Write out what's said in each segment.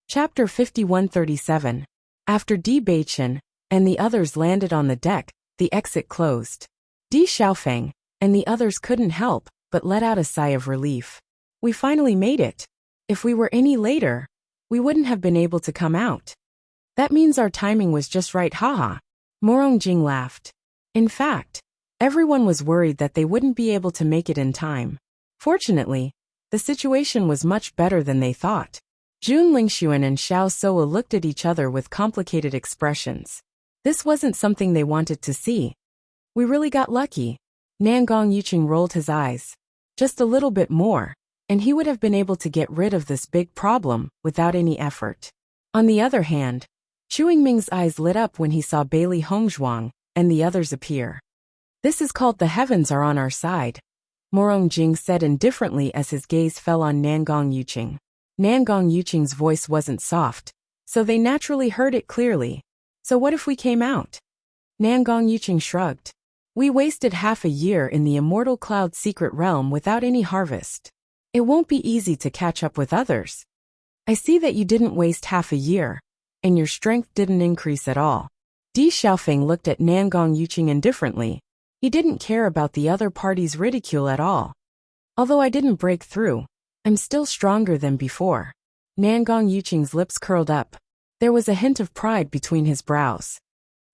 Chapter 5137. After Bewitching and the others landed on the deck, the exit closed. Di Xiaofeng and the others couldn't help but let out a sigh of relief. We finally made it. If we were any later, we wouldn't have been able to come out. That means our timing was just right, haha. Morongjing laughed. In fact, everyone was worried that they wouldn't be able to make it in time. Fortunately, the situation was much better than they thought. Jun Lingxuan and Xiao Soa looked at each other with complicated expressions. This wasn't something they wanted to see. We really got lucky. Nangong Yuqing rolled his eyes. Just a little bit more, and he would have been able to get rid of this big problem without any effort. On the other hand, Chu Yingming's eyes lit up when he saw Bailey Hongzhuang and the others appear. This is called the heavens are on our side, Morongjing said indifferently as his gaze fell on Nangong Yuqing. Nangong Yuqing's voice wasn't soft, so they naturally heard it clearly. So what if we came out? Nangong Yuqing shrugged. We wasted half a year in the immortal cloud secret realm without any harvest. It won't be easy to catch up with others. I see that you didn't waste half a year, and your strength didn't increase at all. Di Xiaofeng looked at Nangong Yuqing indifferently. He didn't care about the other party's ridicule at all. Although I didn't break through, I'm still stronger than before. Nangong Yuqing's lips curled up. There was a hint of pride between his brows.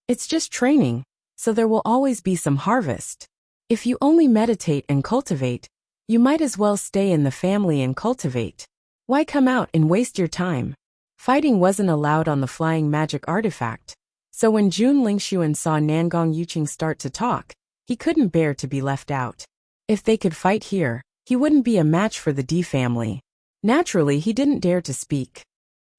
It's just training, so there will always be some harvest. If you only meditate and cultivate, you might as well stay in the family and cultivate. Why come out and waste your time? Fighting wasn't allowed on the flying magic artifact, so when Jun Lingxuan saw Nangong Yuqing start to talk, he couldn't bear to be left out. If they could fight here, he wouldn't be a match for the Di family. Naturally, he didn't dare to speak.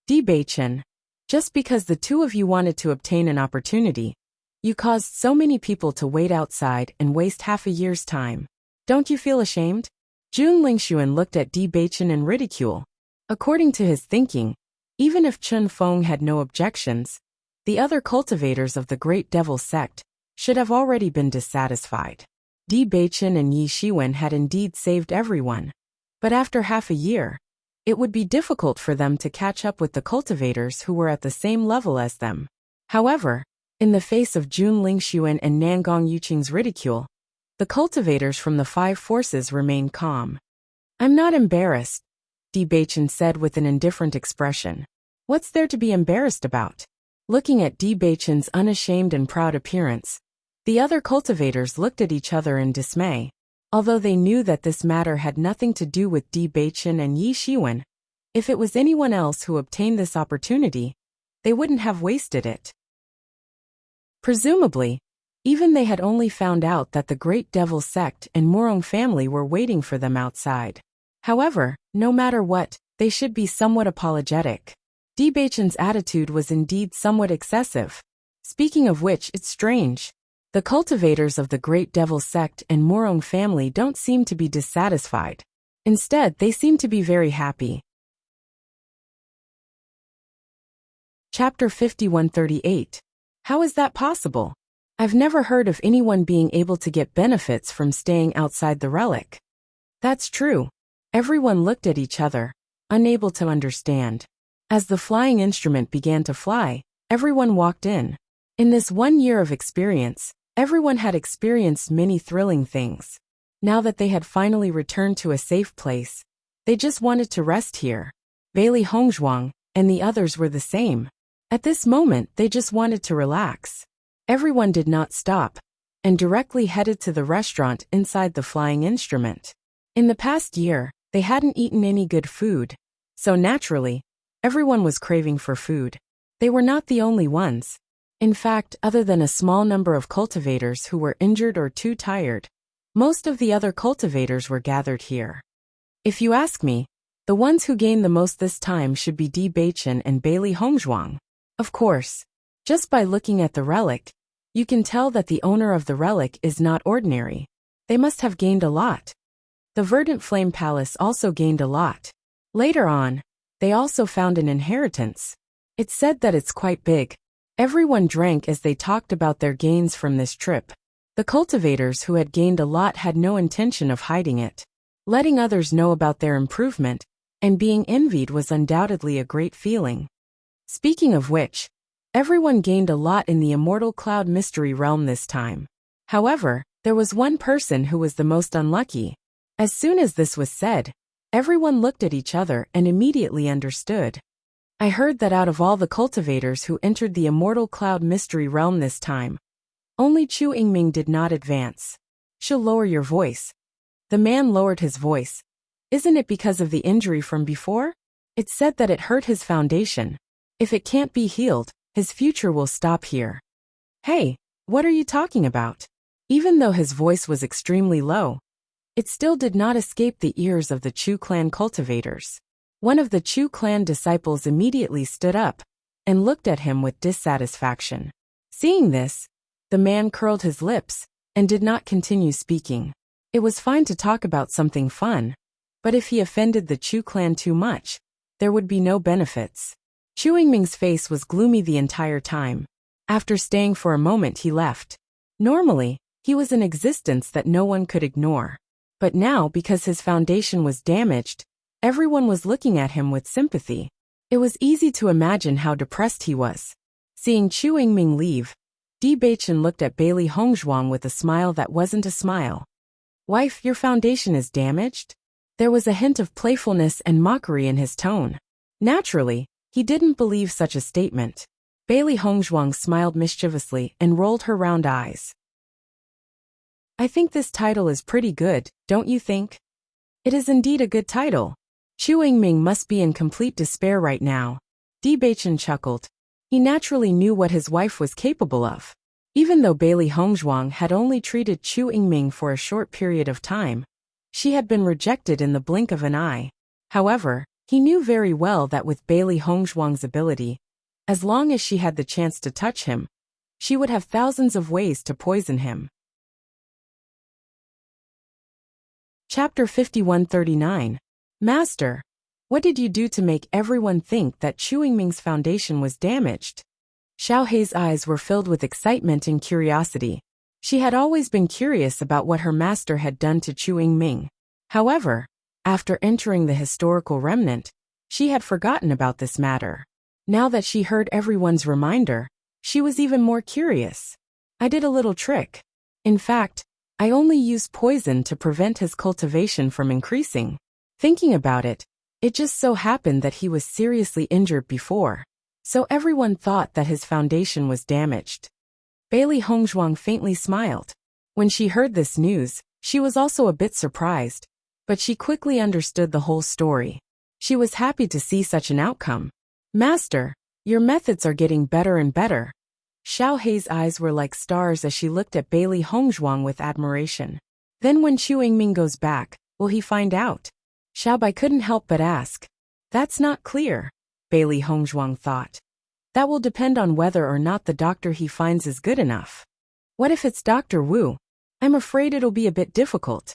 Di Beichen, just because the two of you wanted to obtain an opportunity, you caused so many people to wait outside and waste half a year's time. Don't you feel ashamed? Jun Lingxuan looked at Di Beichen in ridicule. According to his thinking, even if Chun Feng had no objections, the other cultivators of the Great Devil sect should have already been dissatisfied. Di Beichen and Yi Shiwen had indeed saved everyone, but after half a year, it would be difficult for them to catch up with the cultivators who were at the same level as them. However, in the face of Jun Lingxuan and Nangong Yuqing's ridicule, the cultivators from the five forces remained calm. I'm not embarrassed, Di Beichen said with an indifferent expression. What's there to be embarrassed about? Looking at Di Beichen's unashamed and proud appearance, the other cultivators looked at each other in dismay. Although they knew that this matter had nothing to do with Di Beichen and Yi Shiwen, if it was anyone else who obtained this opportunity, they wouldn't have wasted it. Presumably, even they had only found out that the Great Devil sect and Morong family were waiting for them outside. However, no matter what, they should be somewhat apologetic. Di Beichen's attitude was indeed somewhat excessive. Speaking of which, it's strange. The cultivators of the Great Devil sect and Morong family don't seem to be dissatisfied. Instead, they seem to be very happy. Chapter 5138. How is that possible? I've never heard of anyone being able to get benefits from staying outside the relic. That's true. Everyone looked at each other, unable to understand. As the flying instrument began to fly, everyone walked in. In this 1 year of experience, everyone had experienced many thrilling things. Now that they had finally returned to a safe place, they just wanted to rest here. Bailey Hongzhuang and the others were the same. At this moment, they just wanted to relax. Everyone did not stop, and directly headed to the restaurant inside the flying instrument. In the past year, they hadn't eaten any good food, so naturally, everyone was craving for food. They were not the only ones. In fact, other than a small number of cultivators who were injured or too tired, most of the other cultivators were gathered here. If you ask me, the ones who gained the most this time should be Di Beichen and Bailey Hongzhuang. Of course, just by looking at the relic, you can tell that the owner of the relic is not ordinary. They must have gained a lot. The Verdant Flame Palace also gained a lot. Later on, they also found an inheritance. It's said that it's quite big. Everyone drank as they talked about their gains from this trip. The cultivators who had gained a lot had no intention of hiding it. Letting others know about their improvement and being envied was undoubtedly a great feeling. Speaking of which, everyone gained a lot in the Immortal Cloud Mystery realm this time. However, there was one person who was the most unlucky. As soon as this was said, everyone looked at each other and immediately understood. I heard that out of all the cultivators who entered the Immortal Cloud Mystery realm this time, only Chu Yingming did not advance. She'll lower your voice. The man lowered his voice. Isn't it because of the injury from before? It's said that it hurt his foundation. If it can't be healed, his future will stop here. Hey, what are you talking about? Even though his voice was extremely low, it still did not escape the ears of the Chu clan cultivators. One of the Chu clan disciples immediately stood up and looked at him with dissatisfaction. Seeing this, the man curled his lips and did not continue speaking. It was fine to talk about something fun, but if he offended the Chu clan too much, there would be no benefits. Chu Yingming's face was gloomy the entire time. After staying for a moment, he left. Normally, he was an existence that no one could ignore. But now, because his foundation was damaged, everyone was looking at him with sympathy. It was easy to imagine how depressed he was. Seeing Chu Yingming leave, Di Baichen looked at Bailey Hongzhuang with a smile that wasn't a smile. Wife, your foundation is damaged? There was a hint of playfulness and mockery in his tone. Naturally, he didn't believe such a statement. Bailey Hongzhuang smiled mischievously and rolled her round eyes. I think this title is pretty good, don't you think? It is indeed a good title. Chu Yingming must be in complete despair right now. Di Baichen chuckled. He naturally knew what his wife was capable of. Even though Bailey Hongzhuang had only treated Chu Yingming for a short period of time, she had been rejected in the blink of an eye. However, he knew very well that with Bailey Hongzhuang's ability, as long as she had the chance to touch him, she would have thousands of ways to poison him. Chapter 5139. Master, what did you do to make everyone think that Chu Yingming's foundation was damaged? Xiao Hei's eyes were filled with excitement and curiosity. She had always been curious about what her master had done to Chu Yingming. However, after entering the historical remnant, she had forgotten about this matter. Now that she heard everyone's reminder, she was even more curious. I did a little trick. In fact, I only used poison to prevent his cultivation from increasing. Thinking about it, it just so happened that he was seriously injured before, so everyone thought that his foundation was damaged. Bailey Hongzhuang faintly smiled. When she heard this news, she was also a bit surprised, but she quickly understood the whole story. She was happy to see such an outcome. Master, your methods are getting better and better. Xiao Hei's eyes were like stars as she looked at Bailey Hongzhuang with admiration. Then when Chu Yingming goes back, will he find out? Xiao Bai couldn't help but ask. That's not clear, Bailey Hongzhuang thought. That will depend on whether or not the doctor he finds is good enough. What if it's Dr. Wu? I'm afraid it'll be a bit difficult.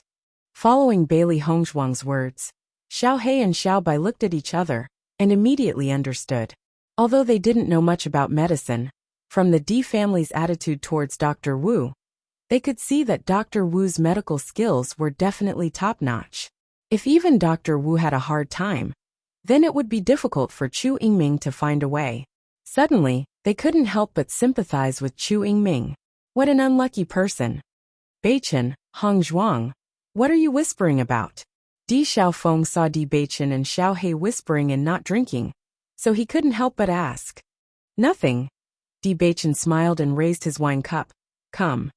Following Bailey Hongzhuang's words, Xiao Hei and Xiao Bai looked at each other and immediately understood. Although they didn't know much about medicine, from the Di family's attitude towards Dr. Wu, they could see that Dr. Wu's medical skills were definitely top-notch. If even Dr. Wu had a hard time, then it would be difficult for Chu Yingming to find a way. Suddenly, they couldn't help but sympathize with Chu Yingming. What an unlucky person. Baichen, Hongzhuang, what are you whispering about? Di Xiaofeng saw Di Baichen and Xiao Hei whispering and not drinking, so he couldn't help but ask. Nothing. Di Baichen smiled and raised his wine cup. Come.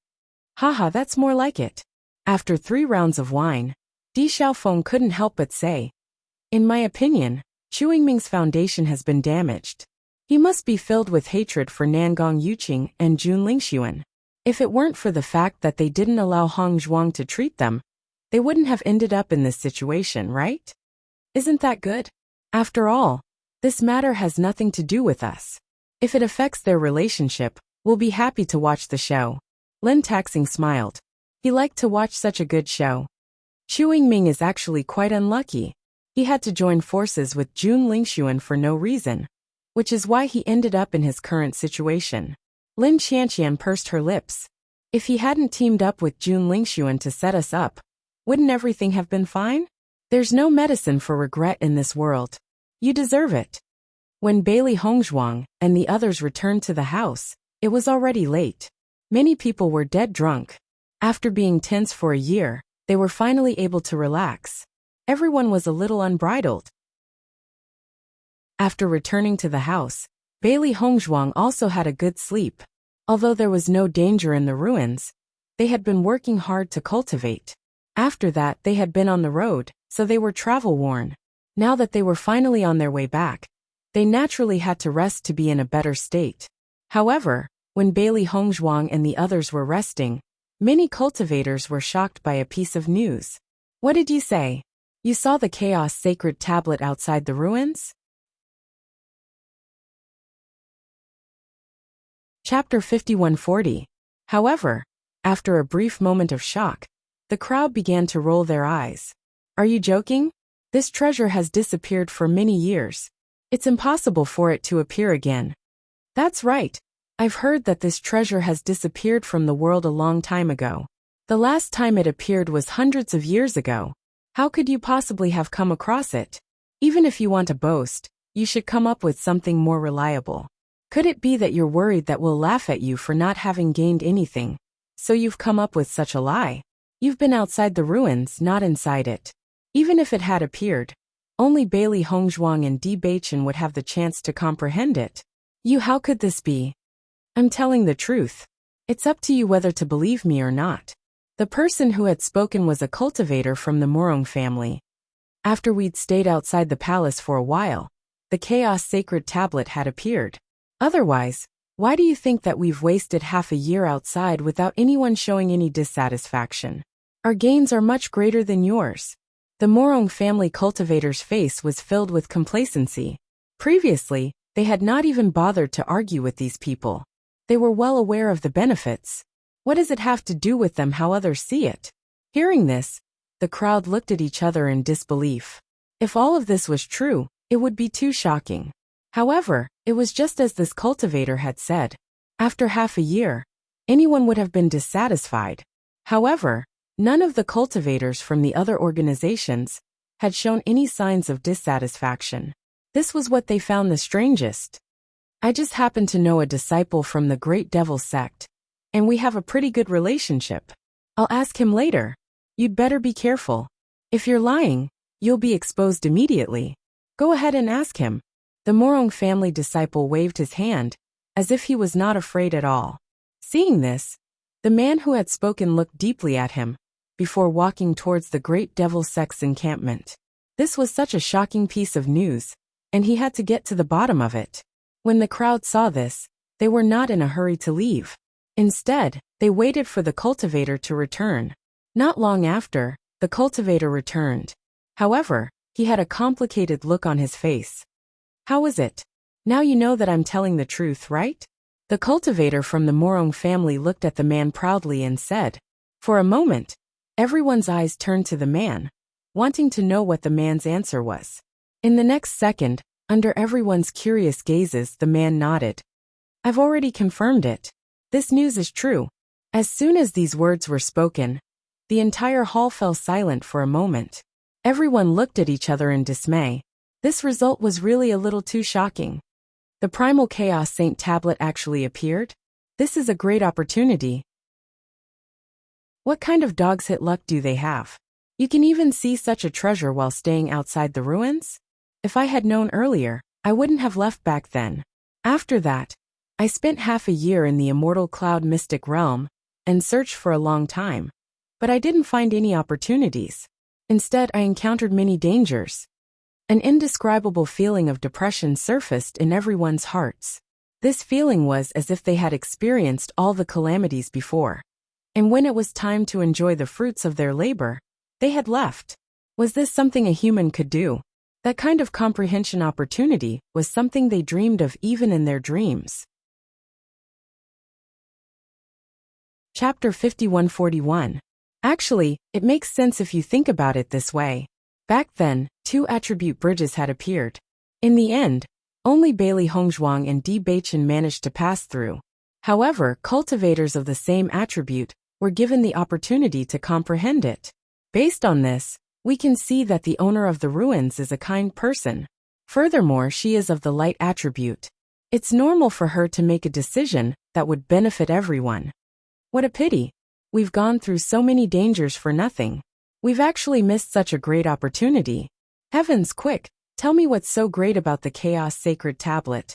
Haha, that's more like it. After 3 rounds of wine, Di Xiaofeng couldn't help but say, in my opinion, Chu Yingming's foundation has been damaged. He must be filled with hatred for Nangong Yuqing and Jun Lingxuan. If it weren't for the fact that they didn't allow Hongzhuang to treat them, they wouldn't have ended up in this situation, right? Isn't that good? After all, this matter has nothing to do with us. If it affects their relationship, we'll be happy to watch the show. Lin Taxing smiled. He liked to watch such a good show. Chu Yingming is actually quite unlucky. He had to join forces with Jun Lingxuan for no reason, which is why he ended up in his current situation. Lin Qianqian pursed her lips. If he hadn't teamed up with Jun Lingxuan to set us up, wouldn't everything have been fine? There's no medicine for regret in this world. You deserve it. When Bailey Hongzhuang and the others returned to the house, it was already late. Many people were dead drunk. After being tense for a year, they were finally able to relax. Everyone was a little unbridled. After returning to the house, Bailey Hongzhuang also had a good sleep. Although there was no danger in the ruins, they had been working hard to cultivate. After that, they had been on the road, so they were travel-worn. Now that they were finally on their way back, they naturally had to rest to be in a better state. However, when Bailey Hongzhuang and the others were resting, many cultivators were shocked by a piece of news. What did you say? You saw the Chaos Sacred Tablet outside the ruins? Chapter 5140. However, after a brief moment of shock, the crowd began to roll their eyes. Are you joking? This treasure has disappeared for many years. It's impossible for it to appear again. That's right. I've heard that this treasure has disappeared from the world a long time ago. The last time it appeared was hundreds of years ago. How could you possibly have come across it? Even if you want to boast, you should come up with something more reliable. Could it be that you're worried that we'll laugh at you for not having gained anything, so you've come up with such a lie? You've been outside the ruins, not inside it. Even if it had appeared, only Bailey Hongzhuang and Bewitching would have the chance to comprehend it. How could this be? I'm telling the truth. It's up to you whether to believe me or not. The person who had spoken was a cultivator from the Morong family. After we'd stayed outside the palace for a while, the Chaos Sacred Tablet had appeared. Otherwise, why do you think that we've wasted half a year outside without anyone showing any dissatisfaction? Our gains are much greater than yours. The Morong family cultivator's face was filled with complacency. Previously, they had not even bothered to argue with these people. They were well aware of the benefits. What does it have to do with them how others see it? Hearing this, the crowd looked at each other in disbelief. If all of this was true, it would be too shocking. However, it was just as this cultivator had said. After half a year, anyone would have been dissatisfied. However, none of the cultivators from the other organizations had shown any signs of dissatisfaction. This was what they found the strangest. I just happen to know a disciple from the Great Devil sect, and we have a pretty good relationship. I'll ask him later. You'd better be careful. If you're lying, you'll be exposed immediately. Go ahead and ask him. The Morong family disciple waved his hand, as if he was not afraid at all. Seeing this, the man who had spoken looked deeply at him, before walking towards the Great Devil sect's encampment. This was such a shocking piece of news, and he had to get to the bottom of it. When the crowd saw this, they were not in a hurry to leave. Instead, they waited for the cultivator to return. Not long after, the cultivator returned. However, he had a complicated look on his face. How is it? Now you know that I'm telling the truth, right? The cultivator from the Morong family looked at the man proudly and said. For a moment, everyone's eyes turned to the man, wanting to know what the man's answer was. In the next second, under everyone's curious gazes, the man nodded. I've already confirmed it. This news is true. As soon as these words were spoken, the entire hall fell silent for a moment. Everyone looked at each other in dismay. This result was really a little too shocking. The Primal Chaos Saint Tablet actually appeared? This is a great opportunity. What kind of dogs hit luck do they have? You can even see such a treasure while staying outside the ruins? If I had known earlier, I wouldn't have left back then. After that, I spent half a year in the immortal cloud mystic realm, and searched for a long time. But I didn't find any opportunities. Instead, I encountered many dangers. An indescribable feeling of depression surfaced in everyone's hearts. This feeling was as if they had experienced all the calamities before. And when it was time to enjoy the fruits of their labor, they had left. Was this something a human could do? That kind of comprehension opportunity was something they dreamed of even in their dreams. Chapter 5141. Actually, it makes sense if you think about it this way. Back then, 2 attribute bridges had appeared. In the end, only Bailey Hongzhuang and Bewitching managed to pass through. However, cultivators of the same attribute were given the opportunity to comprehend it. Based on this, We can see that the owner of the ruins is a kind person. Furthermore, she is of the light attribute. It's normal for her to make a decision that would benefit everyone. What a pity. We've gone through so many dangers for nothing. We've actually missed such a great opportunity. Heavens, quick, tell me what's so great about the Chaos Sacred Tablet.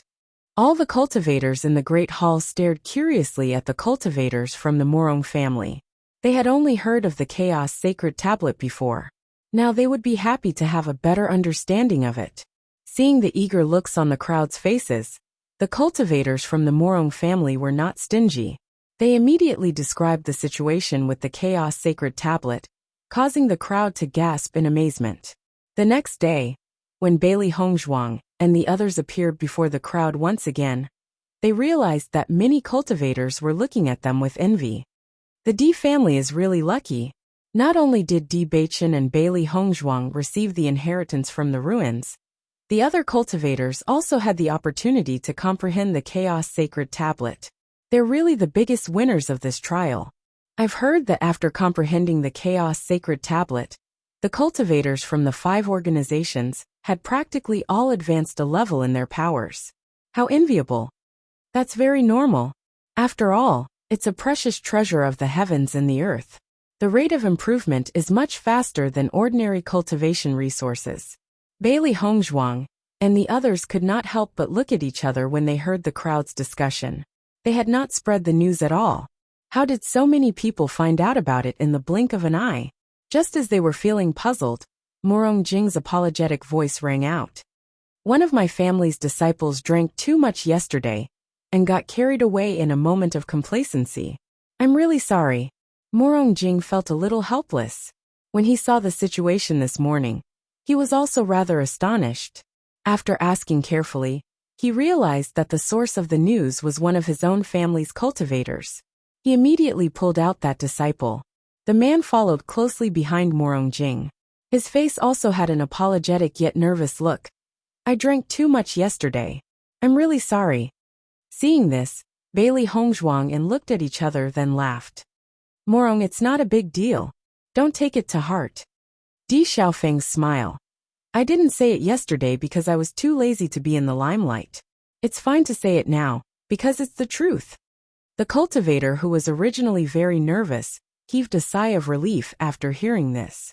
All the cultivators in the Great Hall stared curiously at the cultivators from the Morong family. They had only heard of the Chaos Sacred Tablet before. Now they would be happy to have a better understanding of it. Seeing the eager looks on the crowd's faces, the cultivators from the Morong family were not stingy. They immediately described the situation with the Chaos Sacred Tablet, causing the crowd to gasp in amazement. The next day, when Bailey Hongzhuang and the others appeared before the crowd once again, they realized that many cultivators were looking at them with envy. The Di family is really lucky. Not only did Di Beichen and Bailey Hongzhuang receive the inheritance from the ruins, the other cultivators also had the opportunity to comprehend the Chaos Sacred Tablet. They're really the biggest winners of this trial. I've heard that after comprehending the Chaos Sacred Tablet, the cultivators from the 5 organizations had practically all advanced a level in their powers. How enviable. That's very normal. After all, it's a precious treasure of the heavens and the earth. The rate of improvement is much faster than ordinary cultivation resources. Bailey Hongzhuang and the others could not help but look at each other when they heard the crowd's discussion. They had not spread the news at all. How did so many people find out about it in the blink of an eye? Just as they were feeling puzzled, Morong Jing's apologetic voice rang out. One of my family's disciples drank too much yesterday and got carried away in a moment of complacency. I'm really sorry. Morong Jing felt a little helpless. When he saw the situation this morning, he was also rather astonished. After asking carefully, he realized that the source of the news was one of his own family's cultivators. He immediately pulled out that disciple. The man followed closely behind Morong Jing. His face also had an apologetic yet nervous look. I drank too much yesterday. I'm really sorry. Seeing this, Bailey Hongzhuang and looked at each other then laughed. Morong, it's not a big deal. Don't take it to heart. Di Xiaofeng's smile. I didn't say it yesterday because I was too lazy to be in the limelight. It's fine to say it now, because it's the truth. The cultivator, who was originally very nervous, heaved a sigh of relief after hearing this.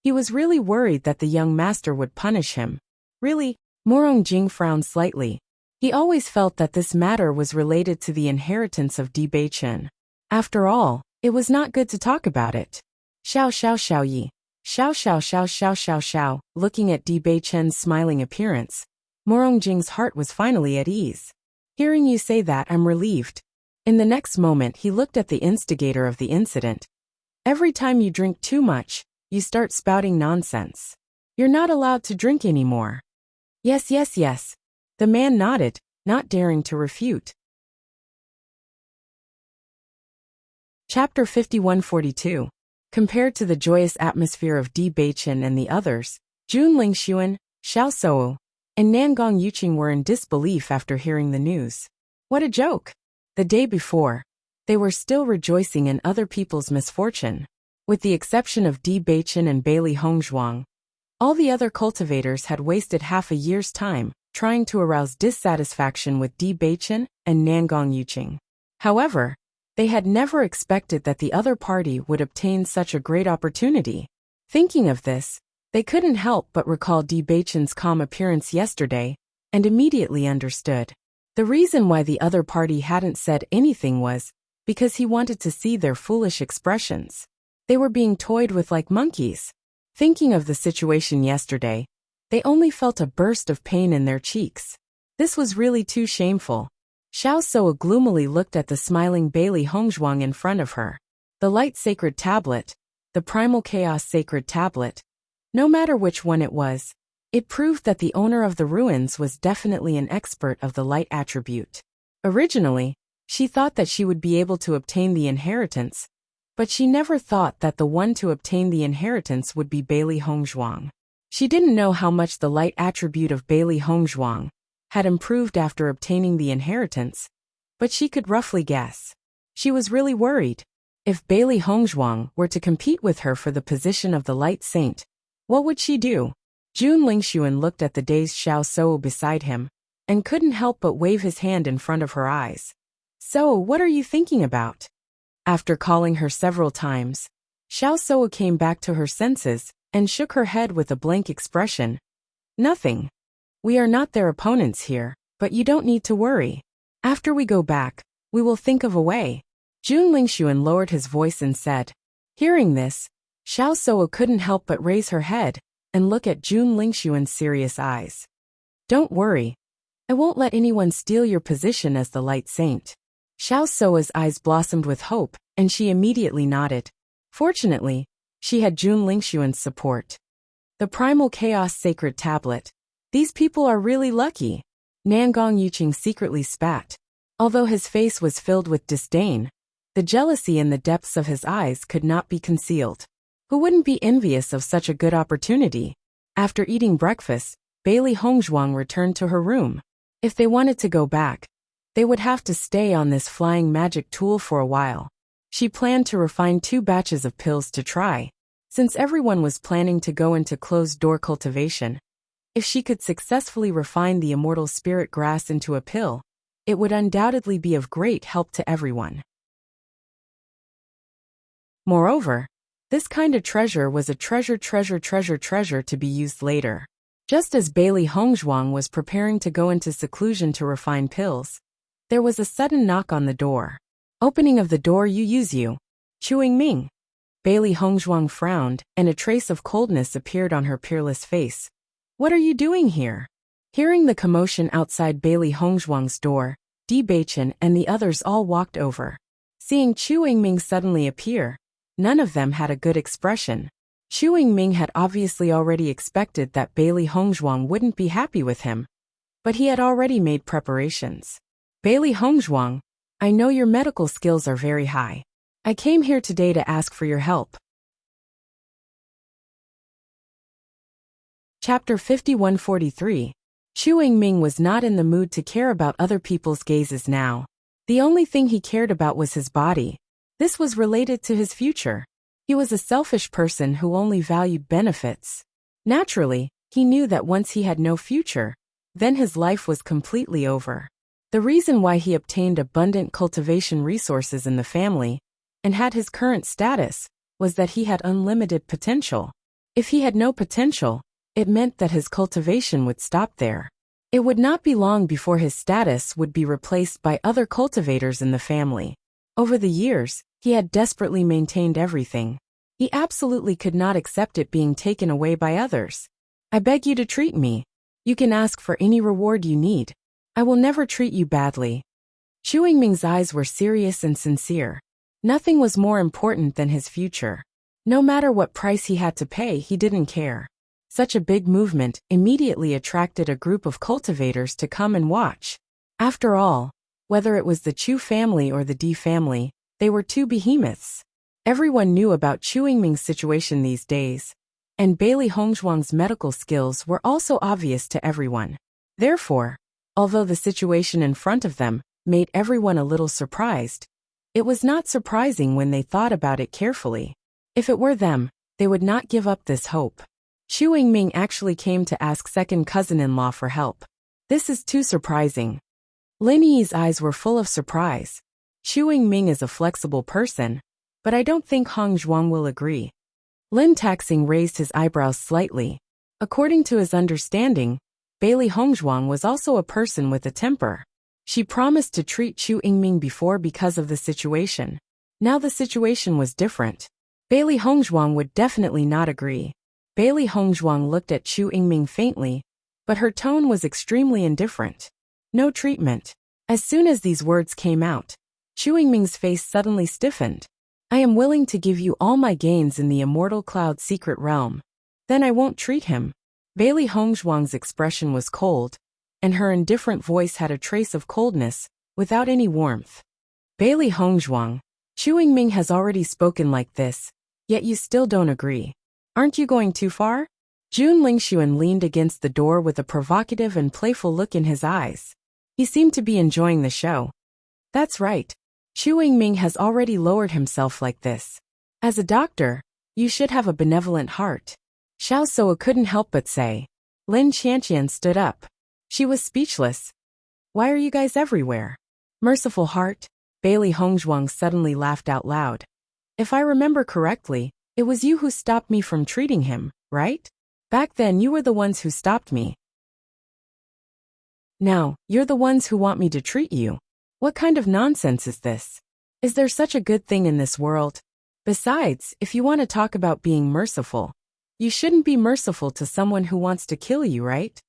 He was really worried that the young master would punish him. Really? Morong Jing frowned slightly. He always felt that this matter was related to the inheritance of Di Beichen. After all, it was not good to talk about it. Xiao xiao xiao yi. Xiao xiao xiao xiao xiao xiao. Looking at Di Beichen's smiling appearance, Morong Jing's heart was finally at ease. Hearing you say that, I'm relieved. In the next moment, he looked at the instigator of the incident. Every time you drink too much, you start spouting nonsense. You're not allowed to drink anymore. Yes, yes, yes. The man nodded, not daring to refute. Chapter 5142. Compared to the joyous atmosphere of Di Beichen and the others, Jun Lingxuan, Xiao Sou, and Nangong Yuqing were in disbelief after hearing the news. What a joke! The day before, they were still rejoicing in other people's misfortune. With the exception of Di Beichen and Bailey Hongzhuang, all the other cultivators had wasted half a year's time trying to arouse dissatisfaction with Di Beichen and Nangong Yuqing. However, they had never expected that the other party would obtain such a great opportunity. Thinking of this, they couldn't help but recall Di Beichen's calm appearance yesterday, and immediately understood. The reason why the other party hadn't said anything was because he wanted to see their foolish expressions. They were being toyed with like monkeys. Thinking of the situation yesterday, they only felt a burst of pain in their cheeks. This was really too shameful. Xiao Sou gloomily looked at the smiling Bailey Hongzhuang in front of her. The Light Sacred Tablet, the Primal Chaos Sacred Tablet, no matter which one it was, it proved that the owner of the ruins was definitely an expert of the light attribute. Originally, she thought that she would be able to obtain the inheritance, but she never thought that the one to obtain the inheritance would be Bailey Hongzhuang. She didn't know how much the light attribute of Bailey Hongzhuang had improved after obtaining the inheritance, but she could roughly guess. She was really worried. If Bailey Hongzhuang were to compete with her for the position of the Light Saint, what would she do? Jun Lingxuan looked at the dazed Xiao Sou beside him, and couldn't help but wave his hand in front of her eyes. So, what are you thinking about? After calling her several times, Xiao Sou came back to her senses, and shook her head with a blank expression. Nothing. We are not their opponents here, but you don't need to worry. After we go back, we will think of a way. Jun Lingxuan lowered his voice and said. Hearing this, Xiao Sou couldn't help but raise her head, and look at Jun Lingxuan's serious eyes. Don't worry. I won't let anyone steal your position as the Light Saint. Xiao Sou's eyes blossomed with hope, and she immediately nodded. Fortunately, she had Jun Lingxuan's support. The Primal Chaos Sacred Tablet. These people are really lucky. Nangong Yuqing secretly spat. Although his face was filled with disdain, the jealousy in the depths of his eyes could not be concealed. Who wouldn't be envious of such a good opportunity? After eating breakfast, Bailey Hongzhuang returned to her room. If they wanted to go back, they would have to stay on this flying magic tool for a while. She planned to refine 2 batches of pills to try, since everyone was planning to go into closed-door cultivation. If she could successfully refine the immortal spirit grass into a pill, it would undoubtedly be of great help to everyone. Moreover, this kind of treasure was a treasure to be used later. Just as Bailey Hongzhuang was preparing to go into seclusion to refine pills, there was a sudden knock on the door. Opening of the door, you. Chewing Ming. Bailey Hongzhuang frowned, and a trace of coldness appeared on her peerless face. What are you doing here? Hearing the commotion outside Bailey Hongzhuang's door, Bewitching and the others all walked over. Seeing Chu Ming suddenly appear, none of them had a good expression. Chu Ming had obviously already expected that Bailey Hongzhuang wouldn't be happy with him, but he had already made preparations. Bailey Hongzhuang, I know your medical skills are very high. I came here today to ask for your help. Chapter 5143. Chu Ming was not in the mood to care about other people's gazes now. The only thing he cared about was his body. This was related to his future. He was a selfish person who only valued benefits. Naturally, he knew that once he had no future, then his life was completely over. The reason why he obtained abundant cultivation resources in the family and had his current status was that he had unlimited potential. If he had no potential, it meant that his cultivation would stop there. It would not be long before his status would be replaced by other cultivators in the family. Over the years, he had desperately maintained everything. He absolutely could not accept it being taken away by others. I beg you to treat me. You can ask for any reward you need. I will never treat you badly. Chu Ming's eyes were serious and sincere. Nothing was more important than his future. No matter what price he had to pay, he didn't care. Such a big movement immediately attracted a group of cultivators to come and watch. After all, whether it was the Chu family or the Di family, they were 2 behemoths. Everyone knew about Chu Ming's situation these days, and Bailey Hongzhuang's medical skills were also obvious to everyone. Therefore, although the situation in front of them made everyone a little surprised, it was not surprising when they thought about it carefully. If it were them, they would not give up this hope. Chu Ming actually came to ask second cousin-in-law for help. This is too surprising. Lin Yi's eyes were full of surprise. Chu Ming is a flexible person, but I don't think Hongzhuang will agree. Lin Taxing raised his eyebrows slightly. According to his understanding, Bailey Hongzhuang was also a person with a temper. She promised to treat Chu Ming before because of the situation. Now the situation was different. Bailey Hongzhuang would definitely not agree. Bailey Hongzhuang looked at Chu Ming faintly, but her tone was extremely indifferent. No treatment. As soon as these words came out, Chu Ming's face suddenly stiffened. I am willing to give you all my gains in the Immortal Cloud secret realm. Then I won't treat him. Bailey Hongzhuang's expression was cold, and her indifferent voice had a trace of coldness, without any warmth. Bailey Hongzhuang, Chu Ming has already spoken like this, yet you still don't agree. Aren't you going too far? Jun Lingxuan leaned against the door with a provocative and playful look in his eyes. He seemed to be enjoying the show. That's right. Chu Yingming has already lowered himself like this. As a doctor, you should have a benevolent heart. Xiao Suo couldn't help but say. Lin Qianqian stood up. She was speechless. Why are you guys everywhere? Merciful heart? Bailey Hongzhuang suddenly laughed out loud. If I remember correctly, it was you who stopped me from treating him, right? Back then you were the ones who stopped me. Now, you're the ones who want me to treat you. What kind of nonsense is this? Is there such a good thing in this world? Besides, if you want to talk about being merciful, you shouldn't be merciful to someone who wants to kill you, right?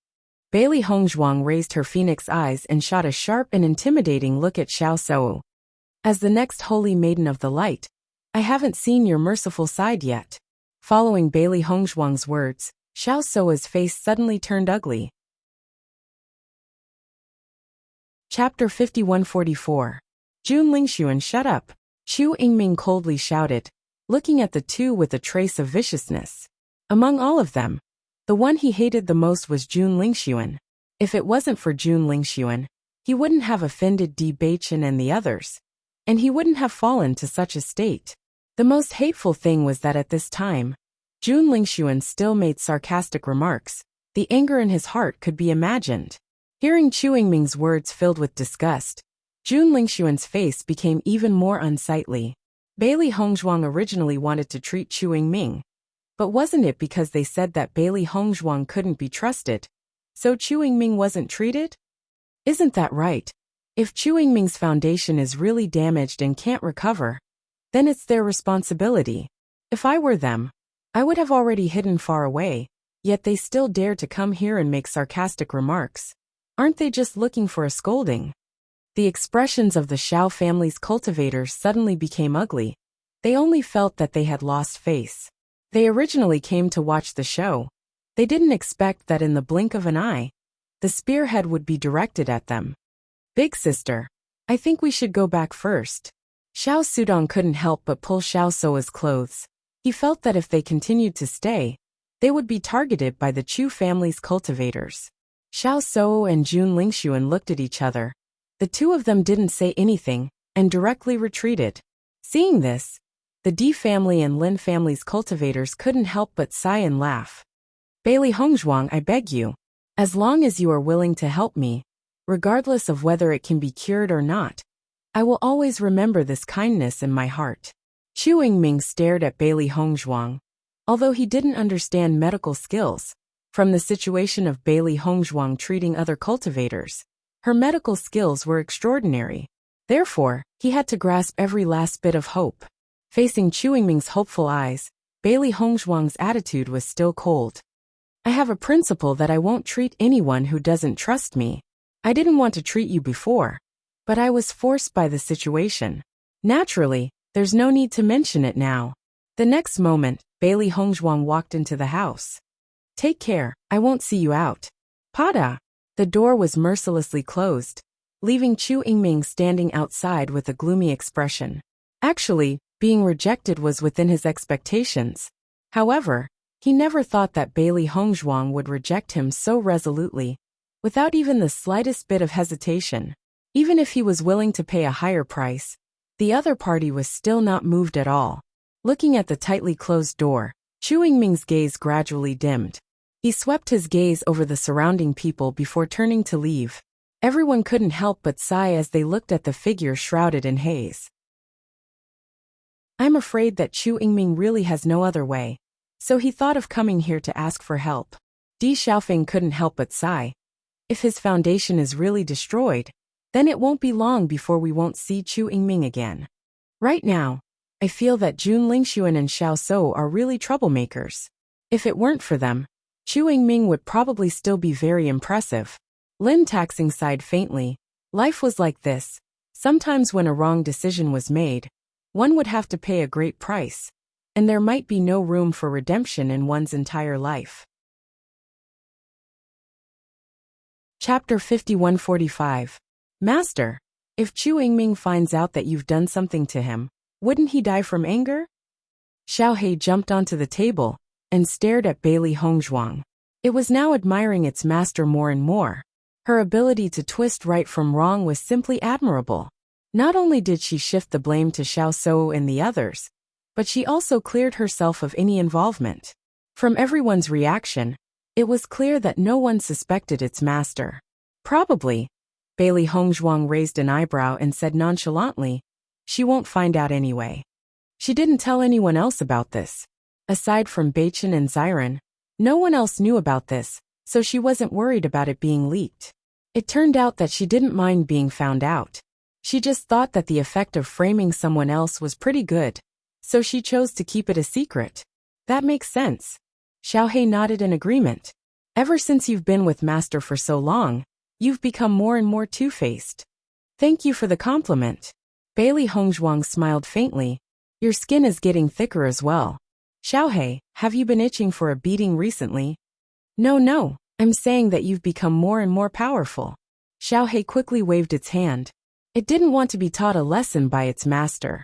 Bailey Hongzhuang raised her phoenix eyes and shot a sharp and intimidating look at Xiao Suo. As the next holy maiden of the light, I haven't seen your merciful side yet. Following Bailey Hongzhuang's words, Xiao Suo's face suddenly turned ugly. Chapter 5144. Jun Lingxuan, shut up. Chu Yingming coldly shouted, looking at the two with a trace of viciousness. Among all of them, the one he hated the most was Jun Lingxuan. If it wasn't for Jun Lingxuan, he wouldn't have offended Bewitching and the others, and he wouldn't have fallen to such a state. The most hateful thing was that at this time, Jun Lingxuan still made sarcastic remarks. The anger in his heart could be imagined. Hearing Chu Yingming's words filled with disgust, Jun Lingxuan's face became even more unsightly. Bailey Hongzhuang originally wanted to treat Chu Yingming, but wasn't it because they said that Bailey Hongzhuang couldn't be trusted, so Chu Yingming wasn't treated? Isn't that right? If Chu Yingming's foundation is really damaged and can't recover, then it's their responsibility. If I were them, I would have already hidden far away, yet they still dare to come here and make sarcastic remarks. Aren't they just looking for a scolding? The expressions of the Xiao family's cultivators suddenly became ugly. They only felt that they had lost face. They originally came to watch the show. They didn't expect that in the blink of an eye, the spearhead would be directed at them. Big sister, I think we should go back first. Xiao Sudong couldn't help but pull Xiao Suo's clothes. He felt that if they continued to stay, they would be targeted by the Chu family's cultivators. Xiao Suo and Jun Lingxuan looked at each other. The two of them didn't say anything, and directly retreated. Seeing this, the Di family and Lin family's cultivators couldn't help but sigh and laugh. Bailey Hongzhuang, I beg you. As long as you are willing to help me, regardless of whether it can be cured or not, I will always remember this kindness in my heart. Chu Yingming stared at Bailey Hongzhuang. Although he didn't understand medical skills, from the situation of Bailey Hongzhuang treating other cultivators, her medical skills were extraordinary. Therefore, he had to grasp every last bit of hope. Facing Chu Yingming's hopeful eyes, Bailey Hongzhuang's attitude was still cold. I have a principle that I won't treat anyone who doesn't trust me. I didn't want to treat you before, but I was forced by the situation. Naturally, there's no need to mention it now. The next moment, Bailey Hongzhuang walked into the house. Take care, I won't see you out. Pada! The door was mercilessly closed, leaving Chu Yingming standing outside with a gloomy expression. Actually, being rejected was within his expectations. However, he never thought that Bailey Hongzhuang would reject him so resolutely, without even the slightest bit of hesitation. Even if he was willing to pay a higher price, the other party was still not moved at all. Looking at the tightly closed door, Chu Yingming's gaze gradually dimmed. He swept his gaze over the surrounding people before turning to leave. Everyone couldn't help but sigh as they looked at the figure shrouded in haze. I'm afraid that Chu Yingming really has no other way, so he thought of coming here to ask for help. Di Xiaofeng couldn't help but sigh. If his foundation is really destroyed, then it won't be long before we won't see Chu Yingming again. Right now, I feel that Jun Lingxuan and Xiao Suo are really troublemakers. If it weren't for them, Chu Yingming would probably still be very impressive. Lin Taxing sighed faintly. Life was like this. Sometimes when a wrong decision was made, one would have to pay a great price, and there might be no room for redemption in one's entire life. Chapter 5145. Master, if Chu Yingming finds out that you've done something to him, wouldn't he die from anger? Xiao He jumped onto the table and stared at Bailey Hongzhuang. It was now admiring its master more and more. Her ability to twist right from wrong was simply admirable. Not only did she shift the blame to Xiao Sou and the others, but she also cleared herself of any involvement. From everyone's reaction, it was clear that no one suspected its master. Probably, Bailey Hongzhuang raised an eyebrow and said nonchalantly, she won't find out anyway. She didn't tell anyone else about this. Aside from Beichen and Xiren, no one else knew about this, so she wasn't worried about it being leaked. It turned out that she didn't mind being found out. She just thought that the effect of framing someone else was pretty good, so she chose to keep it a secret. That makes sense. Xiaohei nodded in agreement. Ever since you've been with Master for so long, you've become more and more two-faced. Thank you for the compliment. Bailey Hongzhuang smiled faintly. Your skin is getting thicker as well. Xiaohei, have you been itching for a beating recently? No, I'm saying that you've become more and more powerful. Xiaohei quickly waved its hand. It didn't want to be taught a lesson by its master.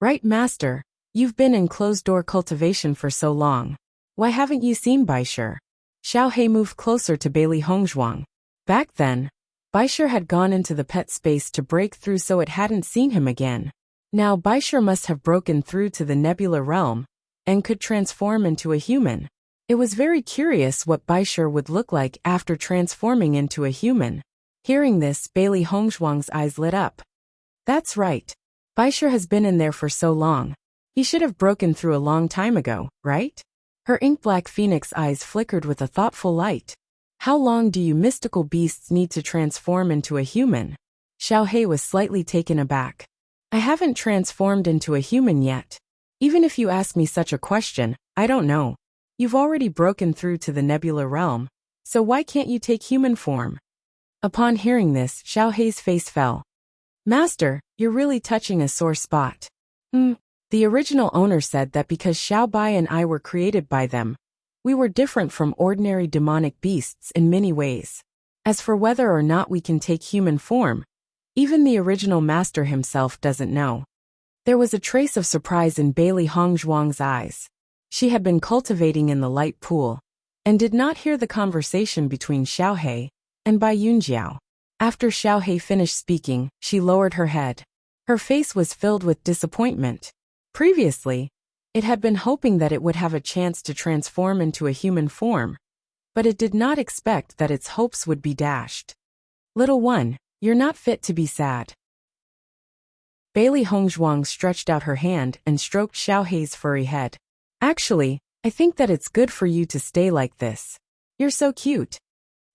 Right, master, you've been in closed-door cultivation for so long. Why haven't you seen Baisher? Xiaohei moved closer to Bailey Hongzhuang. Back then, Baisher had gone into the pet space to break through, so it hadn't seen him again. Now Baisher must have broken through to the nebula realm and could transform into a human. It was very curious what Baisher would look like after transforming into a human. Hearing this, Bailey Hongzhuang's eyes lit up. That's right. Baisher has been in there for so long. He should have broken through a long time ago, right? Her ink-black phoenix eyes flickered with a thoughtful light. How long do you mystical beasts need to transform into a human? Xiaohei was slightly taken aback. I haven't transformed into a human yet. Even if you ask me such a question, I don't know. You've already broken through to the nebula realm, so why can't you take human form? Upon hearing this, Xiaohei's face fell. Master, you're really touching a sore spot. The original owner said that because Xiao Bai and I were created by them, we were different from ordinary demonic beasts in many ways. As for whether or not we can take human form, even the original master himself doesn't know. There was a trace of surprise in Bailey Hongzhuang's eyes. She had been cultivating in the light pool, and did not hear the conversation between Xiaohei and Bai Yunjiao. After Xiaohei finished speaking, she lowered her head. Her face was filled with disappointment. Previously, it had been hoping that it would have a chance to transform into a human form, but it did not expect that its hopes would be dashed. Little one, you're not fit to be sad. Bailey Hongzhuang stretched out her hand and stroked Xiaohei's furry head. Actually, I think that it's good for you to stay like this. You're so cute.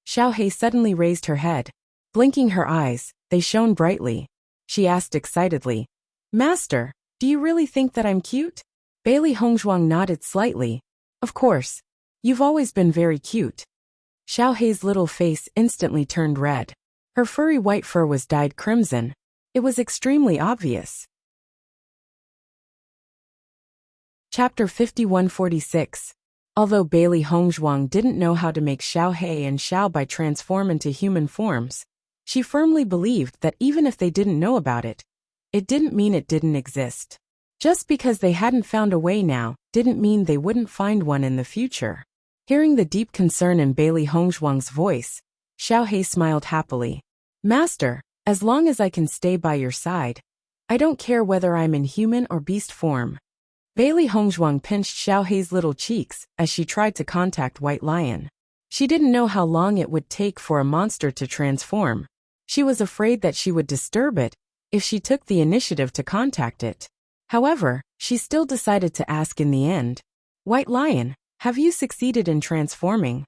Xiaohei suddenly raised her head. Blinking her eyes, they shone brightly. She asked excitedly, Master, do you really think that I'm cute? Bailey Hongzhuang nodded slightly. Of course. You've always been very cute. Xiaohei's little face instantly turned red. Her furry white fur was dyed crimson. It was extremely obvious. Chapter 5146. Although Bailey Hongzhuang didn't know how to make Xiaohei and Xiao Bai transform into human forms, she firmly believed that even if they didn't know about it, it didn't mean it didn't exist. Just because they hadn't found a way now, didn't mean they wouldn't find one in the future. Hearing the deep concern in Bailey Hongzhuang's voice, Xiaohei smiled happily. Master, as long as I can stay by your side, I don't care whether I'm in human or beast form. Bailey Hongzhuang pinched Xiaohei's little cheeks as she tried to contact White Lion. She didn't know how long it would take for a monster to transform. She was afraid that she would disturb it if she took the initiative to contact it. However, she still decided to ask in the end. White Lion, have you succeeded in transforming?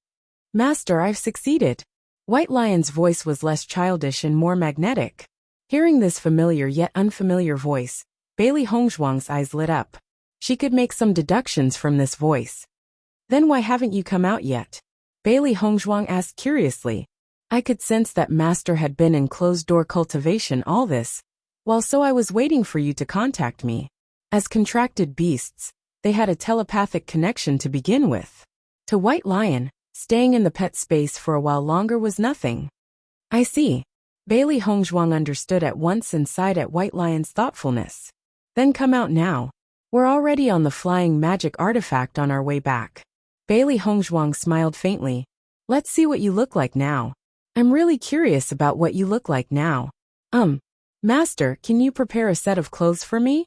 Master, I've succeeded. White Lion's voice was less childish and more magnetic. Hearing this familiar yet unfamiliar voice, Bailey Hongzhuang's eyes lit up. She could make some deductions from this voice. Then why haven't you come out yet? Bailey Hongzhuang asked curiously. I could sense that Master had been in closed-door cultivation all this, while so I was waiting for you to contact me. As contracted beasts, they had a telepathic connection to begin with. To White Lion, staying in the pet space for a while longer was nothing. I see. Bailey Hongzhuang understood at once and sighed at White Lion's thoughtfulness. Then come out now. We're already on the flying magic artifact on our way back. Bailey Hongzhuang smiled faintly. Let's see what you look like now. I'm really curious about what you look like now. Master, can you prepare a set of clothes for me?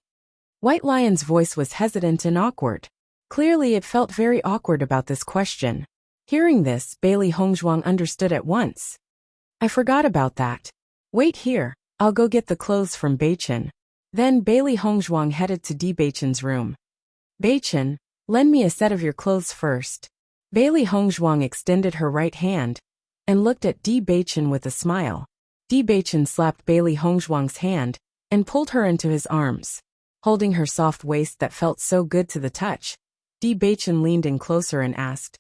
White Lion's voice was hesitant and awkward. Clearly it felt very awkward about this question. Hearing this, Bailey Hongzhuang understood at once. I forgot about that. Wait here, I'll go get the clothes from Beichen. Then Bailey Hongzhuang headed to Di Beichen's room. Beichen, lend me a set of your clothes first. Bailey Hongzhuang extended her right hand and looked at Di Beichen with a smile. Di Beichen slapped Bailey Hongzhuang's hand and pulled her into his arms. Holding her soft waist that felt so good to the touch, Di Beichen leaned in closer and asked,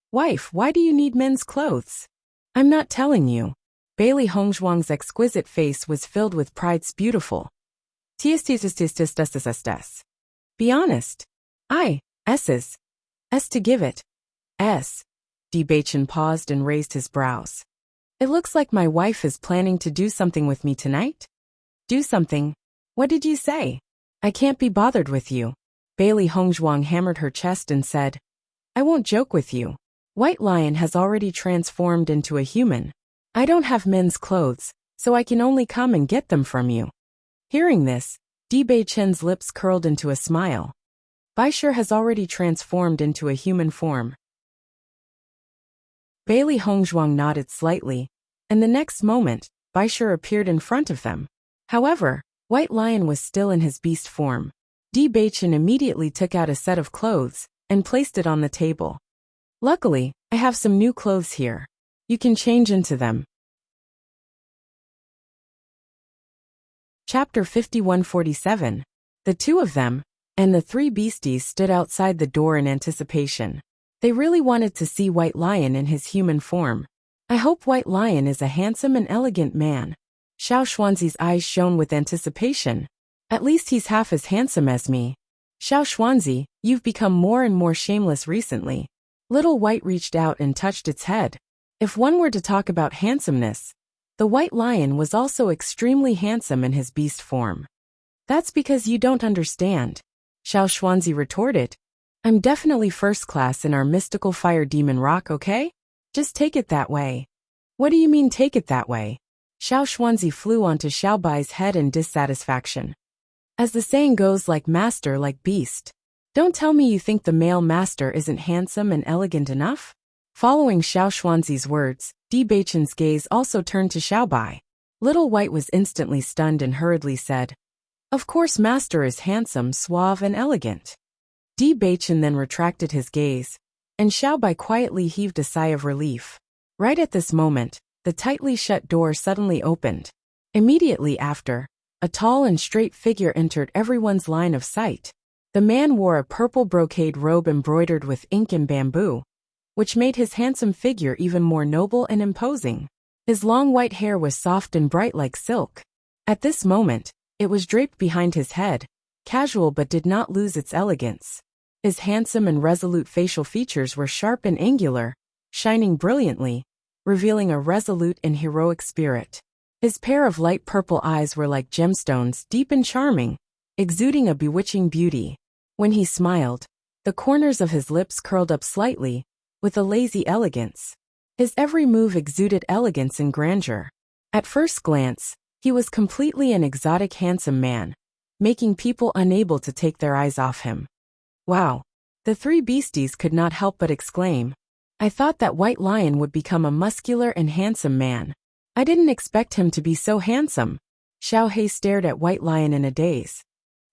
Wife, why do you need men's clothes? I'm not telling you. Bailey Hongzhuang's exquisite face was filled with pride's beautiful. Be honest. S to give it. S. Di Beichen paused and raised his brows. It looks like my wife is planning to do something with me tonight. Do something? What did you say? I can't be bothered with you. Bailey Hongzhuang hammered her chest and said, I won't joke with you. White Lion has already transformed into a human. I don't have men's clothes, so I can only come and get them from you. Hearing this, Di Beichen's lips curled into a smile. Baisher has already transformed into a human form. Bailey Hongzhuang nodded slightly, and the next moment, Baisher appeared in front of them. However, White Lion was still in his beast form. Di Beichen immediately took out a set of clothes and placed it on the table. Luckily, I have some new clothes here. You can change into them. Chapter 5147. The two of them and the three beasties stood outside the door in anticipation. They really wanted to see White Lion in his human form. I hope White Lion is a handsome and elegant man. Xiao Xuanzi's eyes shone with anticipation. At least he's half as handsome as me. Xiao Xuanzi, you've become more and more shameless recently. Little White reached out and touched its head. If one were to talk about handsomeness, the White Lion was also extremely handsome in his beast form. That's because you don't understand. Xiao Xuanzi retorted. I'm definitely first class in our mystical fire demon rock, okay? Just take it that way. What do you mean take it that way? Xiao Xuanzi flew onto Xiao Bai's head in dissatisfaction. As the saying goes, like master, like beast. Don't tell me you think the male master isn't handsome and elegant enough? Following Xiao Xuanzi's words, Di Beichen's gaze also turned to Xiao Bai. Little White was instantly stunned and hurriedly said, Of course master is handsome, suave and elegant. Di Beichen then retracted his gaze, and Xiao Bai quietly heaved a sigh of relief. Right at this moment, the tightly shut door suddenly opened. Immediately after, a tall and straight figure entered everyone's line of sight. The man wore a purple brocade robe embroidered with ink and bamboo, which made his handsome figure even more noble and imposing. His long white hair was soft and bright like silk. At this moment, it was draped behind his head, casual but did not lose its elegance. His handsome and resolute facial features were sharp and angular, shining brilliantly, revealing a resolute and heroic spirit. His pair of light purple eyes were like gemstones, deep and charming, exuding a bewitching beauty. When he smiled, the corners of his lips curled up slightly, with a lazy elegance. His every move exuded elegance and grandeur. At first glance, he was completely an exotic handsome man, making people unable to take their eyes off him. Wow! The three beasties could not help but exclaim. I thought that White Lion would become a muscular and handsome man. I didn't expect him to be so handsome. Xiao He stared at White Lion in a daze.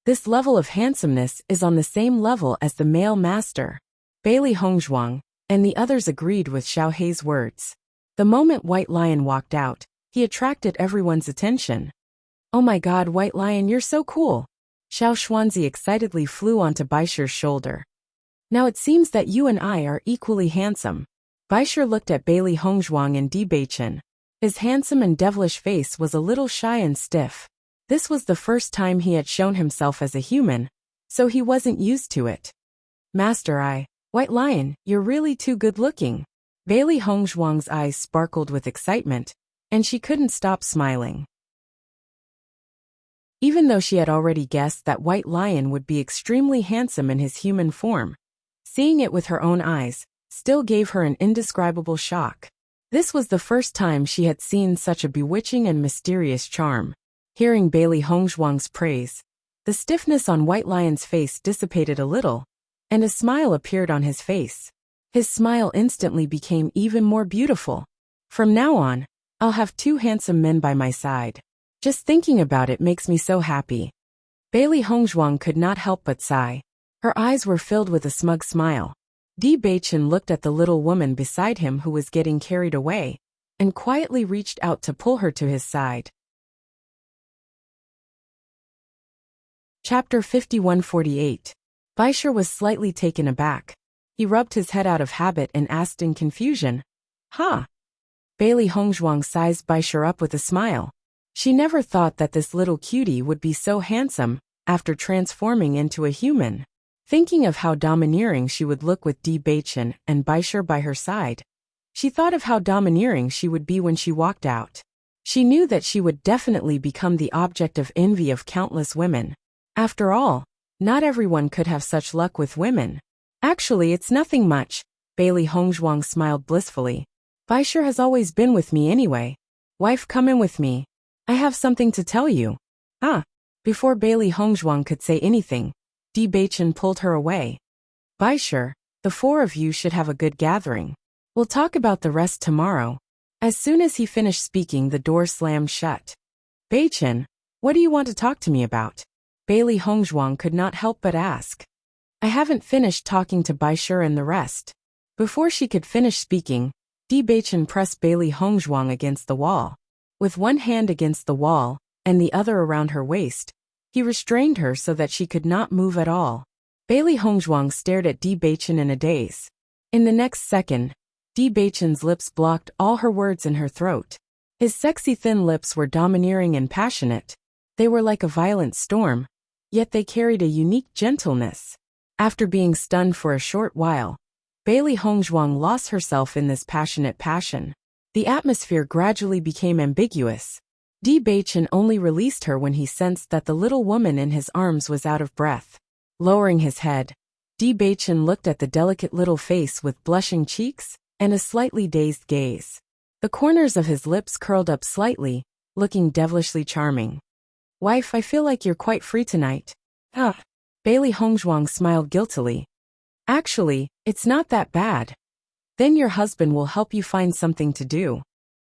This level of handsomeness is on the same level as the male master. Bailey Hongzhuang and the others agreed with Xiao He's words. The moment White Lion walked out, he attracted everyone's attention. Oh my god, White Lion, you're so cool. Xiao Xuanzi excitedly flew onto Baisher's shoulder. Now it seems that you and I are equally handsome. Baisher looked at Bailey Hongzhuang and Di Beichen. His handsome and devilish face was a little shy and stiff. This was the first time he had shown himself as a human, so he wasn't used to it. Master White Lion, you're really too good looking. Bailey Hongzhuang's eyes sparkled with excitement, and she couldn't stop smiling. Even though she had already guessed that White Lion would be extremely handsome in his human form, seeing it with her own eyes still gave her an indescribable shock. This was the first time she had seen such a bewitching and mysterious charm. Hearing Bailey Hongzhuang's praise, the stiffness on White Lion's face dissipated a little, and a smile appeared on his face. His smile instantly became even more beautiful. From now on, I'll have two handsome men by my side. Just thinking about it makes me so happy. Bailey Hongzhuang could not help but sigh. Her eyes were filled with a smug smile. Di Beichen looked at the little woman beside him who was getting carried away, and quietly reached out to pull her to his side. Chapter 5148. Baisher was slightly taken aback. He rubbed his head out of habit and asked in confusion, "Huh?" Bailey Hongzhuang sized Baisher up with a smile. She never thought that this little cutie would be so handsome after transforming into a human. Thinking of how domineering she would look with Di Beichen and Baisher by her side, she thought of how domineering she would be when she walked out. She knew that she would definitely become the object of envy of countless women. After all, not everyone could have such luck with women. Actually, it's nothing much, Bailey Hongzhuang smiled blissfully. Baisher has always been with me anyway. Wife, come in with me. I have something to tell you. Ah. Before Bailey Hongzhuang could say anything, Di Beichen pulled her away. Baisher, the four of you should have a good gathering. We'll talk about the rest tomorrow. As soon as he finished speaking, the door slammed shut. Beichen, what do you want to talk to me about? Bailey Hongzhuang could not help but ask. I haven't finished talking to Baisher and the rest. Before she could finish speaking, Di Beichen pressed Bailey Hongzhuang against the wall. With one hand against the wall, and the other around her waist, he restrained her so that she could not move at all. Bailey Hongzhuang stared at Di Beichen in a daze. In the next second, Di Beichen's lips blocked all her words in her throat. His sexy thin lips were domineering and passionate. They were like a violent storm, yet they carried a unique gentleness. After being stunned for a short while, Bailey Hongzhuang lost herself in this passionate passion. The atmosphere gradually became ambiguous. Di Beichen only released her when he sensed that the little woman in his arms was out of breath. Lowering his head, Di Beichen looked at the delicate little face with blushing cheeks and a slightly dazed gaze. The corners of his lips curled up slightly, looking devilishly charming. Wife, I feel like you're quite free tonight. Ah. Bailey Hongzhuang smiled guiltily. Actually, it's not that bad. Then your husband will help you find something to do.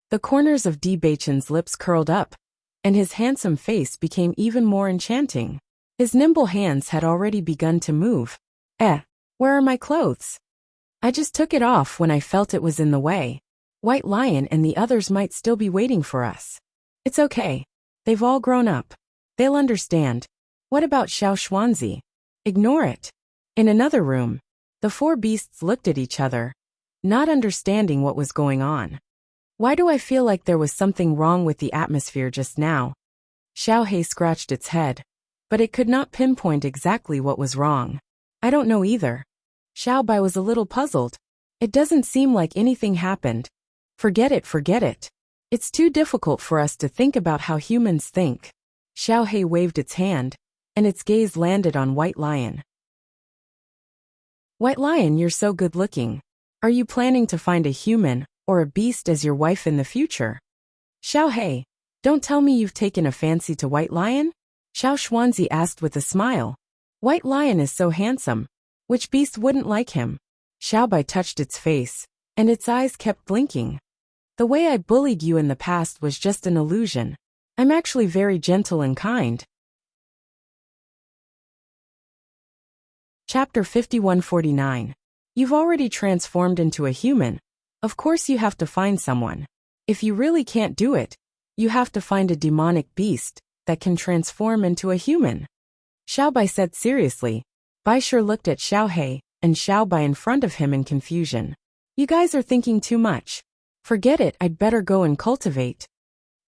The corners of Di Beichen's lips curled up, and his handsome face became even more enchanting. His nimble hands had already begun to move. Where are my clothes? I just took it off when I felt it was in the way. White Lion and the others might still be waiting for us. It's okay. They've all grown up. They'll understand. What about Xiao Xuanzi? Ignore it. In another room, the four beasts looked at each other, not understanding what was going on. Why do I feel like there was something wrong with the atmosphere just now? Xiao He scratched its head, but it could not pinpoint exactly what was wrong. I don't know either. Xiao Bai was a little puzzled. It doesn't seem like anything happened. Forget it. It's too difficult for us to think about how humans think. Xiao He waved its hand, and its gaze landed on White Lion. White Lion, you're so good looking. Are you planning to find a human or a beast as your wife in the future? Xiao He, don't tell me you've taken a fancy to White Lion? Xiao Xuanzi asked with a smile. White Lion is so handsome. Which beast wouldn't like him? Xiao Bai touched its face, and its eyes kept blinking. The way I bullied you in the past was just an illusion. I'm actually very gentle and kind. Chapter 5149. You've already transformed into a human. Of course you have to find someone. If you really can't do it, you have to find a demonic beast that can transform into a human. Xiao Bai said seriously. Baisher looked at Xiao He and Xiao Bai in front of him in confusion. You guys are thinking too much. Forget it, I'd better go and cultivate.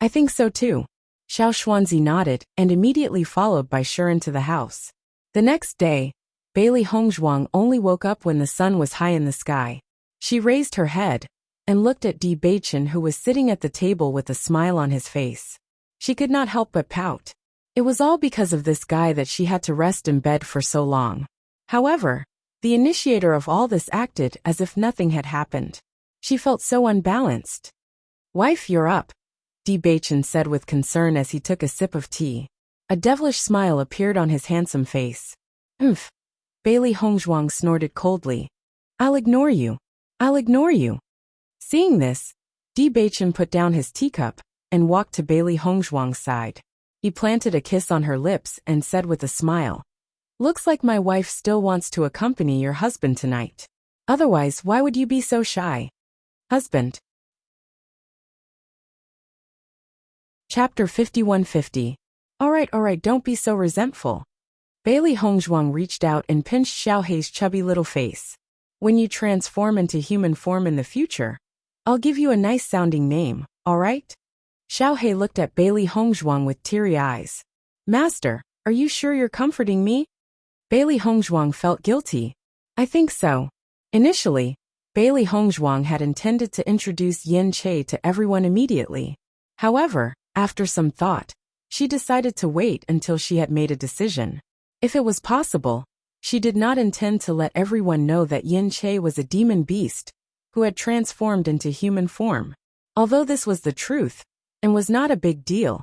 I think so too. Xiao Xuanzi nodded and immediately followed Baisher into the house. The next day, Bailey Hongzhuang only woke up when the sun was high in the sky. She raised her head and looked at Di Beichen, who was sitting at the table with a smile on his face. She could not help but pout. It was all because of this guy that she had to rest in bed for so long. However, the initiator of all this acted as if nothing had happened. She felt so unbalanced. Wife, you're up. Bewitching said with concern as he took a sip of tea. A devilish smile appeared on his handsome face. Oomph. Bailey Hongzhuang snorted coldly. I'll ignore you. I'll ignore you. Seeing this, Bewitching put down his teacup and walked to Bailey Hongzhuang's side. He planted a kiss on her lips and said with a smile, "Looks like my wife still wants to accompany your husband tonight. Otherwise, why would you be so shy?" Husband. Chapter 5150. Alright, don't be so resentful. Bailey Hongzhuang reached out and pinched Xiaohei's chubby little face. When you transform into human form in the future, I'll give you a nice-sounding name, alright? Xiaohei looked at Bailey Hongzhuang with teary eyes. Master, are you sure you're comforting me? Bailey Hongzhuang felt guilty. I think so. Initially, Bailey Hongzhuang had intended to introduce Yin Che to everyone immediately. However, after some thought, she decided to wait until she had made a decision. If it was possible, she did not intend to let everyone know that Yin Che was a demon beast who had transformed into human form. Although this was the truth, and was not a big deal,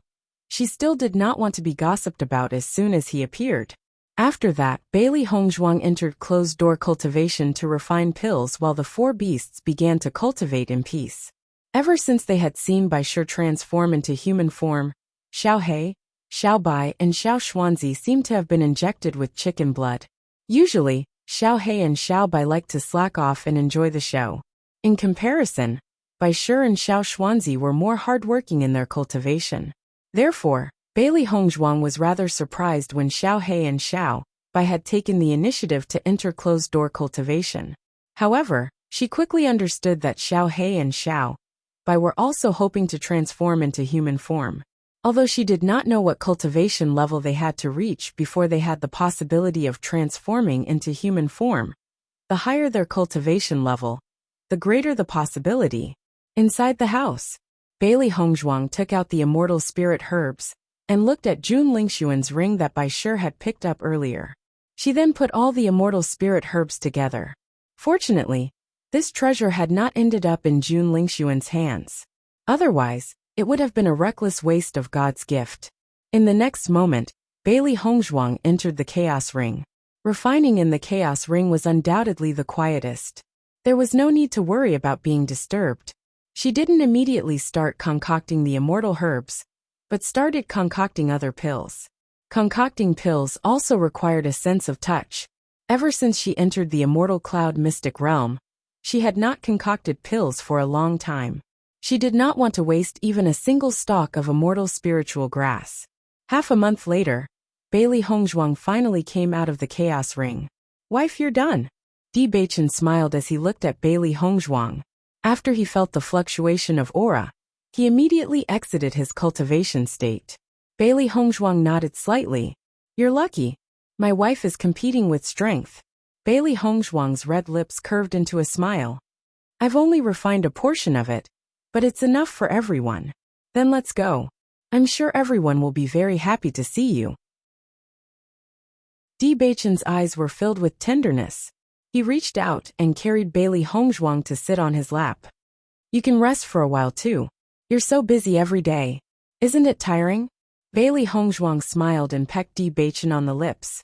she still did not want to be gossiped about as soon as he appeared. After that, Bailey Hongzhuang entered closed-door cultivation to refine pills while the four beasts began to cultivate in peace. Ever since they had seen Bai Shi transform into human form, Xiaohei, Xiaobai, and Xiao Xuanzi seemed to have been injected with chicken blood. Usually, Xiaohei and Xiaobai liked to slack off and enjoy the show. In comparison, Bai Shi and Xiao Xuanzi were more hardworking in their cultivation. Therefore, Bailey Hongzhuang was rather surprised when Xiaohei and Xiaobai had taken the initiative to enter closed-door cultivation. However, she quickly understood that Xiaohei and Xiaobai were also hoping to transform into human form. Although she did not know what cultivation level they had to reach before they had the possibility of transforming into human form, the higher their cultivation level, the greater the possibility. Inside the house, Bailey Hongzhuang took out the immortal spirit herbs and looked at Jun Lingxuan's ring that Bai Shi had picked up earlier. She then put all the immortal spirit herbs together. Fortunately, this treasure had not ended up in Jun Lingxuan's hands. Otherwise, it would have been a reckless waste of God's gift. In the next moment, Bailey Hongzhuang entered the Chaos Ring. Refining in the Chaos Ring was undoubtedly the quietest. There was no need to worry about being disturbed. She didn't immediately start concocting the immortal herbs, but started concocting other pills. Concocting pills also required a sense of touch. Ever since she entered the immortal cloud mystic realm, she had not concocted pills for a long time. She did not want to waste even a single stalk of immortal spiritual grass. Half a month later, Bailey Hongzhuang finally came out of the Chaos Ring. Wife, you're done. Bewitching smiled as he looked at Bailey Hongzhuang. After he felt the fluctuation of aura, he immediately exited his cultivation state. Bailey Hongzhuang nodded slightly. You're lucky. My wife is competing with strength. Bailey Hongzhuang's red lips curved into a smile. I've only refined a portion of it, but it's enough for everyone. Then let's go. I'm sure everyone will be very happy to see you. Bewitching's eyes were filled with tenderness. He reached out and carried Bailey Hongzhuang to sit on his lap. You can rest for a while too. You're so busy every day. Isn't it tiring? Bailey Hongzhuang smiled and pecked Bewitching on the lips.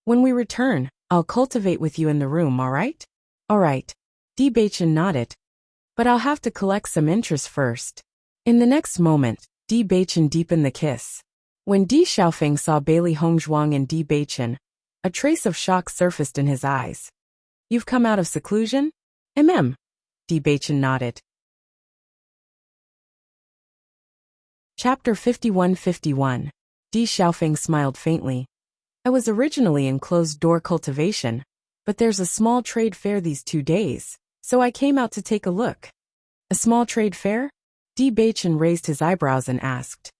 When we return, I'll cultivate with you in the room, alright? Alright. Bewitching nodded. But I'll have to collect some interest first. In the next moment, Bewitching deepened the kiss. When Di Xiaofeng saw Bailey Hongzhuang and Bewitching, a trace of shock surfaced in his eyes. You've come out of seclusion? Bewitching nodded. Chapter 5151. Di Xiaofeng smiled faintly. I was originally in closed-door cultivation, but there's a small trade fair these 2 days, so I came out to take a look. A small trade fair? Bewitching raised his eyebrows and asked.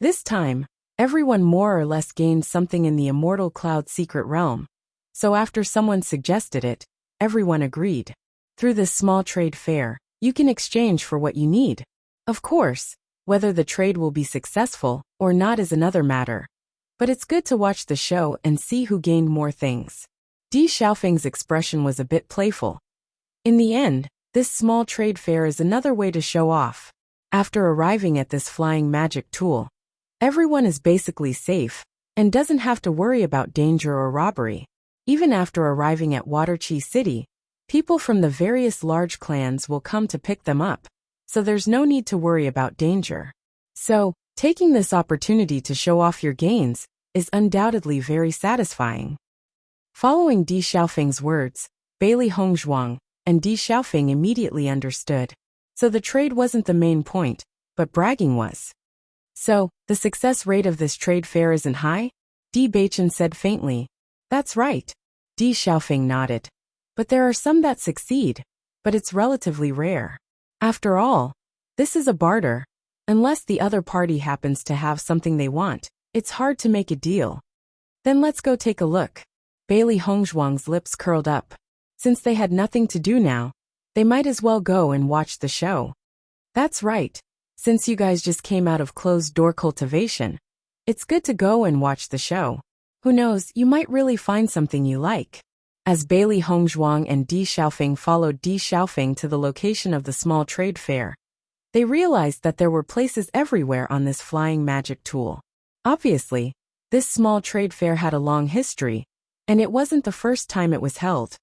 This time, everyone more or less gained something in the immortal cloud secret realm, so after someone suggested it, everyone agreed. Through this small trade fair, you can exchange for what you need. Of course, whether the trade will be successful or not is another matter. But it's good to watch the show and see who gained more things. Di Xiaofeng's expression was a bit playful. In the end, this small trade fair is another way to show off. After arriving at this flying magic tool, everyone is basically safe and doesn't have to worry about danger or robbery. Even after arriving at Waterchi City, people from the various large clans will come to pick them up, so there's no need to worry about danger. So, taking this opportunity to show off your gains is undoubtedly very satisfying. Following Di Xiaofeng's words, Bailey Hongzhuang and Di Xiaofeng immediately understood. So the trade wasn't the main point, but bragging was. So, the success rate of this trade fair isn't high? Di Beichen said faintly. That's right. Di Xiaofeng nodded. But there are some that succeed, but it's relatively rare. After all, this is a barter. Unless the other party happens to have something they want, it's hard to make a deal. Then let's go take a look. Bailey Hongzhuang's lips curled up. Since they had nothing to do now, they might as well go and watch the show. That's right. Since you guys just came out of closed-door cultivation, it's good to go and watch the show. Who knows, you might really find something you like. As Bailey Hongzhuang and Di Xiaofeng followed Di Xiaofeng to the location of the small trade fair, they realized that there were places everywhere on this flying magic tool. Obviously, this small trade fair had a long history, and it wasn't the first time it was held.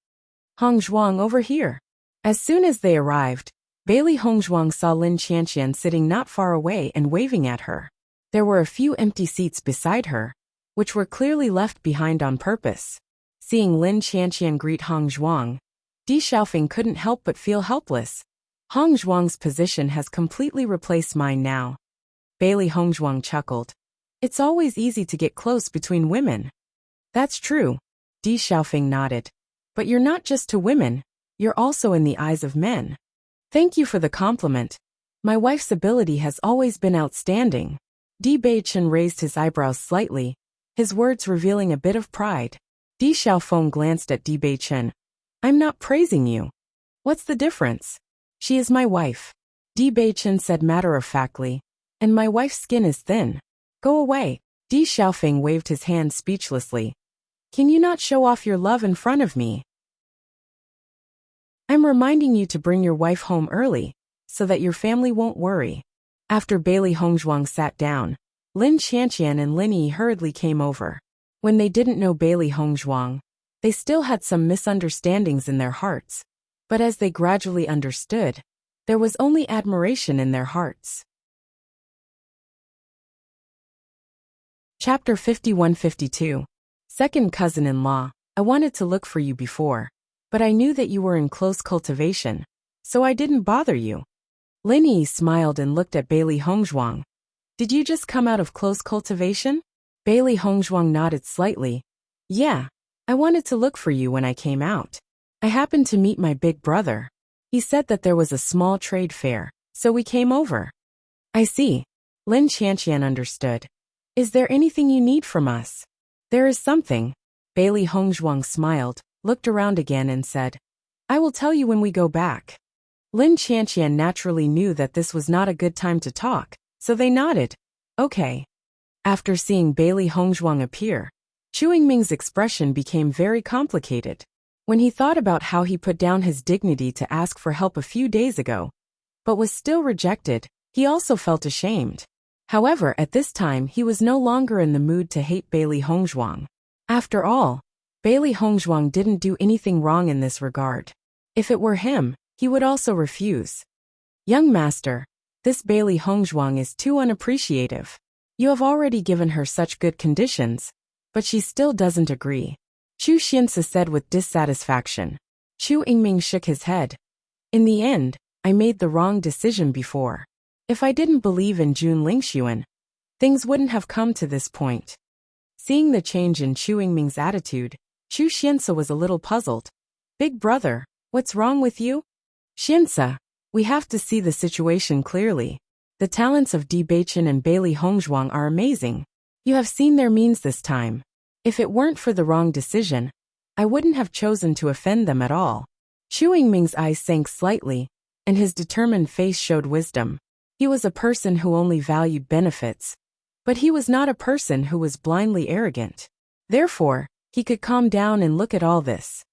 Hongzhuang, over here. As soon as they arrived, Bailey Hongzhuang saw Lin Qianqian sitting not far away and waving at her. There were a few empty seats beside her, which were clearly left behind on purpose. Seeing Lin Qianqian greet Hongzhuang, Di Xiaofeng couldn't help but feel helpless. Hongzhuang's position has completely replaced mine now. Bailey Hongzhuang chuckled. It's always easy to get close between women. That's true. Di Xiaofeng nodded. But you're not just to women, you're also in the eyes of men. Thank you for the compliment. My wife's ability has always been outstanding. Di Beichen raised his eyebrows slightly, his words revealing a bit of pride. Di Xiaofeng glanced at Di Beichen. I'm not praising you. What's the difference? She is my wife. Di Beichen said matter-of-factly. And my wife's skin is thin. Go away. Di Xiaofeng waved his hand speechlessly. Can you not show off your love in front of me? I'm reminding you to bring your wife home early, so that your family won't worry. After Bailey Hongzhuang sat down, Lin Qianqian and Lin Yi hurriedly came over. When they didn't know Bailey Hongzhuang, they still had some misunderstandings in their hearts. But as they gradually understood, there was only admiration in their hearts. Chapter 51-52. Second cousin-in-law, I wanted to look for you before, but I knew that you were in close cultivation, so I didn't bother you. Lin Yi smiled and looked at Bailey Hongzhuang. Did you just come out of close cultivation? Bailey Hongzhuang nodded slightly. Yeah, I wanted to look for you when I came out. I happened to meet my big brother. He said that there was a small trade fair, so we came over. I see. Lin Qianqian understood. Is there anything you need from us? There is something. Bailey Hongzhuang smiled, looked around again and said, I will tell you when we go back. Lin Qianqian naturally knew that this was not a good time to talk, so they nodded. Okay. After seeing Bailey Hongzhuang appear, Chu Yingming's expression became very complicated. When he thought about how he put down his dignity to ask for help a few days ago, but was still rejected, he also felt ashamed. However, at this time he was no longer in the mood to hate Bailey Hongzhuang. After all, Bailey Hongzhuang didn't do anything wrong in this regard. If it were him, he would also refuse. Young master, this Bailey Hongzhuang is too unappreciative. You have already given her such good conditions, but she still doesn't agree. Chu Xiansa said with dissatisfaction. Chu Yingming shook his head. In the end, I made the wrong decision before. If I didn't believe in Jun Lingxuan, things wouldn't have come to this point. Seeing the change in Chu Yingming's attitude, Chu Xiansa was a little puzzled. Big brother, what's wrong with you? Xiansa, we have to see the situation clearly. The talents of Di Beichen and Bailey Hongzhuang are amazing. You have seen their means this time. If it weren't for the wrong decision, I wouldn't have chosen to offend them at all. Chu Yingming's eyes sank slightly, and his determined face showed wisdom. He was a person who only valued benefits, but he was not a person who was blindly arrogant. Therefore, he could calm down and look at all this.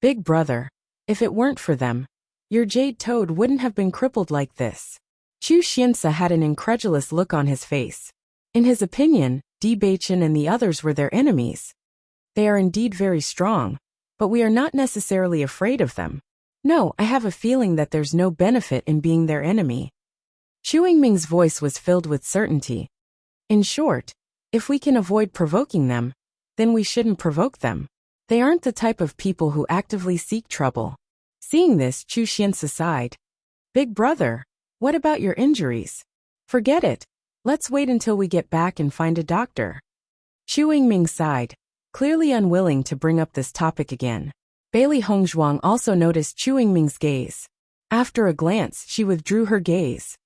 Big brother, if it weren't for them, your jade toad wouldn't have been crippled like this. Chu Xiansa had an incredulous look on his face. In his opinion, Bewitching and the others were their enemies. They are indeed very strong, but we are not necessarily afraid of them. No, I have a feeling that there's no benefit in being their enemy. Chu Yingming's voice was filled with certainty. In short, if we can avoid provoking them, then we shouldn't provoke them. They aren't the type of people who actively seek trouble. Seeing this, Chu Xiansa sighed. Big brother, what about your injuries? Forget it. Let's wait until we get back and find a doctor. Chu Yingming sighed, clearly unwilling to bring up this topic again. Bailey Hongzhuang also noticed Chu Yingming's gaze. After a glance, she withdrew her gaze.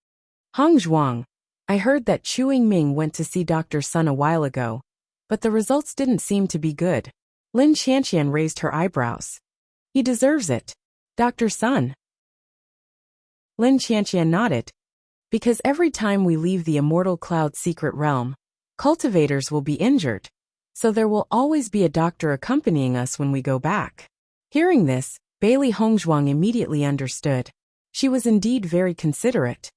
Hongzhuang, I heard that Chu Yingming went to see Dr. Sun a while ago, but the results didn't seem to be good. Lin Qianqian raised her eyebrows. He deserves it. Dr. Sun. Lin Qianqian nodded. Because every time we leave the Immortal Cloud secret realm, cultivators will be injured, so there will always be a doctor accompanying us when we go back. Hearing this, Bailey Hongzhuang immediately understood. She was indeed very considerate.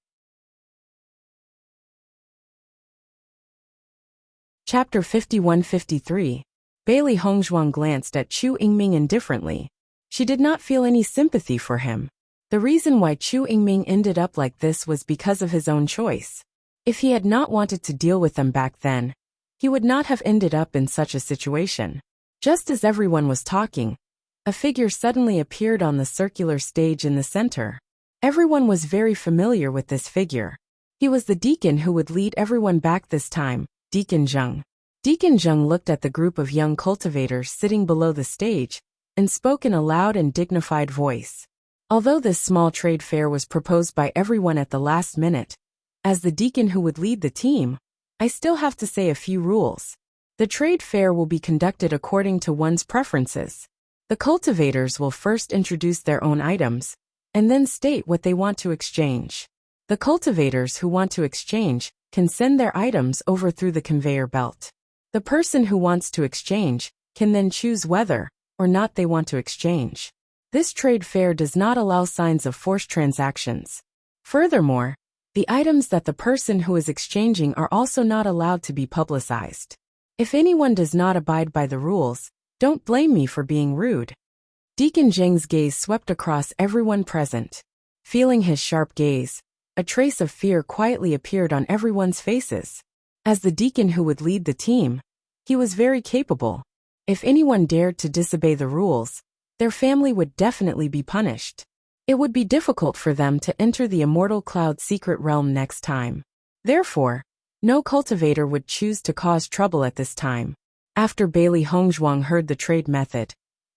Chapter 51-53. Bailey Hongzhuang glanced at Chu Yingming indifferently. She did not feel any sympathy for him. The reason why Chu Yingming ended up like this was because of his own choice. If he had not wanted to deal with them back then, he would not have ended up in such a situation. Just as everyone was talking, a figure suddenly appeared on the circular stage in the center. Everyone was very familiar with this figure. He was the deacon who would lead everyone back this time, Deacon Zheng. Deacon Zheng looked at the group of young cultivators sitting below the stage and spoke in a loud and dignified voice. Although this small trade fair was proposed by everyone at the last minute, as the deacon who would lead the team, I still have to say a few rules. The trade fair will be conducted according to one's preferences. The cultivators will first introduce their own items, and then state what they want to exchange. The cultivators who want to exchange can send their items over through the conveyor belt. The person who wants to exchange can then choose whether or not they want to exchange. This trade fair does not allow signs of forced transactions. Furthermore, the items that the person who is exchanging are also not allowed to be publicized. If anyone does not abide by the rules, don't blame me for being rude. Deacon Zheng's gaze swept across everyone present. Feeling his sharp gaze, a trace of fear quietly appeared on everyone's faces. As the deacon who would lead the team, he was very capable. If anyone dared to disobey the rules, their family would definitely be punished. It would be difficult for them to enter the Immortal Cloud secret realm next time. Therefore, no cultivator would choose to cause trouble at this time. After Bailey Hongzhuang heard the trade method,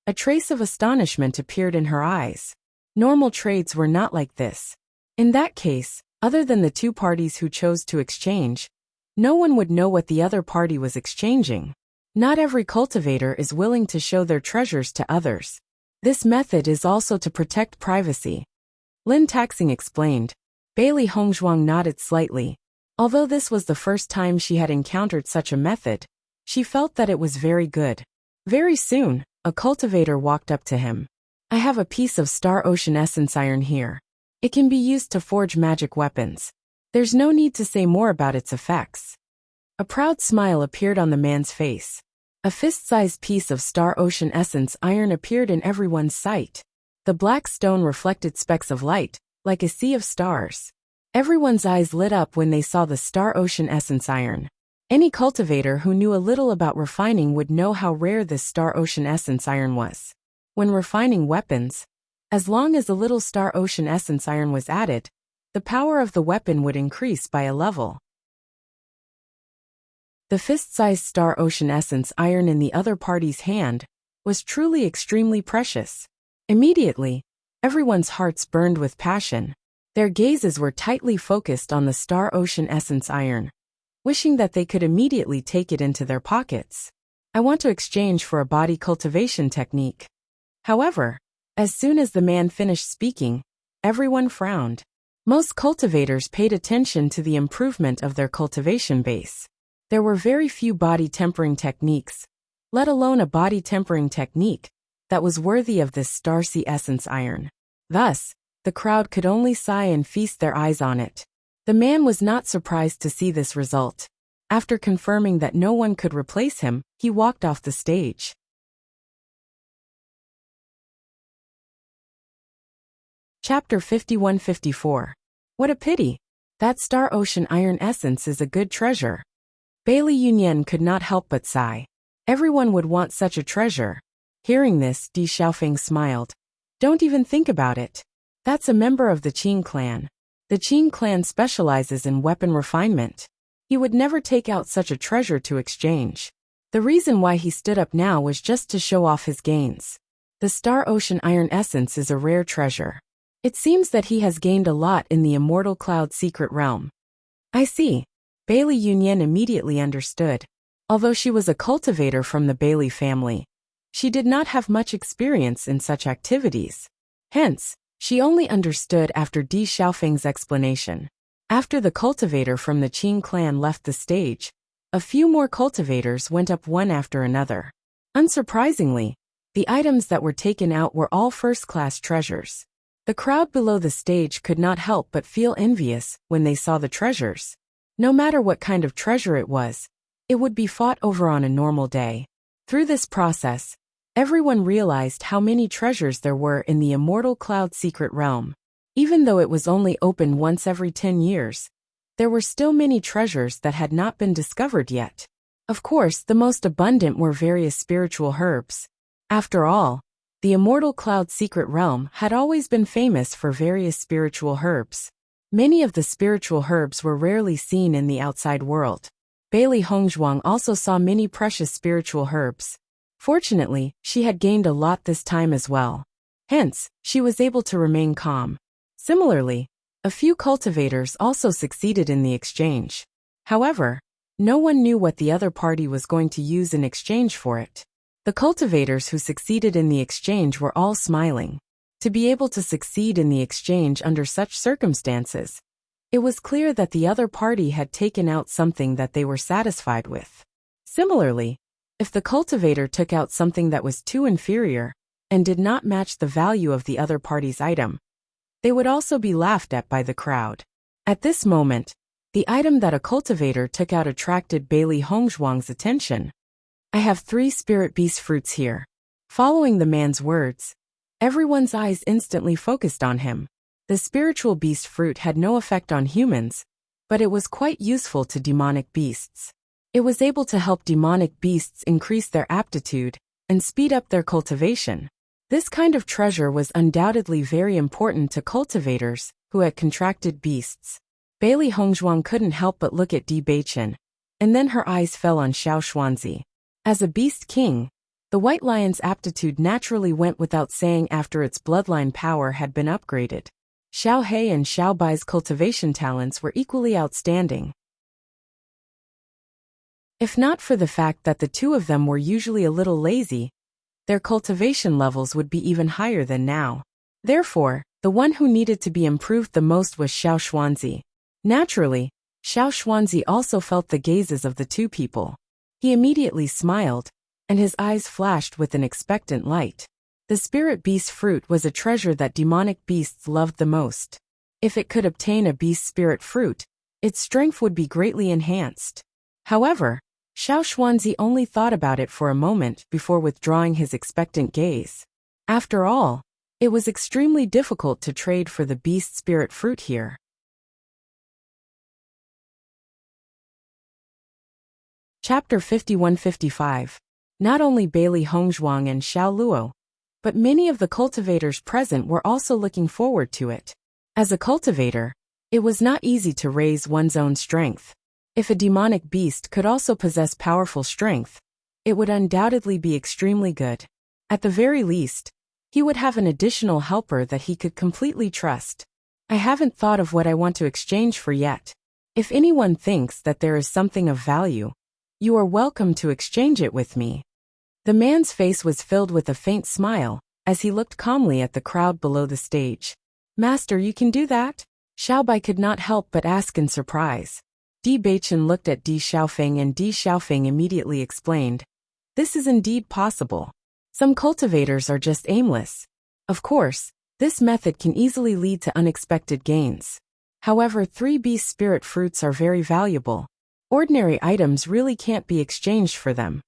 a trace of astonishment appeared in her eyes. Normal trades were not like this. In that case, other than the two parties who chose to exchange, no one would know what the other party was exchanging. Not every cultivator is willing to show their treasures to others. This method is also to protect privacy. Lin Taxing explained. Bailey Hongzhuang nodded slightly. Although this was the first time she had encountered such a method, she felt that it was very good. Very soon, a cultivator walked up to him. I have a piece of Star Ocean Essence Iron here. It can be used to forge magic weapons. There's no need to say more about its effects. A proud smile appeared on the man's face. A fist-sized piece of Star Ocean Essence Iron appeared in everyone's sight. The black stone reflected specks of light, like a sea of stars. Everyone's eyes lit up when they saw the Star Ocean Essence Iron. Any cultivator who knew a little about refining would know how rare this Star Ocean Essence Iron was. When refining weapons, as long as a little Star Ocean Essence Iron was added, the power of the weapon would increase by a level. The fist-sized Star Ocean Essence Iron in the other party's hand was truly extremely precious. Immediately, everyone's hearts burned with passion. Their gazes were tightly focused on the Star Ocean Essence Iron, wishing that they could immediately take it into their pockets. I want to exchange for a body cultivation technique. However, as soon as the man finished speaking, everyone frowned. Most cultivators paid attention to the improvement of their cultivation base. There were very few body tempering techniques, let alone a body tempering technique that was worthy of this Starcy Essence Iron. Thus, the crowd could only sigh and feast their eyes on it. The man was not surprised to see this result. After confirming that no one could replace him, he walked off the stage. Chapter 51-54. What a pity. That Star Ocean Iron Essence is a good treasure. Bailey Yunyan could not help but sigh. Everyone would want such a treasure. Hearing this, Di Xiaofeng smiled. Don't even think about it. That's a member of the Qing clan. The Qing clan specializes in weapon refinement. He would never take out such a treasure to exchange. The reason why he stood up now was just to show off his gains. The Star Ocean Iron Essence is a rare treasure. It seems that he has gained a lot in the Immortal Cloud secret realm. I see. Bailey Yunyan immediately understood. Although she was a cultivator from the Bailey family, she did not have much experience in such activities. Hence, she only understood after Di Xiaofeng's explanation. After the cultivator from the Qing clan left the stage, a few more cultivators went up one after another. Unsurprisingly, the items that were taken out were all first-class treasures. The crowd below the stage could not help but feel envious when they saw the treasures. No matter what kind of treasure it would be fought over on a normal day. Through this process, everyone realized how many treasures there were in the Immortal Cloud secret realm. Even though it was only open once every 10 years, there were still many treasures that had not been discovered yet. Of course, the most abundant were various spiritual herbs. After all, the Immortal Cloud secret realm had always been famous for various spiritual herbs. Many of the spiritual herbs were rarely seen in the outside world. Bailey Hongzhuang also saw many precious spiritual herbs. Fortunately, she had gained a lot this time as well. Hence, she was able to remain calm. Similarly, a few cultivators also succeeded in the exchange. However, no one knew what the other party was going to use in exchange for it. The cultivators who succeeded in the exchange were all smiling. To be able to succeed in the exchange under such circumstances, it was clear that the other party had taken out something that they were satisfied with. Similarly, if the cultivator took out something that was too inferior and did not match the value of the other party's item, they would also be laughed at by the crowd. At this moment, the item that a cultivator took out attracted Bailey Hongzhuang's attention. I have 3 spirit beast fruits here. Following the man's words, everyone's eyes instantly focused on him. The spiritual beast fruit had no effect on humans, but it was quite useful to demonic beasts. It was able to help demonic beasts increase their aptitude and speed up their cultivation. This kind of treasure was undoubtedly very important to cultivators who had contracted beasts. Bailey Hongzhuang couldn't help but look at Bewitching, and then her eyes fell on Xiao Xuanzi. As a beast king, the White Lion's aptitude naturally went without saying after its bloodline power had been upgraded. Xiao He and Xiao Bai's cultivation talents were equally outstanding. If not for the fact that the two of them were usually a little lazy, their cultivation levels would be even higher than now. Therefore, the one who needed to be improved the most was Xiao Xuanzi. Naturally, Xiao Xuanzi also felt the gazes of the two people. He immediately smiled, and his eyes flashed with an expectant light. The spirit beast fruit was a treasure that demonic beasts loved the most. If it could obtain a beast spirit fruit, its strength would be greatly enhanced. However, Xiao Xuanzi only thought about it for a moment before withdrawing his expectant gaze. After all, it was extremely difficult to trade for the beast spirit fruit here. Chapter 51-55. Not only Bailey Hongzhuang and Xiao Luo, but many of the cultivators present were also looking forward to it. As a cultivator, it was not easy to raise one's own strength. If a demonic beast could also possess powerful strength, it would undoubtedly be extremely good. At the very least, he would have an additional helper that he could completely trust. I haven't thought of what I want to exchange for yet. If anyone thinks that there is something of value, you are welcome to exchange it with me. The man's face was filled with a faint smile as he looked calmly at the crowd below the stage. Master, you can do that? Xiao Bai could not help but ask in surprise. Di Beichen looked at Di Xiaofeng and Di Xiaofeng immediately explained. This is indeed possible. Some cultivators are just aimless. Of course, this method can easily lead to unexpected gains. However, 3 beast spirit fruits are very valuable. Ordinary items really can't be exchanged for them.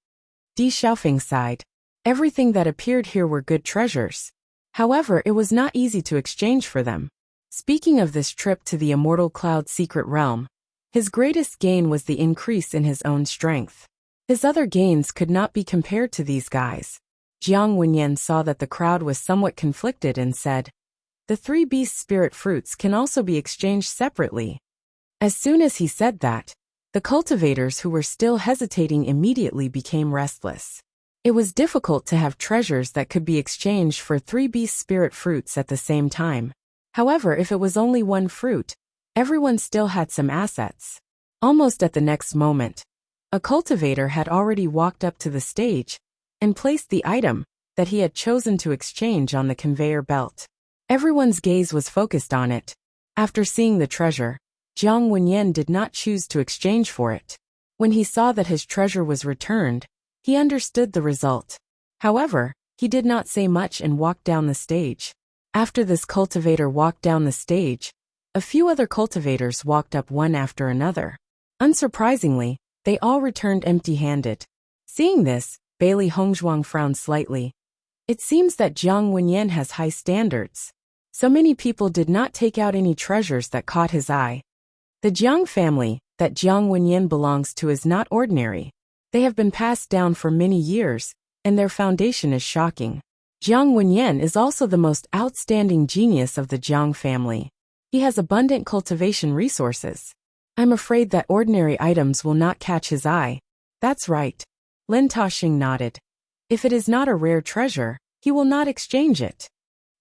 Di Xiaofeng sighed. Everything that appeared here were good treasures. However, it was not easy to exchange for them. Speaking of this trip to the Immortal Cloud secret realm, his greatest gain was the increase in his own strength. His other gains could not be compared to these guys. Jiang Wenyan saw that the crowd was somewhat conflicted and said, "The 3 beast spirit fruits can also be exchanged separately." As soon as he said that, the cultivators who were still hesitating immediately became restless. It was difficult to have treasures that could be exchanged for 3 beast spirit fruits at the same time. However, if it was only one fruit, everyone still had some assets. Almost at the next moment, a cultivator had already walked up to the stage and placed the item that he had chosen to exchange on the conveyor belt. Everyone's gaze was focused on it. After seeing the treasure, Jiang Wenyan did not choose to exchange for it. When he saw that his treasure was returned, he understood the result. However, he did not say much and walked down the stage. After this cultivator walked down the stage, a few other cultivators walked up one after another. Unsurprisingly, they all returned empty-handed. Seeing this, Bailey Hongzhuang frowned slightly. It seems that Jiang Wenyan has high standards. So many people did not take out any treasures that caught his eye. The Jiang family that Jiang Wenyan belongs to is not ordinary. They have been passed down for many years, and their foundation is shocking. Jiang Wenyan is also the most outstanding genius of the Jiang family. He has abundant cultivation resources. I'm afraid that ordinary items will not catch his eye. That's right. Lin Taoxing nodded. If it is not a rare treasure, he will not exchange it.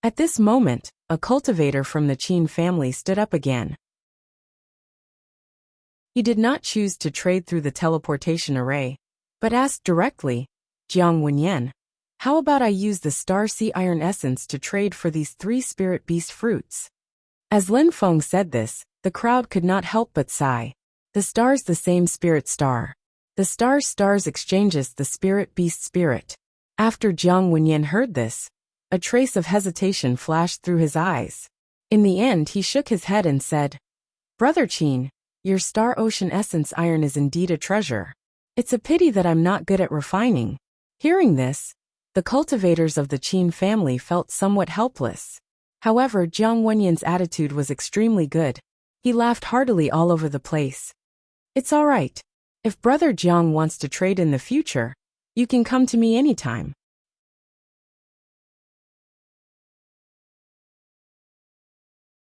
At this moment, a cultivator from the Qin family stood up again. He did not choose to trade through the teleportation array, but asked directly, "Jiang Wenyan, how about I use the Star Sea Iron Essence to trade for these 3 spirit beast fruits?" As Lin Feng said this, the crowd could not help but sigh. The star's the same spirit star. The star's stars exchanges the spirit beast spirit. After Jiang Wenyan heard this, a trace of hesitation flashed through his eyes. In the end, he shook his head and said, "Brother Qin, your Star Ocean Essence iron is indeed a treasure. It's a pity that I'm not good at refining." Hearing this, the cultivators of the Qin family felt somewhat helpless. However, Jiang Wenyan's attitude was extremely good. He laughed heartily all over the place. "It's all right. If Brother Jiang wants to trade in the future, you can come to me anytime."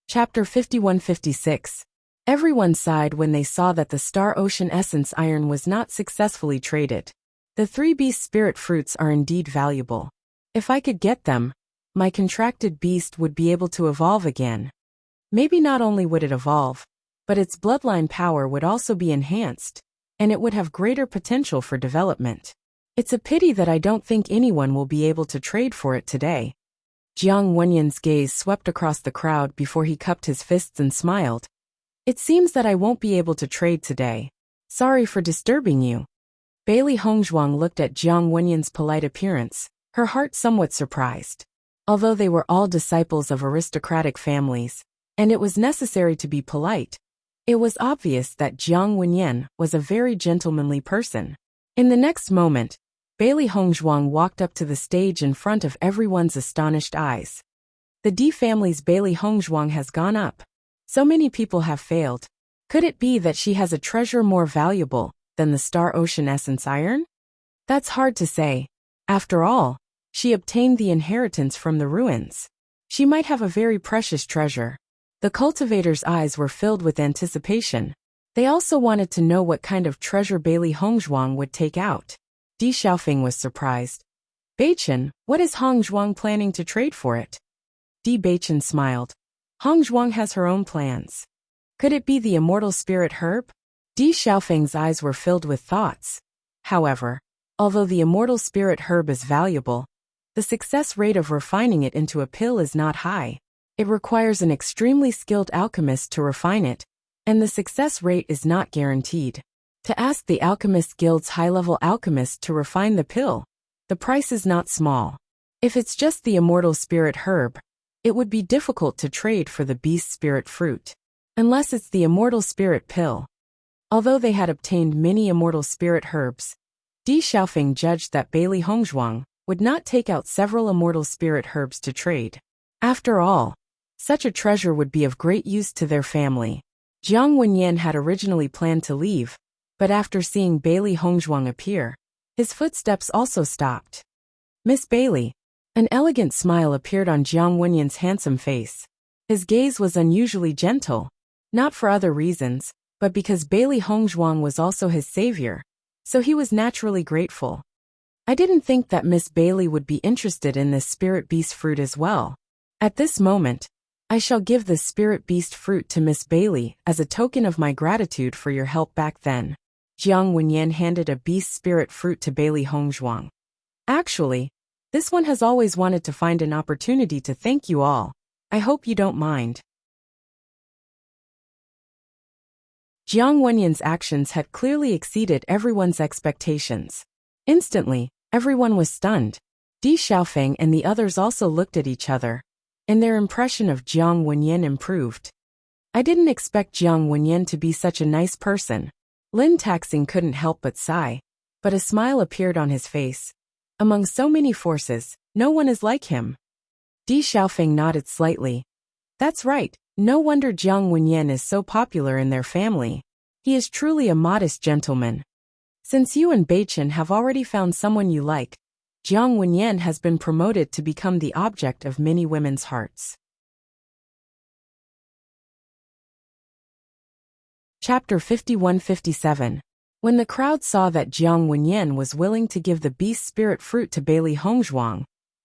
Chapter 51-56. Everyone sighed when they saw that the Star Ocean Essence iron was not successfully traded. The 3 beast spirit fruits are indeed valuable. If I could get them, my contracted beast would be able to evolve again. Maybe not only would it evolve, but its bloodline power would also be enhanced, and it would have greater potential for development. It's a pity that I don't think anyone will be able to trade for it today. Jiang Wenyan's gaze swept across the crowd before he cupped his fists and smiled. "It seems that I won't be able to trade today. Sorry for disturbing you." Bailey Hongzhuang looked at Jiang Wenyan's polite appearance, her heart somewhat surprised. Although they were all disciples of aristocratic families, and it was necessary to be polite, it was obvious that Jiang Wenyan was a very gentlemanly person. In the next moment, Bailey Hongzhuang walked up to the stage in front of everyone's astonished eyes. The Di family's Bailey Hongzhuang has gone up. So many people have failed. Could it be that she has a treasure more valuable than the Star Ocean Essence iron? That's hard to say. After all, she obtained the inheritance from the ruins. She might have a very precious treasure. The cultivators' eyes were filled with anticipation. They also wanted to know what kind of treasure Bailey Hongzhuang would take out. Di Xiaofeng was surprised. "Beichen, what is Hongzhuang planning to trade for it?" Di Beichen smiled. "Hongzhuang has her own plans. Could it be the immortal spirit herb?" Di Xiaofeng's eyes were filled with thoughts. However, although the immortal spirit herb is valuable, the success rate of refining it into a pill is not high. It requires an extremely skilled alchemist to refine it, and the success rate is not guaranteed. To ask the Alchemist Guild's high-level alchemist to refine the pill, the price is not small. If it's just the immortal spirit herb, it would be difficult to trade for the beast spirit fruit. Unless it's the immortal spirit pill. Although they had obtained many immortal spirit herbs, Di Xiaofeng judged that Bailey Hongzhuang would not take out several immortal spirit herbs to trade. After all, such a treasure would be of great use to their family. Jiang Wenyan had originally planned to leave, but after seeing Bailey Hongzhuang appear, his footsteps also stopped. Miss Bailey. An elegant smile appeared on Jiang Wenyan's handsome face. His gaze was unusually gentle, not for other reasons, but because Bailey Hongzhuang was also his savior, so he was naturally grateful. I didn't think that Miss Bailey would be interested in this spirit beast fruit as well. At this moment, I shall give this spirit beast fruit to Miss Bailey as a token of my gratitude for your help back then. Jiang Wenyan handed a beast spirit fruit to Bailey Hongzhuang. Actually, this one has always wanted to find an opportunity to thank you all. I hope you don't mind. Jiang Wenyan's actions had clearly exceeded everyone's expectations. Instantly, everyone was stunned. Di Xiaofeng and the others also looked at each other, and their impression of Jiang Wenyan improved. I didn't expect Jiang Wenyan to be such a nice person. Lin Taxing couldn't help but sigh, but a smile appeared on his face. Among so many forces, no one is like him. Di Xiaofeng nodded slightly. That's right, no wonder Jiang Wenyan is so popular in their family. He is truly a modest gentleman. Since you and Bewitching have already found someone you like, Jiang Wenyan has been promoted to become the object of many women's hearts. Chapter 51-57. When the crowd saw that Jiang Wenyan was willing to give the beast spirit fruit to Bailey Hongzhuang,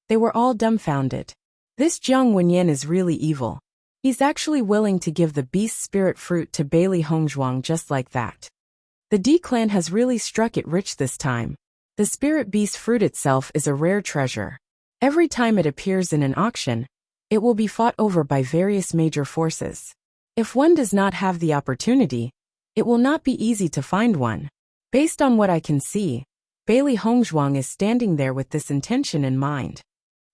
they were all dumbfounded. This Jiang Wenyan is really evil. He's actually willing to give the beast spirit fruit to Bailey Hongzhuang just like that. The D clan has really struck it rich this time. The spirit beast fruit itself is a rare treasure. Every time it appears in an auction, it will be fought over by various major forces. If one does not have the opportunity, it will not be easy to find one. Based on what I can see, Bailey Hongzhuang is standing there with this intention in mind.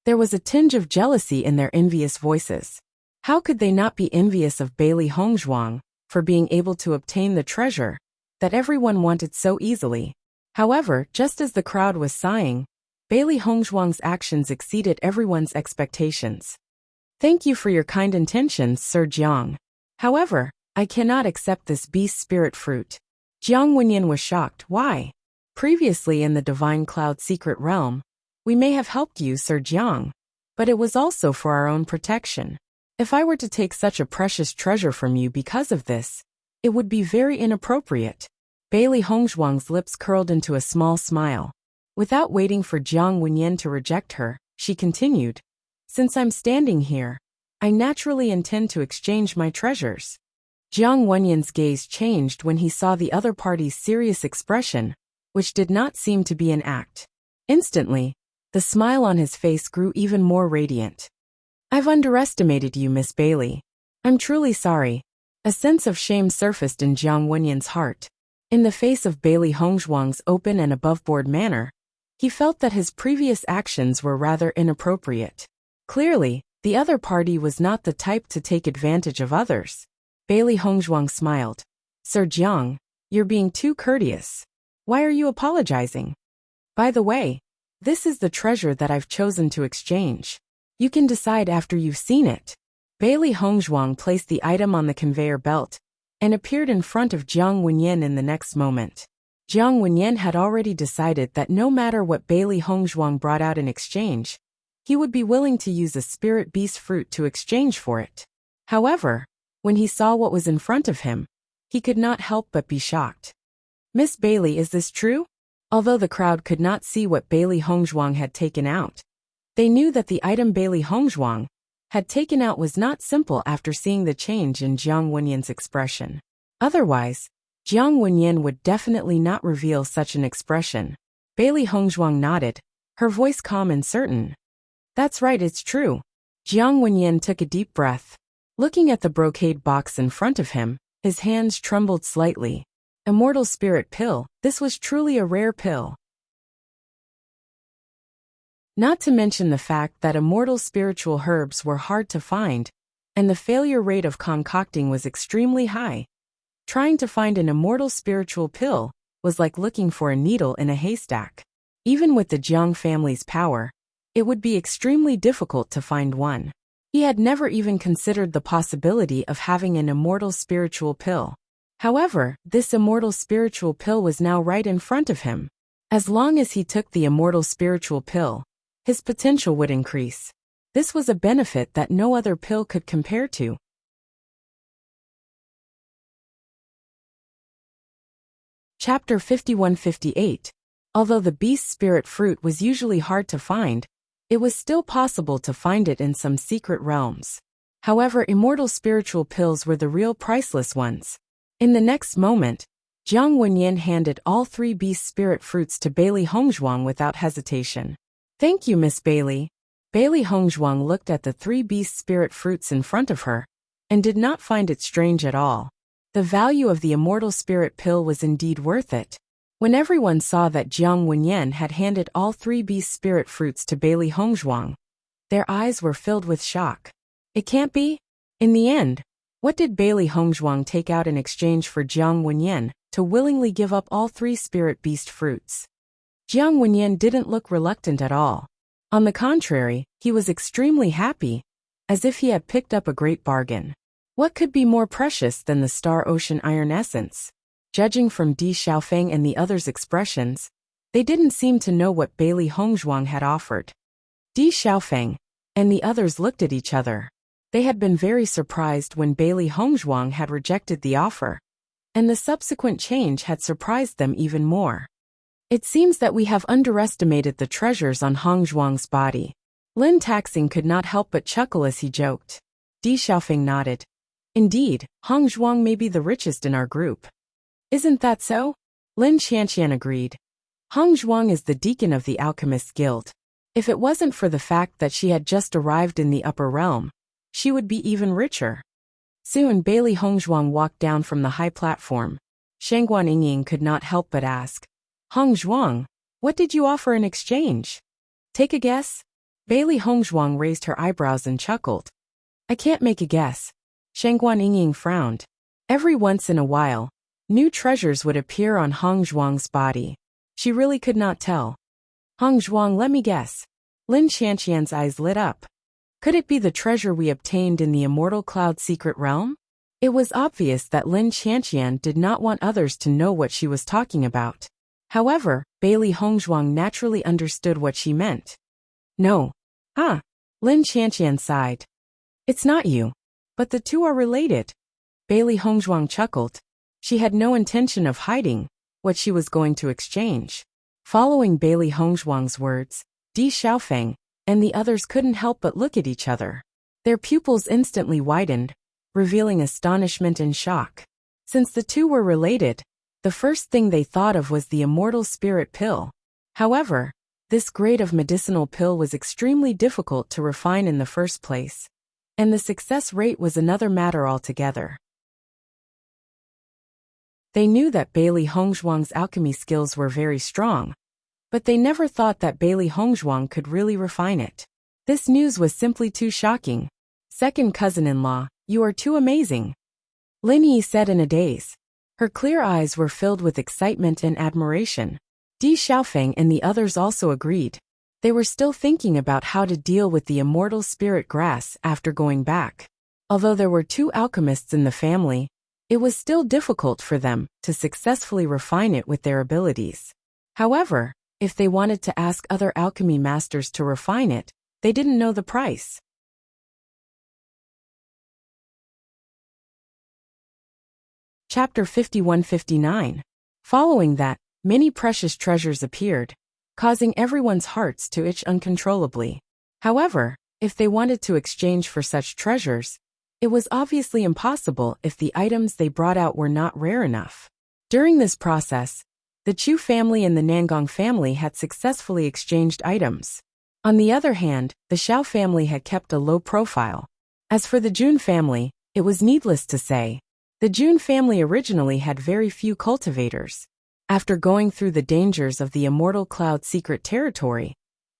There was a tinge of jealousy in their envious voices. How could they not be envious of Bailey Hongzhuang for being able to obtain the treasure that everyone wanted so easily? However, just as the crowd was sighing, Bailey Hongzhuang's actions exceeded everyone's expectations. Thank you for your kind intentions, Sir Jiang. However, I cannot accept this beast spirit fruit. Jiang Wenyan was shocked. Why? Previously in the Divine Cloud secret realm, we may have helped you, Sir Jiang, but it was also for our own protection. If I were to take such a precious treasure from you because of this, it would be very inappropriate. Bailey Hongzhuang's lips curled into a small smile. Without waiting for Jiang Wenyan to reject her, she continued, since I'm standing here, I naturally intend to exchange my treasures. Jiang Wenyan's gaze changed when he saw the other party's serious expression, which did not seem to be an act. Instantly, the smile on his face grew even more radiant. I've underestimated you, Miss Bailey. I'm truly sorry. A sense of shame surfaced in Jiang Wenyan's heart. In the face of Bailey Hongzhuang's open and above-board manner, he felt that his previous actions were rather inappropriate. Clearly, the other party was not the type to take advantage of others. Bailey Hongzhuang smiled. Sir Jiang, you're being too courteous. Why are you apologizing? By the way, this is the treasure that I've chosen to exchange. You can decide after you've seen it. Bailey Hongzhuang placed the item on the conveyor belt and appeared in front of Jiang Wenyan in the next moment. Jiang Wenyan had already decided that no matter what Bailey Hongzhuang brought out in exchange, he would be willing to use a spirit beast fruit to exchange for it. However, when he saw what was in front of him, he could not help but be shocked. Miss Bailey, is this true? Although the crowd could not see what Bailey Hongzhuang had taken out, they knew that the item Bailey Hongzhuang had taken out was not simple after seeing the change in Jiang Wenyan's expression. Otherwise, Jiang Wenyan would definitely not reveal such an expression. Bailey Hongzhuang nodded, her voice calm and certain. That's right, it's true. Jiang Wenyan took a deep breath. Looking at the brocade box in front of him, his hands trembled slightly. Immortal Spirit Pill, this was truly a rare pill. Not to mention the fact that immortal spiritual herbs were hard to find, and the failure rate of concocting was extremely high. Trying to find an immortal spiritual pill was like looking for a needle in a haystack. Even with the Jiang family's power, it would be extremely difficult to find one. He had never even considered the possibility of having an immortal spiritual pill. However, this immortal spiritual pill was now right in front of him. As long as he took the immortal spiritual pill, his potential would increase. This was a benefit that no other pill could compare to. Chapter 51-58. Although the beast spirit fruit was usually hard to find, it was still possible to find it in some secret realms. However, immortal spiritual pills were the real priceless ones. In the next moment, Jiang Wenyan handed all 3 beast spirit fruits to Bailey Hongzhuang without hesitation. "Thank you, Miss Bailey." Bailey Hongzhuang looked at the 3 beast spirit fruits in front of her, and did not find it strange at all. The value of the immortal spirit pill was indeed worth it. When everyone saw that Jiang Wenyan had handed all 3 beast spirit fruits to Bailey Hongzhuang, their eyes were filled with shock. It can't be? In the end, what did Bailey Hongzhuang take out in exchange for Jiang Wenyan to willingly give up all 3 spirit beast fruits? Jiang Wenyan didn't look reluctant at all. On the contrary, he was extremely happy, as if he had picked up a great bargain. What could be more precious than the Star Ocean Iron Essence? Judging from Di Xiaofeng and the others' expressions, they didn't seem to know what Bailey Hongzhuang had offered. Di Xiaofeng and the others looked at each other. They had been very surprised when Bailey Hongzhuang had rejected the offer, and the subsequent change had surprised them even more. "It seems that we have underestimated the treasures on Hongzhuang's body." Lin Taxing could not help but chuckle as he joked. Di Xiaofeng nodded. "Indeed, Hongzhuang may be the richest in our group." "Isn't that so?" Lin Qianqian agreed. "Hongzhuang is the deacon of the Alchemist Guild. If it wasn't for the fact that she had just arrived in the upper realm, she would be even richer." Soon Bailey Hongzhuang walked down from the high platform. Shangguan Yingying could not help but ask, "Hongzhuang, what did you offer in exchange?" "Take a guess?" Bailey Hongzhuang raised her eyebrows and chuckled. "I can't make a guess." Shangguan Yingying frowned. Every once in a while, new treasures would appear on Hongzhuang's body. She really could not tell. "Hongzhuang, let me guess." Lin Qianqian's eyes lit up. Could it be the treasure we obtained in the Immortal Cloud secret realm? It was obvious that Lin Qianqian did not want others to know what she was talking about. However, Bailey Hongzhuang naturally understood what she meant. "No." "Huh." Lin Qianqian sighed. "It's not you. But the two are related." Bailey Hongzhuang chuckled. She had no intention of hiding what she was going to exchange. Following Bailey Hongzhuang's words, Di Xiaofeng and the others couldn't help but look at each other. Their pupils instantly widened, revealing astonishment and shock. Since the two were related, the first thing they thought of was the immortal spirit pill. However, this grade of medicinal pill was extremely difficult to refine in the first place, and the success rate was another matter altogether. They knew that Bailey Hongzhuang's alchemy skills were very strong, but they never thought that Bailey Hongzhuang could really refine it. This news was simply too shocking. "Second cousin-in-law, you are too amazing," Lin Yi said in a daze. Her clear eyes were filled with excitement and admiration. Di Xiaofeng and the others also agreed. They were still thinking about how to deal with the immortal spirit grass after going back. Although there were 2 alchemists in the family, it was still difficult for them to successfully refine it with their abilities. However, if they wanted to ask other alchemy masters to refine it, they didn't know the price. Chapter 51-59. Following that, many precious treasures appeared, causing everyone's hearts to itch uncontrollably. However, if they wanted to exchange for such treasures, it was obviously impossible if the items they brought out were not rare enough. During this process, the Chu family and the Nangong family had successfully exchanged items. On the other hand, the Xiao family had kept a low profile. As for the Jun family, it was needless to say. The Jun family originally had very few cultivators. After going through the dangers of the Immortal Cloud secret territory,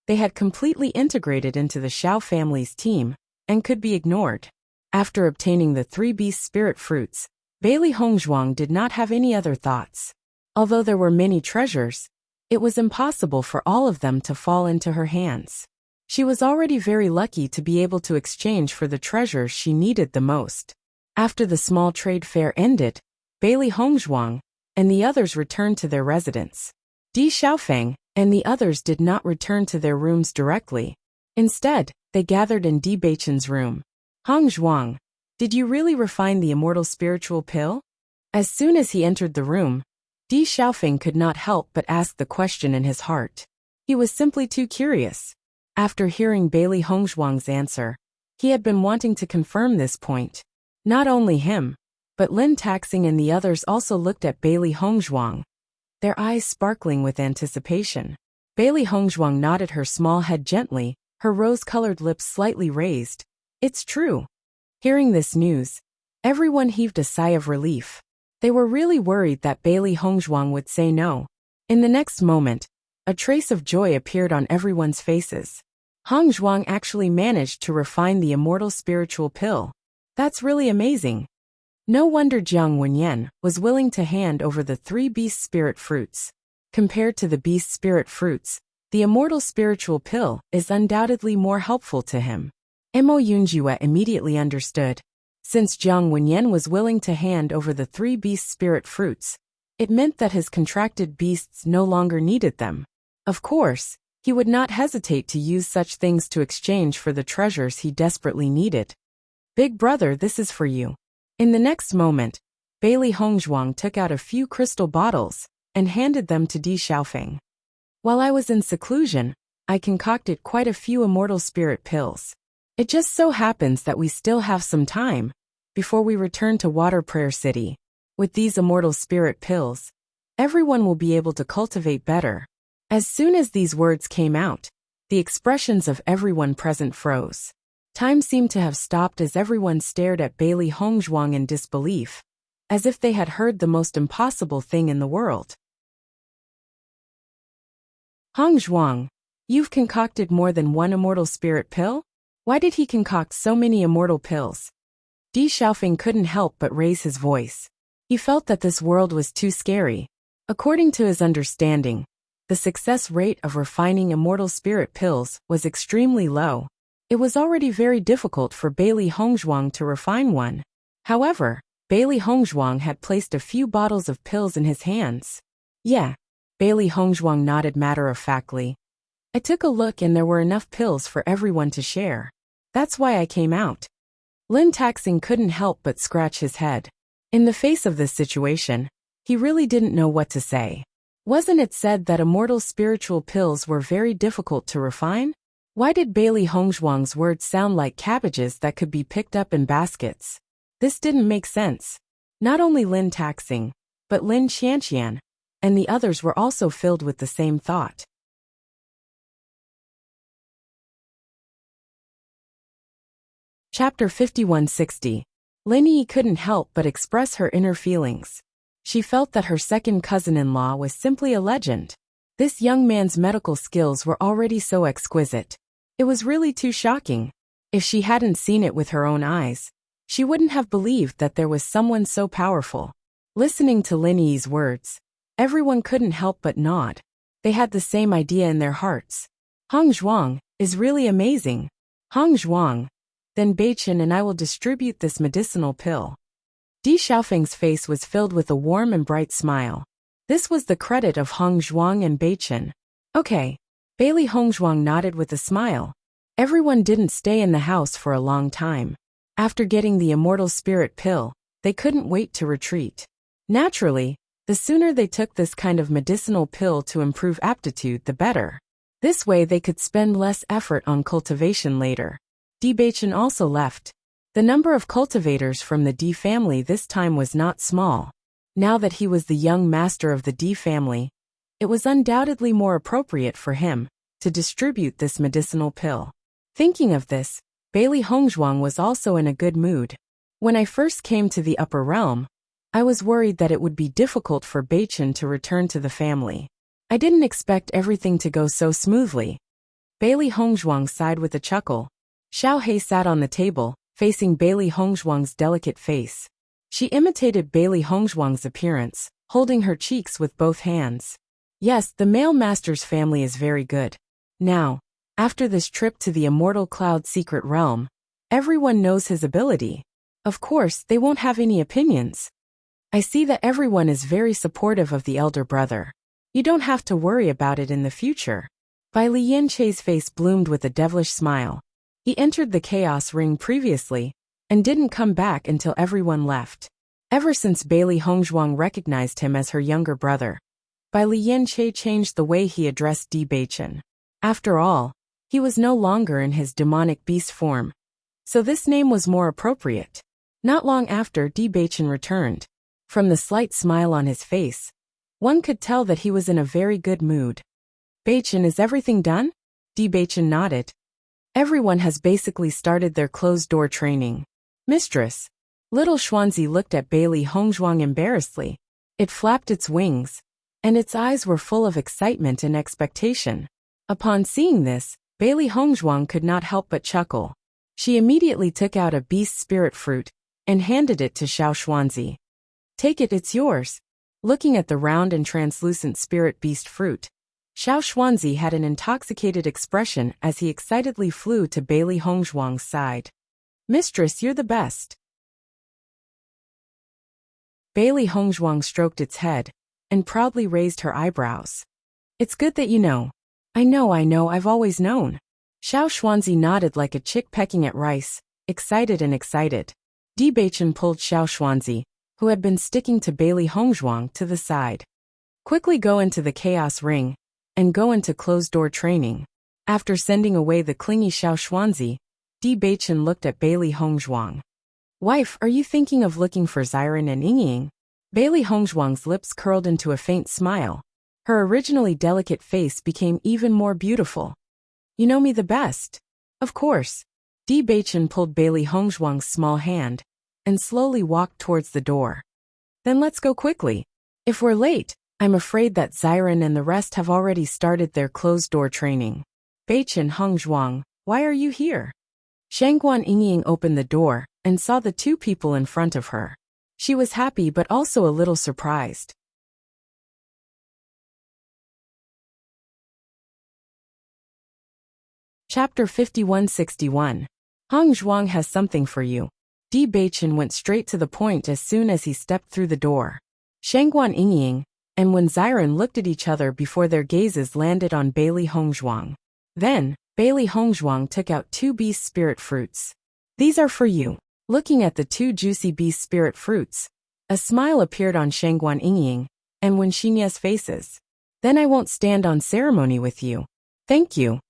they had completely integrated into the Xiao family's team and could be ignored. After obtaining the 3 beast spirit fruits, Bailey Hongzhuang did not have any other thoughts. Although there were many treasures, it was impossible for all of them to fall into her hands. She was already very lucky to be able to exchange for the treasures she needed the most. After the small trade fair ended, Bailey Hongzhuang and the others returned to their residence. Di Xiaofeng and the others did not return to their rooms directly. Instead, they gathered in Di Beichen's room. Hongzhuang, did you really refine the immortal spiritual pill? As soon as he entered the room, Di Xiaofeng could not help but ask the question in his heart. He was simply too curious. After hearing Bailey Hongzhuang's answer, he had been wanting to confirm this point. Not only him, but Lin Taxing and the others also looked at Bailey Hongzhuang, their eyes sparkling with anticipation. Bailey Hongzhuang nodded her small head gently, her rose-colored lips slightly raised. It's true. Hearing this news, everyone heaved a sigh of relief. They were really worried that Bailey Hongzhuang would say no. In the next moment, a trace of joy appeared on everyone's faces. Hongzhuang actually managed to refine the immortal spiritual pill. That's really amazing. No wonder Jiang Wenyan was willing to hand over the 3 beast spirit fruits. Compared to the beast spirit fruits, the immortal spiritual pill is undoubtedly more helpful to him. Mo Yunjue immediately understood. Since Jiang Wenyan was willing to hand over the 3 beast spirit fruits, it meant that his contracted beasts no longer needed them. Of course, he would not hesitate to use such things to exchange for the treasures he desperately needed. Big brother, this is for you. In the next moment, Bailey Hongzhuang took out a few crystal bottles and handed them to Di Xiaofeng. While I was in seclusion, I concocted quite a few immortal spirit pills. It just so happens that we still have some time before we return to Water Prayer City. With these immortal spirit pills, everyone will be able to cultivate better. As soon as these words came out, the expressions of everyone present froze. Time seemed to have stopped as everyone stared at Bailey Hongzhuang in disbelief, as if they had heard the most impossible thing in the world. Hongzhuang, you've concocted more than one immortal spirit pill? Why did he concoct so many immortal pills? Di Xiaofeng couldn't help but raise his voice. He felt that this world was too scary. According to his understanding, the success rate of refining immortal spirit pills was extremely low. It was already very difficult for Bailey Hongzhuang to refine one. However, Bailey Hongzhuang had placed a few bottles of pills in his hands. Yeah, Bailey Hongzhuang nodded matter-of-factly. I took a look and there were enough pills for everyone to share. That's why I came out. Lin Taxing couldn't help but scratch his head. In the face of this situation, he really didn't know what to say. Wasn't it said that immortal spiritual pills were very difficult to refine? Why did Bailey Hongzhuang's words sound like cabbages that could be picked up in baskets? This didn't make sense. Not only Lin Taxing, but Lin Qianqian and the others were also filled with the same thought. Chapter 5160. Lin Yi couldn't help but express her inner feelings. She felt that her second cousin-in-law was simply a legend. This young man's medical skills were already so exquisite. It was really too shocking. If she hadn't seen it with her own eyes, she wouldn't have believed that there was someone so powerful. Listening to Lin Yi's words, everyone couldn't help but nod. They had the same idea in their hearts. Hongzhuang is really amazing. Hongzhuang, then Beichen and I will distribute this medicinal pill. Di Xiaofeng's face was filled with a warm and bright smile. This was the credit of Hongzhuang and Beichen. Okay. Bailey Hongzhuang nodded with a smile. Everyone didn't stay in the house for a long time. After getting the immortal spirit pill, they couldn't wait to retreat. Naturally, the sooner they took this kind of medicinal pill to improve aptitude, the better. This way they could spend less effort on cultivation later. Di Beichen also left. The number of cultivators from the Di family this time was not small. Now that he was the young master of the Di family, it was undoubtedly more appropriate for him to distribute this medicinal pill. Thinking of this, Bailey Hongzhuang was also in a good mood. When I first came to the upper realm, I was worried that it would be difficult for Beichen to return to the family. I didn't expect everything to go so smoothly. Bailey Hongzhuang sighed with a chuckle. Xiao He sat on the table, facing Bailey Hongzhuang's delicate face. She imitated Bailey Hongzhuang's appearance, holding her cheeks with both hands. Yes, the male master's family is very good. Now, after this trip to the immortal cloud secret realm, everyone knows his ability. Of course, they won't have any opinions. I see that everyone is very supportive of the elder brother. You don't have to worry about it in the future. Bai Lianche's face bloomed with a devilish smile. He entered the chaos ring previously, and didn't come back until everyone left. Ever since Bailey Hongzhuang recognized him as her younger brother, Bai Lianche changed the way he addressed Bewitching. After all, he was no longer in his demonic beast form, so this name was more appropriate. Not long after Bewitching returned. From the slight smile on his face, one could tell that he was in a very good mood. Bewitching, is everything done? Bewitching nodded. Everyone has basically started their closed-door training. Mistress. Little Xuanzi looked at Bailey Hongzhuang embarrassedly. It flapped its wings, and its eyes were full of excitement and expectation. Upon seeing this, Bailey Hongzhuang could not help but chuckle. She immediately took out a beast spirit fruit and handed it to Xiao Xuanzi. Take it, it's yours. Looking at the round and translucent spirit beast fruit, Xiao Xuanzi had an intoxicated expression as he excitedly flew to Bailey Hongzhuang's side. Mistress, you're the best. Bailey Hongzhuang stroked its head and proudly raised her eyebrows. It's good that you know. I know, I've always known. Xiao Xuanzi nodded like a chick pecking at rice, excited and excited. Bewitching pulled Xiao Xuanzi, who had been sticking to Bailey Hongzhuang, to the side. Quickly go into the chaos ring, and go into closed-door training. After sending away the clingy Xiao Xuanzi, Bewitching looked at Bailey Hongzhuang. Wife, are you thinking of looking for Xiren and Yingying? Bailey Hongzhuang's lips curled into a faint smile. Her originally delicate face became even more beautiful. You know me the best. Of course. Bewitching pulled Bailey Hongzhuang's small hand, and slowly walked towards the door. Then let's go quickly. If we're late, I'm afraid that Xiren and the rest have already started their closed-door training. Bewitching, Hongzhuang, why are you here? Shangguan Yingying opened the door, and saw the two people in front of her. She was happy but also a little surprised. Chapter 5161. Hongzhuang has something for you. Bewitching went straight to the point as soon as he stepped through the door. Shangguan Yingying and Wen Xiren looked at each other before their gazes landed on Bailey Hongzhuang. Then, Bailey Hongzhuang took out 2 beast spirit fruits. These are for you. Looking at the 2 juicy beast spirit fruits, a smile appeared on Shangguan Yingying and Wen Xinya's faces. Then I won't stand on ceremony with you. Thank you.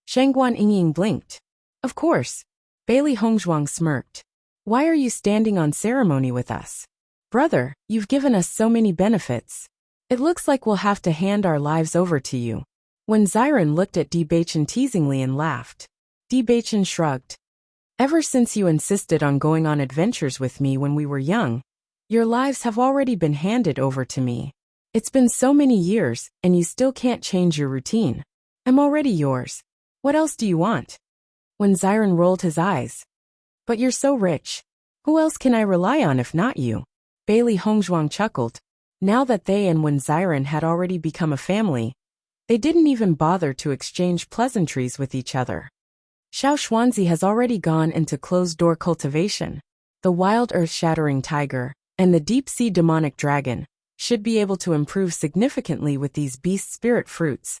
Shangguan Yingying blinked. Of course. Bailey Hongzhuang smirked. Why are you standing on ceremony with us? Brother, you've given us so many benefits. It looks like we'll have to hand our lives over to you. When Xiren looked at Bewitching teasingly and laughed. Bewitching shrugged. Ever since you insisted on going on adventures with me when we were young, your lives have already been handed over to me. It's been so many years, and you still can't change your routine. I'm already yours. What else do you want? When Xiren rolled his eyes. But you're so rich. Who else can I rely on if not you? Bailey Hongzhuang chuckled. Now that they and Wen Xiren had already become a family, they didn't even bother to exchange pleasantries with each other. Xiao Xuanzi has already gone into closed-door cultivation. The wild earth-shattering tiger and the deep-sea demonic dragon should be able to improve significantly with these beast spirit fruits,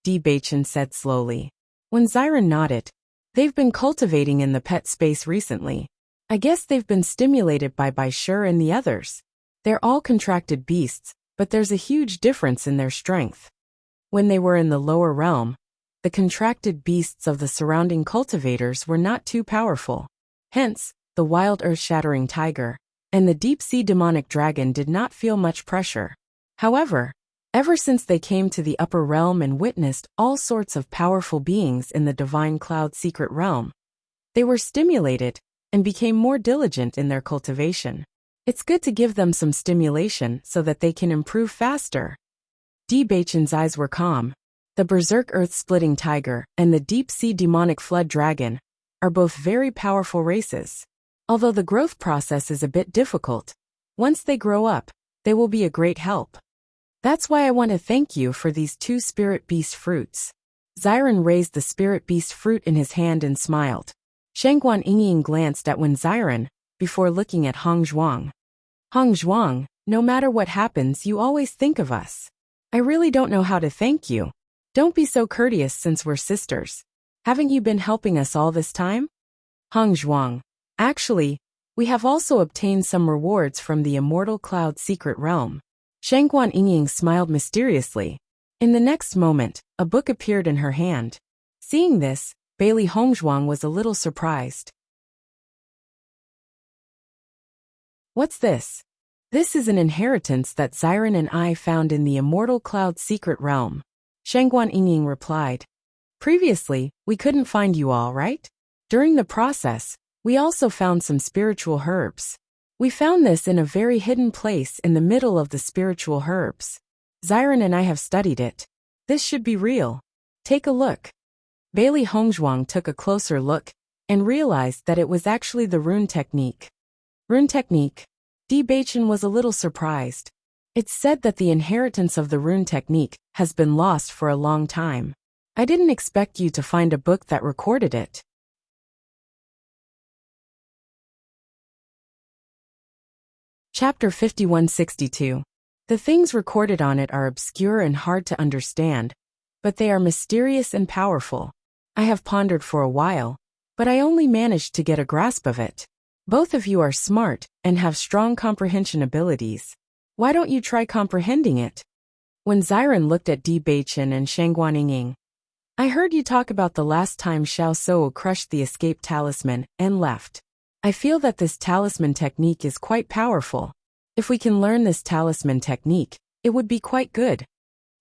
Bewitching said slowly. When Xiren nodded, they've been cultivating in the pet space recently. I guess they've been stimulated by Bai Shi and the others. They're all contracted beasts, but there's a huge difference in their strength. When they were in the lower realm, the contracted beasts of the surrounding cultivators were not too powerful. Hence, the wild earth-shattering tiger and the deep-sea demonic dragon did not feel much pressure. However, ever since they came to the upper realm and witnessed all sorts of powerful beings in the divine cloud secret realm, they were stimulated and became more diligent in their cultivation. It's good to give them some stimulation so that they can improve faster. Bewitching's eyes were calm. The berserk earth-splitting tiger and the deep-sea demonic flood dragon are both very powerful races. Although the growth process is a bit difficult, once they grow up, they will be a great help. That's why I want to thank you for these 2 spirit beast fruits. Xiren raised the spirit beast fruit in his hand and smiled. Shangguan Yingying glanced at Wen Xiren, before looking at Hong Zhuang. Hong Zhuang, no matter what happens, you always think of us. I really don't know how to thank you. Don't be so courteous since we're sisters. Haven't you been helping us all this time? Hong Zhuang. Actually, we have also obtained some rewards from the Immortal Cloud Secret Realm. Shangguan Yingying smiled mysteriously. In the next moment, a book appeared in her hand. Seeing this, Bailey Hongzhuang was a little surprised. What's this? This is an inheritance that Xiren and I found in the Immortal Cloud Secret Realm. Shangguan Yingying replied. Previously, we couldn't find you all, right? During the process, we also found some spiritual herbs. We found this in a very hidden place in the middle of the spiritual herbs. Xiren and I have studied it. This should be real. Take a look. Bailey Hongzhuang took a closer look and realized that it was actually the rune technique. Rune technique. Bewitching was a little surprised. It's said that the inheritance of the rune technique has been lost for a long time. I didn't expect you to find a book that recorded it. Chapter 5162. The things recorded on it are obscure and hard to understand, but they are mysterious and powerful. I have pondered for a while, but I only managed to get a grasp of it. Both of you are smart and have strong comprehension abilities. Why don't you try comprehending it? When Xiren looked at Bewitching and Shangguan Yingying, I heard you talk about the last time Xiao Sou crushed the escape talisman and left. I feel that this talisman technique is quite powerful. If we can learn this talisman technique, it would be quite good.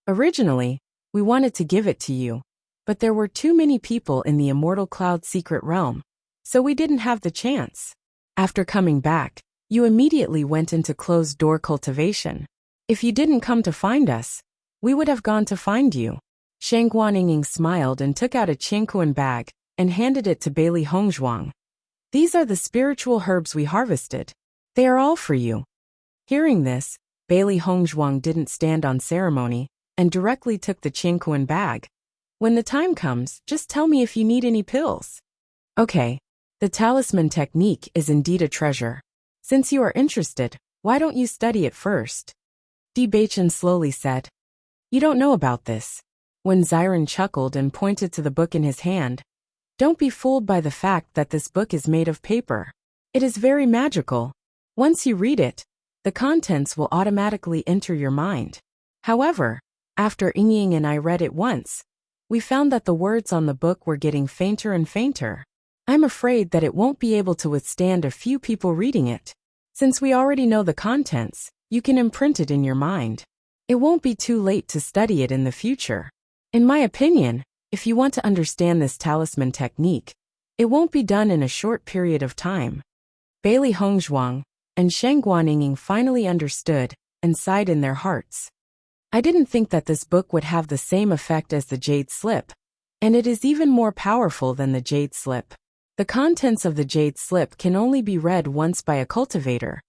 Originally, we wanted to give it to you, but there were too many people in the Immortal Cloud Secret Realm, so we didn't have the chance. After coming back, you immediately went into closed-door cultivation. If you didn't come to find us, we would have gone to find you. Shangguan Yingying smiled and took out a Qingquan bag and handed it to Bailey Hongzhuang. These are the spiritual herbs we harvested. They are all for you. Hearing this, Bailey Hongzhuang didn't stand on ceremony and directly took the Qingquan bag. When the time comes, just tell me if you need any pills. Okay, the talisman technique is indeed a treasure. Since you are interested, why don't you study it first? Bewitching slowly said. You don't know about this. When Xiren chuckled and pointed to the book in his hand, don't be fooled by the fact that this book is made of paper. It is very magical. Once you read it, the contents will automatically enter your mind. However, after Yingying and I read it once, we found that the words on the book were getting fainter and fainter. I'm afraid that it won't be able to withstand a few people reading it. Since we already know the contents, you can imprint it in your mind. It won't be too late to study it in the future. In my opinion, if you want to understand this talisman technique, it won't be done in a short period of time. Bailey Hongzhuang and Shangguan Yingying finally understood and sighed in their hearts. I didn't think that this book would have the same effect as the Jade Slip, and it is even more powerful than the Jade Slip. The contents of the Jade Slip can only be read once by a cultivator,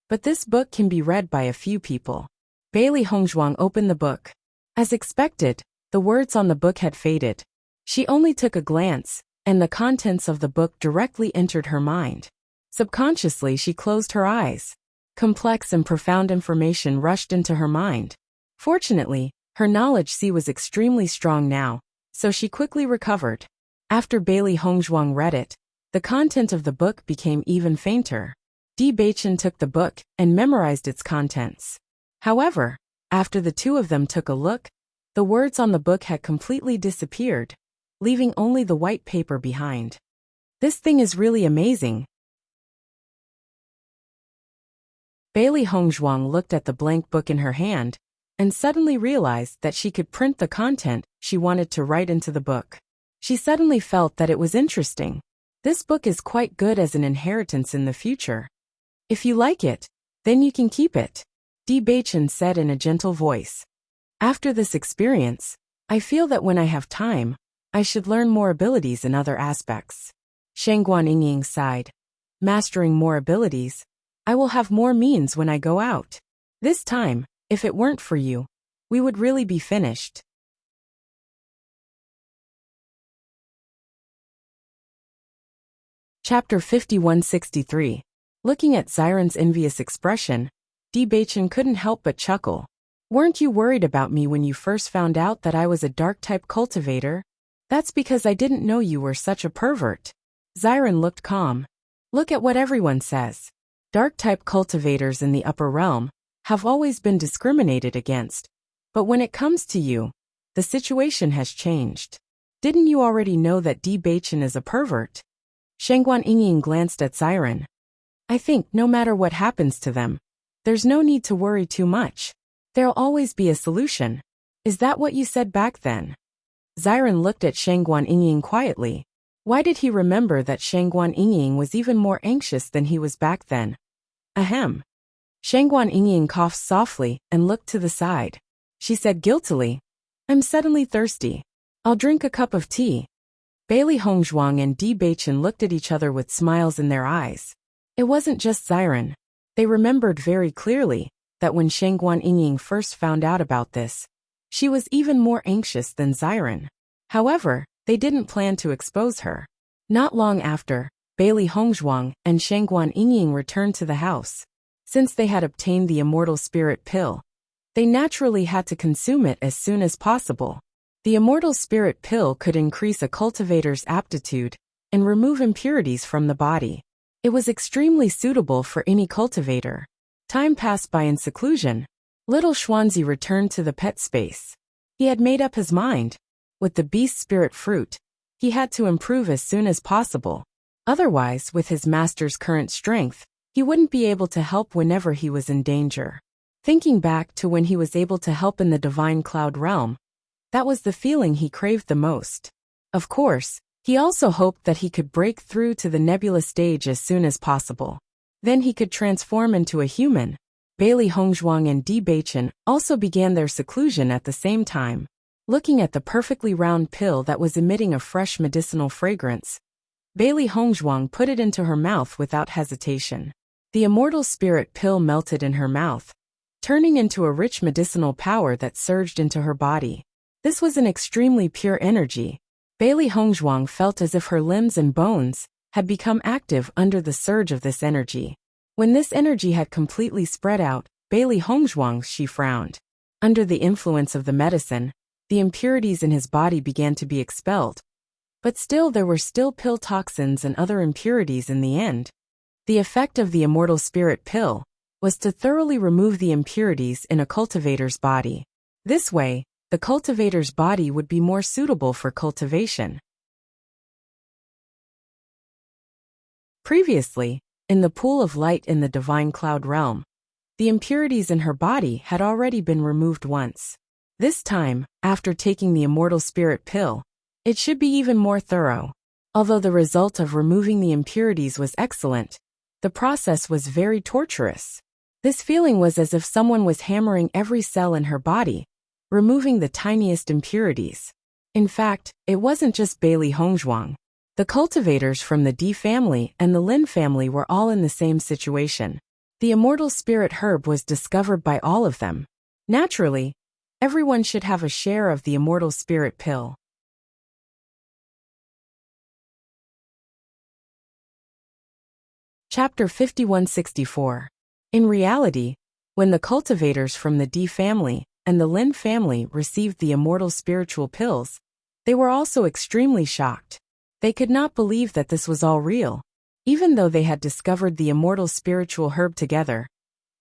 but this book can be read by a few people. Bailey Hongzhuang opened the book. As expected, the words on the book had faded. She only took a glance, and the contents of the book directly entered her mind. Subconsciously, she closed her eyes. Complex and profound information rushed into her mind. Fortunately, her knowledge sea was extremely strong now, so she quickly recovered. After Bailey Hongzhuang read it, the content of the book became even fainter. Bewitching took the book and memorized its contents. However, after the two of them took a look, the words on the book had completely disappeared, leaving only the white paper behind. This thing is really amazing. Bailey Hongzhuang looked at the blank book in her hand and suddenly realized that she could print the content she wanted to write into the book. She suddenly felt that it was interesting. This book is quite good as an inheritance in the future. If you like it, then you can keep it, Bewitching said in a gentle voice. After this experience, I feel that when I have time, I should learn more abilities in other aspects. Shangguan Yingying sighed. Mastering more abilities, I will have more means when I go out. This time, if it weren't for you, we would really be finished. Chapter 5163. Looking at Xiren's envious expression, Bewitching couldn't help but chuckle. Weren't you worried about me when you first found out that I was a dark-type cultivator? That's because I didn't know you were such a pervert. Xiren looked calm. Look at what everyone says. Dark-type cultivators in the upper realm have always been discriminated against. But when it comes to you, the situation has changed. Didn't you already know that Bewitching is a pervert? Shangguan Yingying glanced at Xiren. I think no matter what happens to them, there's no need to worry too much. There'll always be a solution. Is that what you said back then? Xiren looked at Shangguan Yingying quietly. Why did he remember that Shangguan Yingying was even more anxious than he was back then? Ahem. Shangguan Yingying coughed softly and looked to the side. She said guiltily, I'm suddenly thirsty. I'll drink a cup of tea. Bailey Hongzhuang and Bewitching looked at each other with smiles in their eyes. It wasn't just Xiren. They remembered very clearly that when Shangguan Yingying first found out about this, she was even more anxious than Xiren. However, they didn't plan to expose her. Not long after, Bailey Hongzhuang and Shangguan Yingying returned to the house. Since they had obtained the immortal spirit pill, they naturally had to consume it as soon as possible. The immortal spirit pill could increase a cultivator's aptitude and remove impurities from the body. It was extremely suitable for any cultivator. Time passed by in seclusion. Little Xuanzi returned to the pet space. He had made up his mind. With the beast spirit fruit, he had to improve as soon as possible. Otherwise, with his master's current strength, he wouldn't be able to help whenever he was in danger. Thinking back to when he was able to help in the divine cloud realm, that was the feeling he craved the most. Of course, he also hoped that he could break through to the nebula stage as soon as possible. Then he could transform into a human. Bailey Hongzhuang and Bewitching also began their seclusion at the same time. Looking at the perfectly round pill that was emitting a fresh medicinal fragrance, Bailey Hongzhuang put it into her mouth without hesitation. The immortal spirit pill melted in her mouth, turning into a rich medicinal power that surged into her body. This was an extremely pure energy. Bailey Hongzhuang felt as if her limbs and bones had become active under the surge of this energy. When this energy had completely spread out, Bailey Hongzhuang, she frowned. Under the influence of the medicine, the impurities in his body began to be expelled. But still there were still pill toxins and other impurities in the end. The effect of the immortal spirit pill was to thoroughly remove the impurities in a cultivator's body. This way, the cultivator's body would be more suitable for cultivation. Previously, in the pool of light in the divine cloud realm, the impurities in her body had already been removed once. This time, after taking the immortal spirit pill, it should be even more thorough. Although the result of removing the impurities was excellent, the process was very torturous. This feeling was as if someone was hammering every cell in her body, removing the tiniest impurities. In fact, it wasn't just Bailey Hongzhuang. The cultivators from the D family and the Lin family were all in the same situation. The immortal spirit herb was discovered by all of them. Naturally, everyone should have a share of the immortal spirit pill. Chapter 5164. In reality, when the cultivators from the D family and the Lin family received the immortal spiritual pills, they were also extremely shocked. They could not believe that this was all real. Even though they had discovered the immortal spiritual herb together,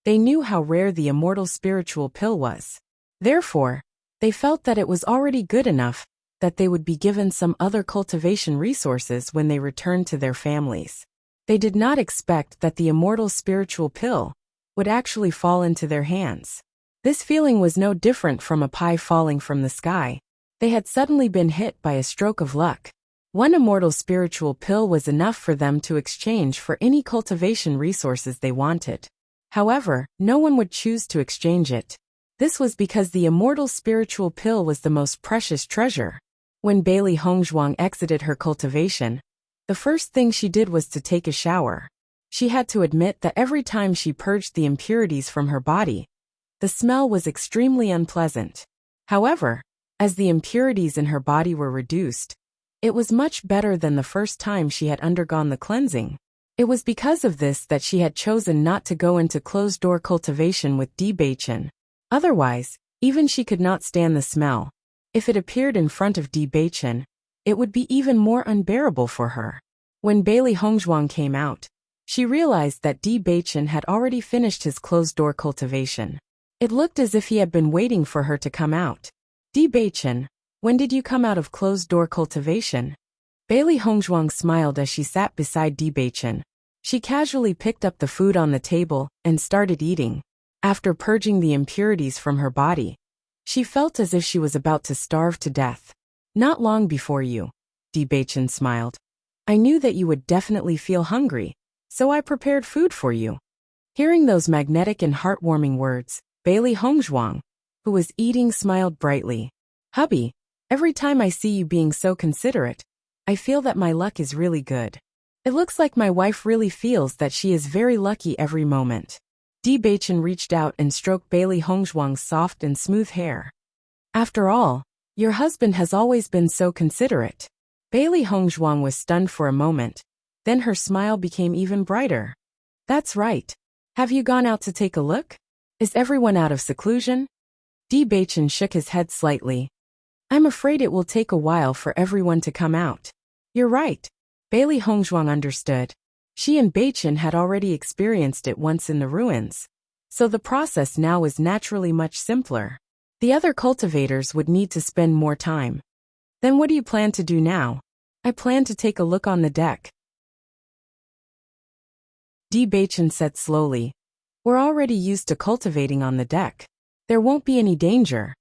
they knew how rare the immortal spiritual pill was. Therefore, they felt that it was already good enough that they would be given some other cultivation resources when they returned to their families. They did not expect that the immortal spiritual pill would actually fall into their hands. This feeling was no different from a pie falling from the sky. They had suddenly been hit by a stroke of luck. One immortal spiritual pill was enough for them to exchange for any cultivation resources they wanted. However, no one would choose to exchange it. This was because the immortal spiritual pill was the most precious treasure. When Bailey Hongzhuang exited her cultivation, The first thing she did was to take a shower. She had to admit that every time she purged the impurities from her body, the smell was extremely unpleasant. However, as the impurities in her body were reduced, it was much better than the first time she had undergone the cleansing. It was because of this that she had chosen not to go into closed-door cultivation with Bewitching. Otherwise, even she could not stand the smell. If it appeared in front of Bewitching, it would be even more unbearable for her. When Bailey Hongzhuang came out, she realized that Bewitching had already finished his closed-door cultivation. It looked as if he had been waiting for her to come out. Bewitching, when did you come out of closed-door cultivation? Bailey Hongzhuang smiled as she sat beside Bewitching. She casually picked up the food on the table and started eating. After purging the impurities from her body, she felt as if she was about to starve to death. Not long before you, Bewitching smiled. I knew that you would definitely feel hungry, so I prepared food for you. Hearing those magnetic and heartwarming words, Bailey Hongzhuang, who was eating, smiled brightly. Hubby, every time I see you being so considerate, I feel that my luck is really good. It looks like my wife really feels that she is very lucky every moment. Bewitching reached out and stroked Bailey Hongzhuang's soft and smooth hair. After all, your husband has always been so considerate. Bailey Hongzhuang was stunned for a moment. Then her smile became even brighter. That's right. Have you gone out to take a look? Is everyone out of seclusion? Bewitching shook his head slightly. I'm afraid it will take a while for everyone to come out. You're right. Bailey Hongzhuang understood. She and Bewitching had already experienced it once in the ruins, so the process now was naturally much simpler. The other cultivators would need to spend more time. Then what do you plan to do now? I plan to take a look on the deck. Bewitching said slowly. We're already used to cultivating on the deck. There won't be any danger.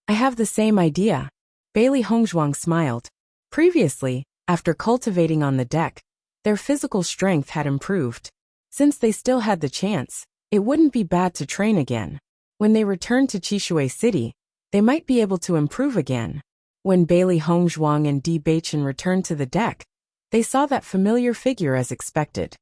I have the same idea. Bailey Hongzhuang smiled. Previously, after cultivating on the deck, their physical strength had improved. Since they still had the chance, it wouldn't be bad to train again. When they returned to Chishui City, they might be able to improve again. When Bailey Hongzhuang and Bewitching returned to the deck, they saw that familiar figure as expected.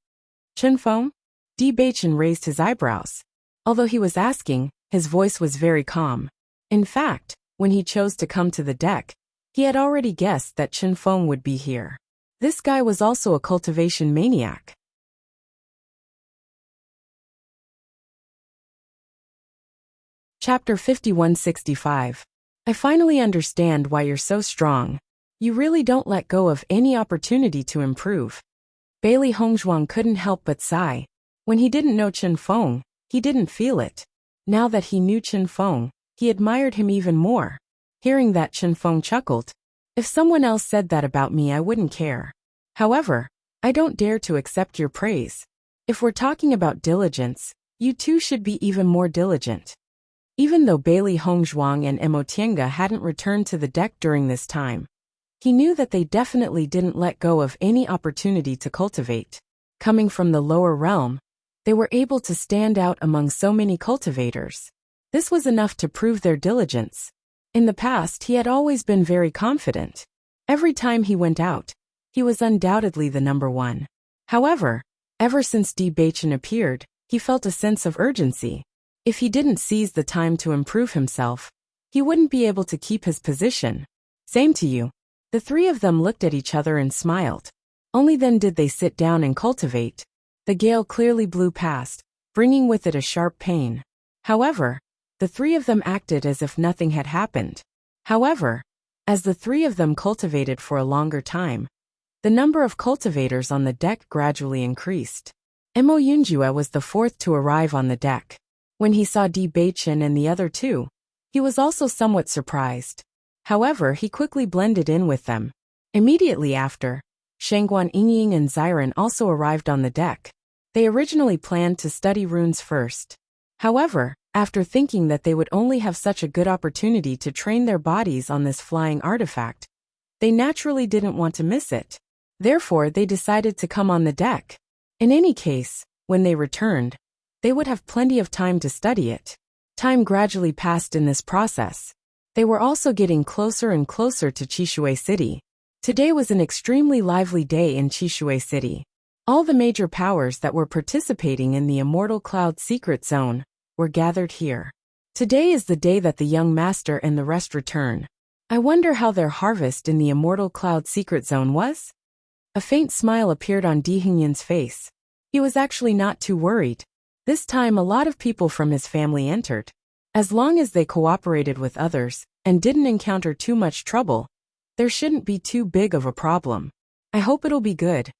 Chenfeng? Bewitching raised his eyebrows. Although he was asking, his voice was very calm. In fact, when he chose to come to the deck, he had already guessed that Chenfeng would be here. This guy was also a cultivation maniac. Chapter 5165. I finally understand why you're so strong. You really don't let go of any opportunity to improve. Bailey Hongzhuang couldn't help but sigh. When he didn't know Chenfeng, he didn't feel it. Now that he knew Chenfeng, he admired him even more. Hearing that, Chenfeng chuckled. If someone else said that about me, I wouldn't care. However, I don't dare to accept your praise. If we're talking about diligence, you too should be even more diligent. Even though Bailey Hongzhuang and Emotienga hadn't returned to the deck during this time, he knew that they definitely didn't let go of any opportunity to cultivate. Coming from the lower realm, they were able to stand out among so many cultivators. This was enough to prove their diligence. In the past, he had always been very confident. Every time he went out, he was undoubtedly the number one. However, ever since Bewitching appeared, he felt a sense of urgency. If he didn't seize the time to improve himself, he wouldn't be able to keep his position. Same to you. The three of them looked at each other and smiled. Only then did they sit down and cultivate. The gale clearly blew past, bringing with it a sharp pain. However, the three of them acted as if nothing had happened. However, as the three of them cultivated for a longer time, the number of cultivators on the deck gradually increased. Mo Yunjue was the fourth to arrive on the deck. When he saw Bewitching and the other two, he was also somewhat surprised. However, he quickly blended in with them. Immediately after, Shangguan Yingying and Xiren also arrived on the deck. They originally planned to study runes first. However, after thinking that they would only have such a good opportunity to train their bodies on this flying artifact, they naturally didn't want to miss it. Therefore, they decided to come on the deck. In any case, when they returned, they would have plenty of time to study it. Time gradually passed in this process. They were also getting closer and closer to Chishui City. Today was an extremely lively day in Chishui City. All the major powers that were participating in the Immortal Cloud Secret Zone were gathered here. Today is the day that the young master and the rest return. I wonder how their harvest in the Immortal Cloud Secret Zone was? A faint smile appeared on Di Hengyan's face. He was actually not too worried. This time a lot of people from his family entered. As long as they cooperated with others and didn't encounter too much trouble, there shouldn't be too big of a problem. I hope it'll be good.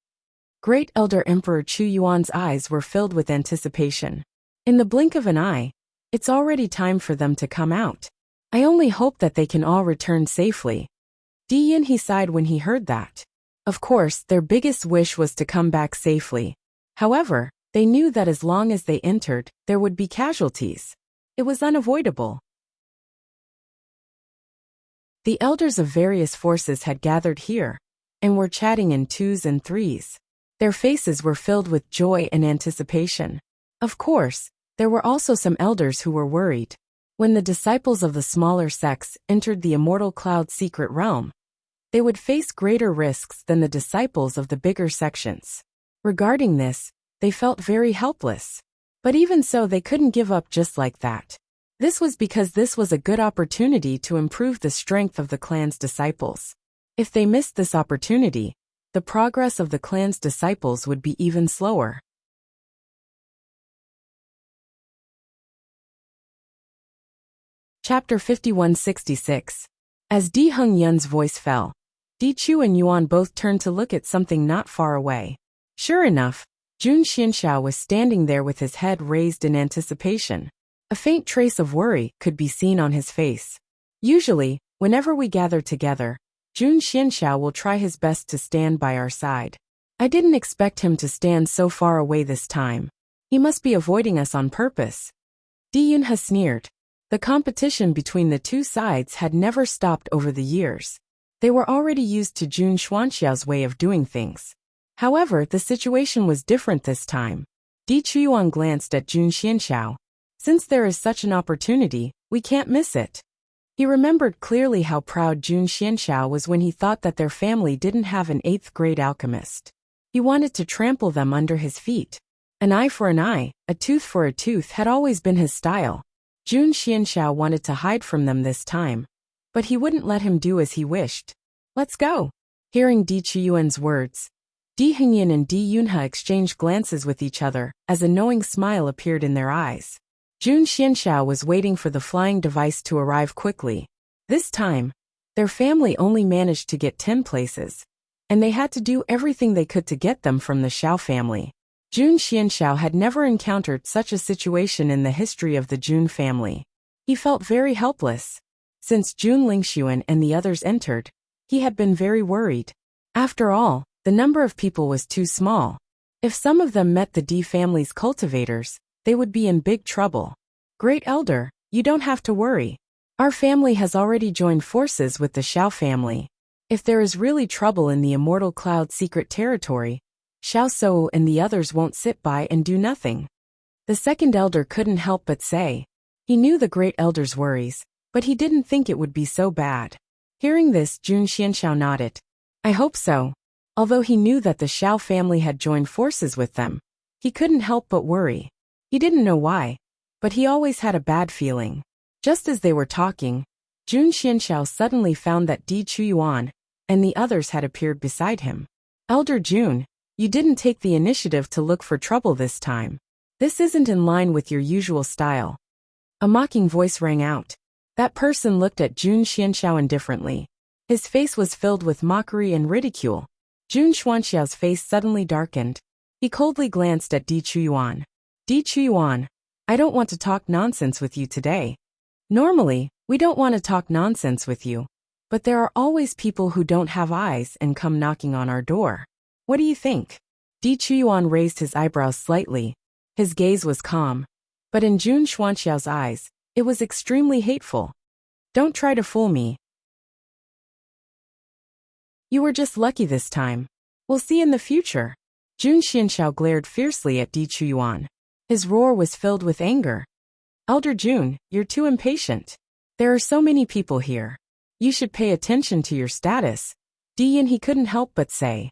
Great Elder Emperor Chu Yuan's eyes were filled with anticipation. In the blink of an eye, it's already time for them to come out. I only hope that they can all return safely. Di Yin, he sighed when he heard that. Of course, their biggest wish was to come back safely. However, they knew that as long as they entered, there would be casualties. It was unavoidable. The elders of various forces had gathered here, and were chatting in twos and threes. Their faces were filled with joy and anticipation. Of course, there were also some elders who were worried. When the disciples of the smaller sects entered the Immortal Cloud Secret Realm, they would face greater risks than the disciples of the bigger sections. Regarding this, they felt very helpless. But even so, they couldn't give up just like that. This was because this was a good opportunity to improve the strength of the clan's disciples. If they missed this opportunity, the progress of the clan's disciples would be even slower. Chapter 5166. As Di Hengyan's voice fell, Di Chu and Yuan both turned to look at something not far away. Sure enough, Jun Xianxiao was standing there with his head raised in anticipation. A faint trace of worry could be seen on his face. Usually, whenever we gather together, Jun Xianxiao will try his best to stand by our side. I didn't expect him to stand so far away this time. He must be avoiding us on purpose. Di Yunhe sneered. The competition between the two sides had never stopped over the years. They were already used to Jun Xuanxiao's way of doing things. However, the situation was different this time. Di Chuyuan glanced at Jun Xianxiao. Since there is such an opportunity, we can't miss it. He remembered clearly how proud Jun Xianxiao was when he thought that their family didn't have an 8th grade alchemist. He wanted to trample them under his feet. An eye for an eye, a tooth for a tooth had always been his style. Jun Xianxiao wanted to hide from them this time, but he wouldn't let him do as he wished. Let's go. Hearing Di Chuyuan's words, Di Hengyan and Di Yunhe exchanged glances with each other as a knowing smile appeared in their eyes. Jun Xianxiao was waiting for the flying device to arrive quickly. This time, their family only managed to get 10 places, and they had to do everything they could to get them from the Xiao family. Jun Xianxiao had never encountered such a situation in the history of the Jun family. He felt very helpless. Since Jun Lingxuan and the others entered, he had been very worried. After all, the number of people was too small. If some of them met the Di family's cultivators, they would be in big trouble. Great Elder, you don't have to worry. Our family has already joined forces with the Xiao family. If there is really trouble in the Immortal Cloud secret territory, Xiao Sou and the others won't sit by and do nothing. The second elder couldn't help but say. He knew the Great Elder's worries, but he didn't think it would be so bad. Hearing this, Jun Xianxiao nodded. I hope so. Although he knew that the Xiao family had joined forces with them, he couldn't help but worry. He didn't know why, but he always had a bad feeling. Just as they were talking, Jun Xianxiao suddenly found that Di Chuyuan and the others had appeared beside him. Elder Jun, you didn't take the initiative to look for trouble this time. This isn't in line with your usual style. A mocking voice rang out. That person looked at Jun Xianxiao indifferently. His face was filled with mockery and ridicule. Jun Xuanxiao's face suddenly darkened. He coldly glanced at Di Chuyuan. Di Chuyuan, I don't want to talk nonsense with you today. Normally, we don't want to talk nonsense with you, but there are always people who don't have eyes and come knocking on our door. What do you think? Di Chuyuan raised his eyebrows slightly. His gaze was calm, but in Jun Xuanxiao's eyes, it was extremely hateful. Don't try to fool me. You were just lucky this time. We'll see in the future. Jun Xianxiao glared fiercely at Di Chuyuan. His roar was filled with anger. Elder Jun, you're too impatient. There are so many people here. You should pay attention to your status. Dian he couldn't help but say.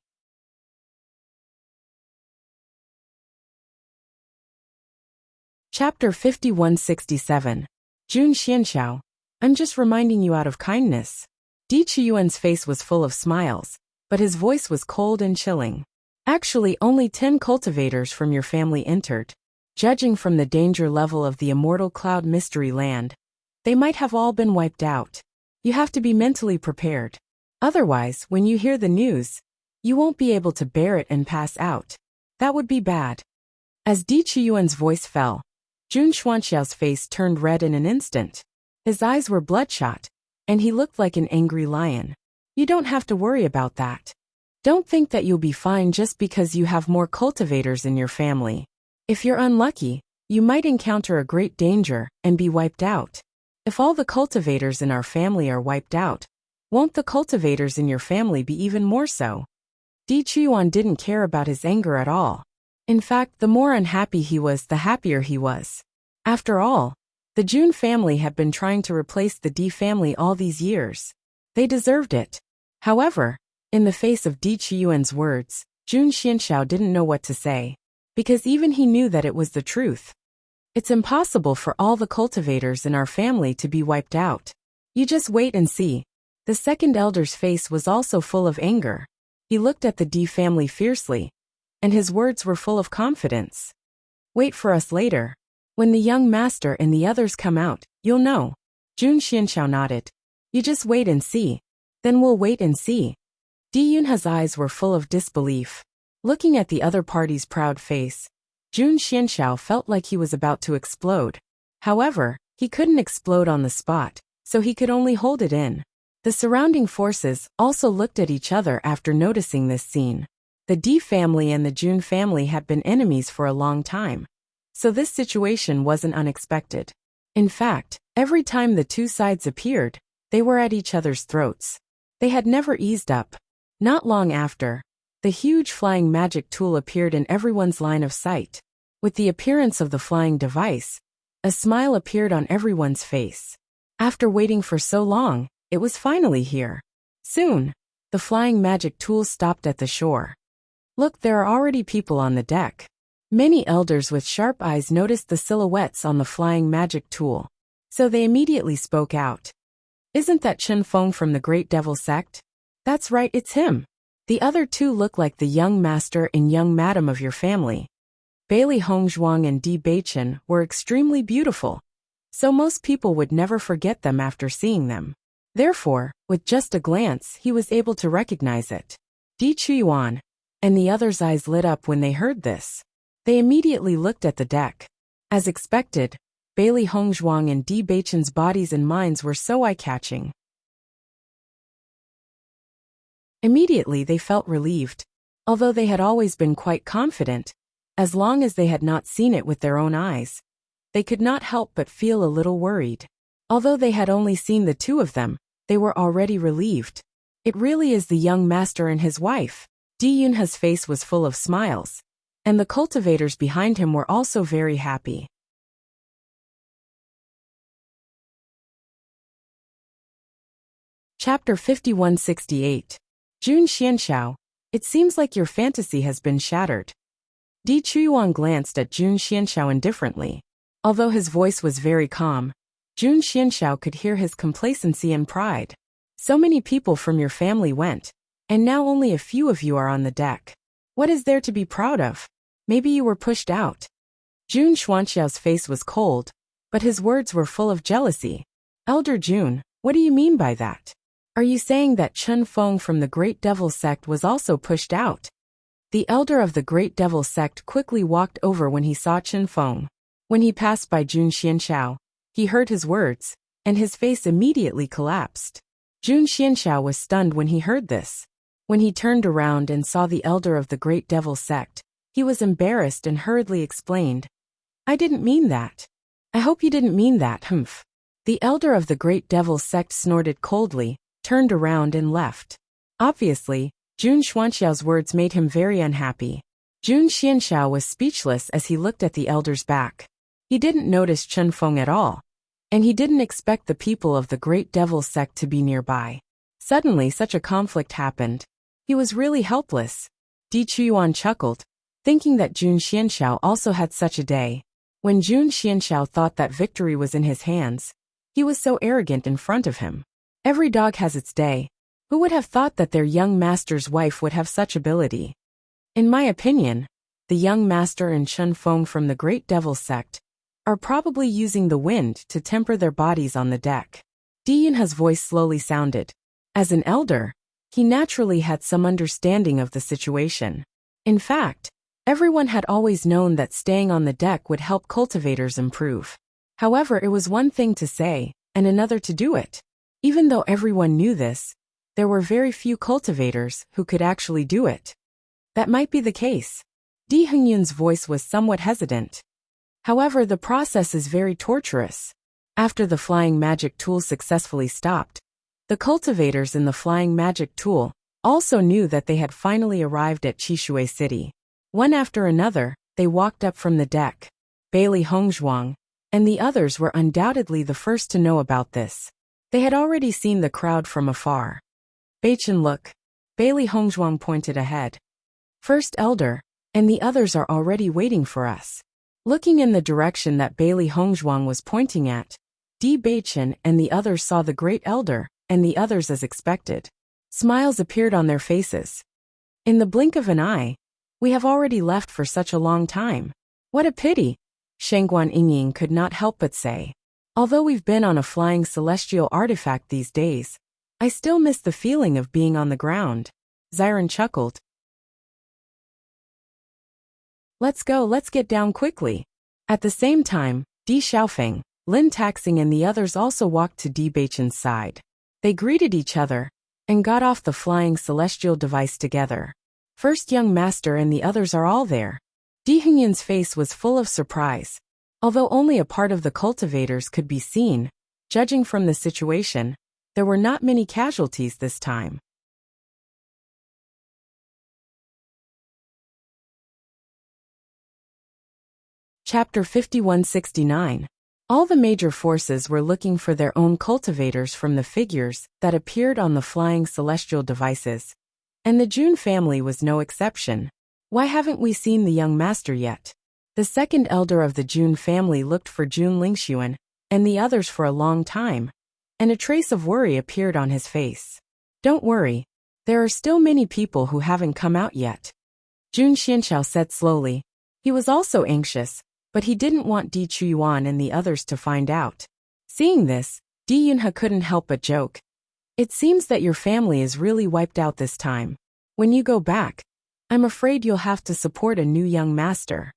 Chapter 5167. Jun Xianxiao. I'm just reminding you out of kindness. Di Qiyuan's face was full of smiles, but his voice was cold and chilling. Actually, only 10 cultivators from your family entered. Judging from the danger level of the immortal cloud mystery land, they might have all been wiped out. You have to be mentally prepared. Otherwise, when you hear the news, you won't be able to bear it and pass out. That would be bad. As Di Qiyuan's voice fell, Jun Xuanxiao's face turned red in an instant. His eyes were bloodshot, and he looked like an angry lion. You don't have to worry about that. Don't think that you'll be fine just because you have more cultivators in your family. If you're unlucky, you might encounter a great danger and be wiped out. If all the cultivators in our family are wiped out, won't the cultivators in your family be even more so? Di Qiyuan didn't care about his anger at all. In fact, the more unhappy he was, the happier he was. After all, the Jun family had been trying to replace the Di family all these years. They deserved it. However, in the face of Di Qiyuan's words, Jun Xianxiao didn't know what to say, because even he knew that it was the truth. It's impossible for all the cultivators in our family to be wiped out. You just wait and see. The second elder's face was also full of anger. He looked at the Di family fiercely, and his words were full of confidence. Wait for us later. When the young master and the others come out, you'll know. Jun Xianxiao nodded. You just wait and see. Then we'll wait and see. Di Yunha's eyes were full of disbelief. Looking at the other party's proud face, Jun Xianxiao felt like he was about to explode. However, he couldn't explode on the spot, so he could only hold it in. The surrounding forces also looked at each other after noticing this scene. The Di family and the Jun family had been enemies for a long time, so this situation wasn't unexpected. In fact, every time the two sides appeared, they were at each other's throats. They had never eased up. Not long after, the huge flying magic tool appeared in everyone's line of sight. With the appearance of the flying device, a smile appeared on everyone's face. After waiting for so long, it was finally here. Soon, the flying magic tool stopped at the shore. Look, there are already people on the deck. Many elders with sharp eyes noticed the silhouettes on the flying magic tool, so they immediately spoke out. Isn't that Chen Feng from the Great Devil Sect? That's right, it's him. The other two look like the young master and young madam of your family. Bailey Hongzhuang and Di Beichen were extremely beautiful, so most people would never forget them after seeing them. Therefore, with just a glance, he was able to recognize it. Di Qiyuan and the others' eyes lit up when they heard this. They immediately looked at the deck. As expected, Bailey Hongzhuang and Di Beichen's bodies and minds were so eye-catching. Immediately they felt relieved. Although they had always been quite confident, as long as they had not seen it with their own eyes, they could not help but feel a little worried. Although they had only seen the two of them, they were already relieved. It really is the young master and his wife. Di Yunha's face was full of smiles, and the cultivators behind him were also very happy. Chapter 5168. Jun Xianxiao, it seems like your fantasy has been shattered. Di Qiyuan glanced at Jun Xianxiao indifferently. Although his voice was very calm, Jun Xianxiao could hear his complacency and pride. So many people from your family went, and now only a few of you are on the deck. What is there to be proud of? Maybe you were pushed out. Jun Xuanxiao's face was cold, but his words were full of jealousy. Elder Jun, what do you mean by that? Are you saying that Chen Feng from the Great Devil Sect was also pushed out? The elder of the Great Devil Sect quickly walked over when he saw Chen Feng. When he passed by Jun Xianxiao, he heard his words, and his face immediately collapsed. Jun Xianxiao was stunned when he heard this. When he turned around and saw the elder of the Great Devil Sect, he was embarrassed and hurriedly explained, I didn't mean that. I hope you didn't mean that, humph. The elder of the Great Devil Sect snorted coldly, turned around and left. Obviously, Jun Xuanxiao's words made him very unhappy. Jun Xianxiao was speechless as he looked at the elder's back. He didn't notice Chen Feng at all, and he didn't expect the people of the Great Devil Sect to be nearby. Suddenly such a conflict happened. He was really helpless. Di Chuyuan chuckled, thinking that Jun Xianxiao also had such a day. When Jun Xianxiao thought that victory was in his hands, he was so arrogant in front of him. Every dog has its day. Who would have thought that their young master's wife would have such ability? In my opinion, the young master and Chun Feng from the Great Devil sect are probably using the wind to temper their bodies on the deck. Di Yunhe's voice slowly sounded. As an elder, he naturally had some understanding of the situation. In fact, everyone had always known that staying on the deck would help cultivators improve. However, it was one thing to say, and another to do it. Even though everyone knew this, there were very few cultivators who could actually do it. That might be the case. Di Hengyun's voice was somewhat hesitant. However, the process is very torturous. After the flying magic tool successfully stopped, the cultivators in the flying magic tool also knew that they had finally arrived at Qishui City. One after another, they walked up from the deck. Bailey Hongzhuang and the others were undoubtedly the first to know about this. They had already seen the crowd from afar. Beichen, look. Bailey Hongzhuang pointed ahead. First elder, and the others are already waiting for us. Looking in the direction that Bailey Hongzhuang was pointing at, Di Beichen and the others saw the great elder, and the others as expected. Smiles appeared on their faces. In the blink of an eye, we have already left for such a long time. What a pity, Shengguan Yingying could not help but say. Although we've been on a flying celestial artifact these days, I still miss the feeling of being on the ground. Xiren chuckled. Let's go, let's get down quickly. At the same time, Di Xiaofeng, Lin Taxing and the others also walked to Di Beichen's side. They greeted each other and got off the flying celestial device together. First young master and the others are all there. Di Hengyun's face was full of surprise. Although only a part of the cultivators could be seen, judging from the situation, there were not many casualties this time. Chapter 5169. All the major forces were looking for their own cultivators from the figures that appeared on the flying celestial devices, and the Jun family was no exception. Why haven't we seen the young master yet? The second elder of the Jun family looked for Jun Lingxuan and the others for a long time, and a trace of worry appeared on his face. Don't worry, there are still many people who haven't come out yet. Jun Xianxiao said slowly. He was also anxious, but he didn't want Di Chuyuan and the others to find out. Seeing this, Di Yunhe couldn't help but joke. It seems that your family is really wiped out this time. When you go back, I'm afraid you'll have to support a new young master.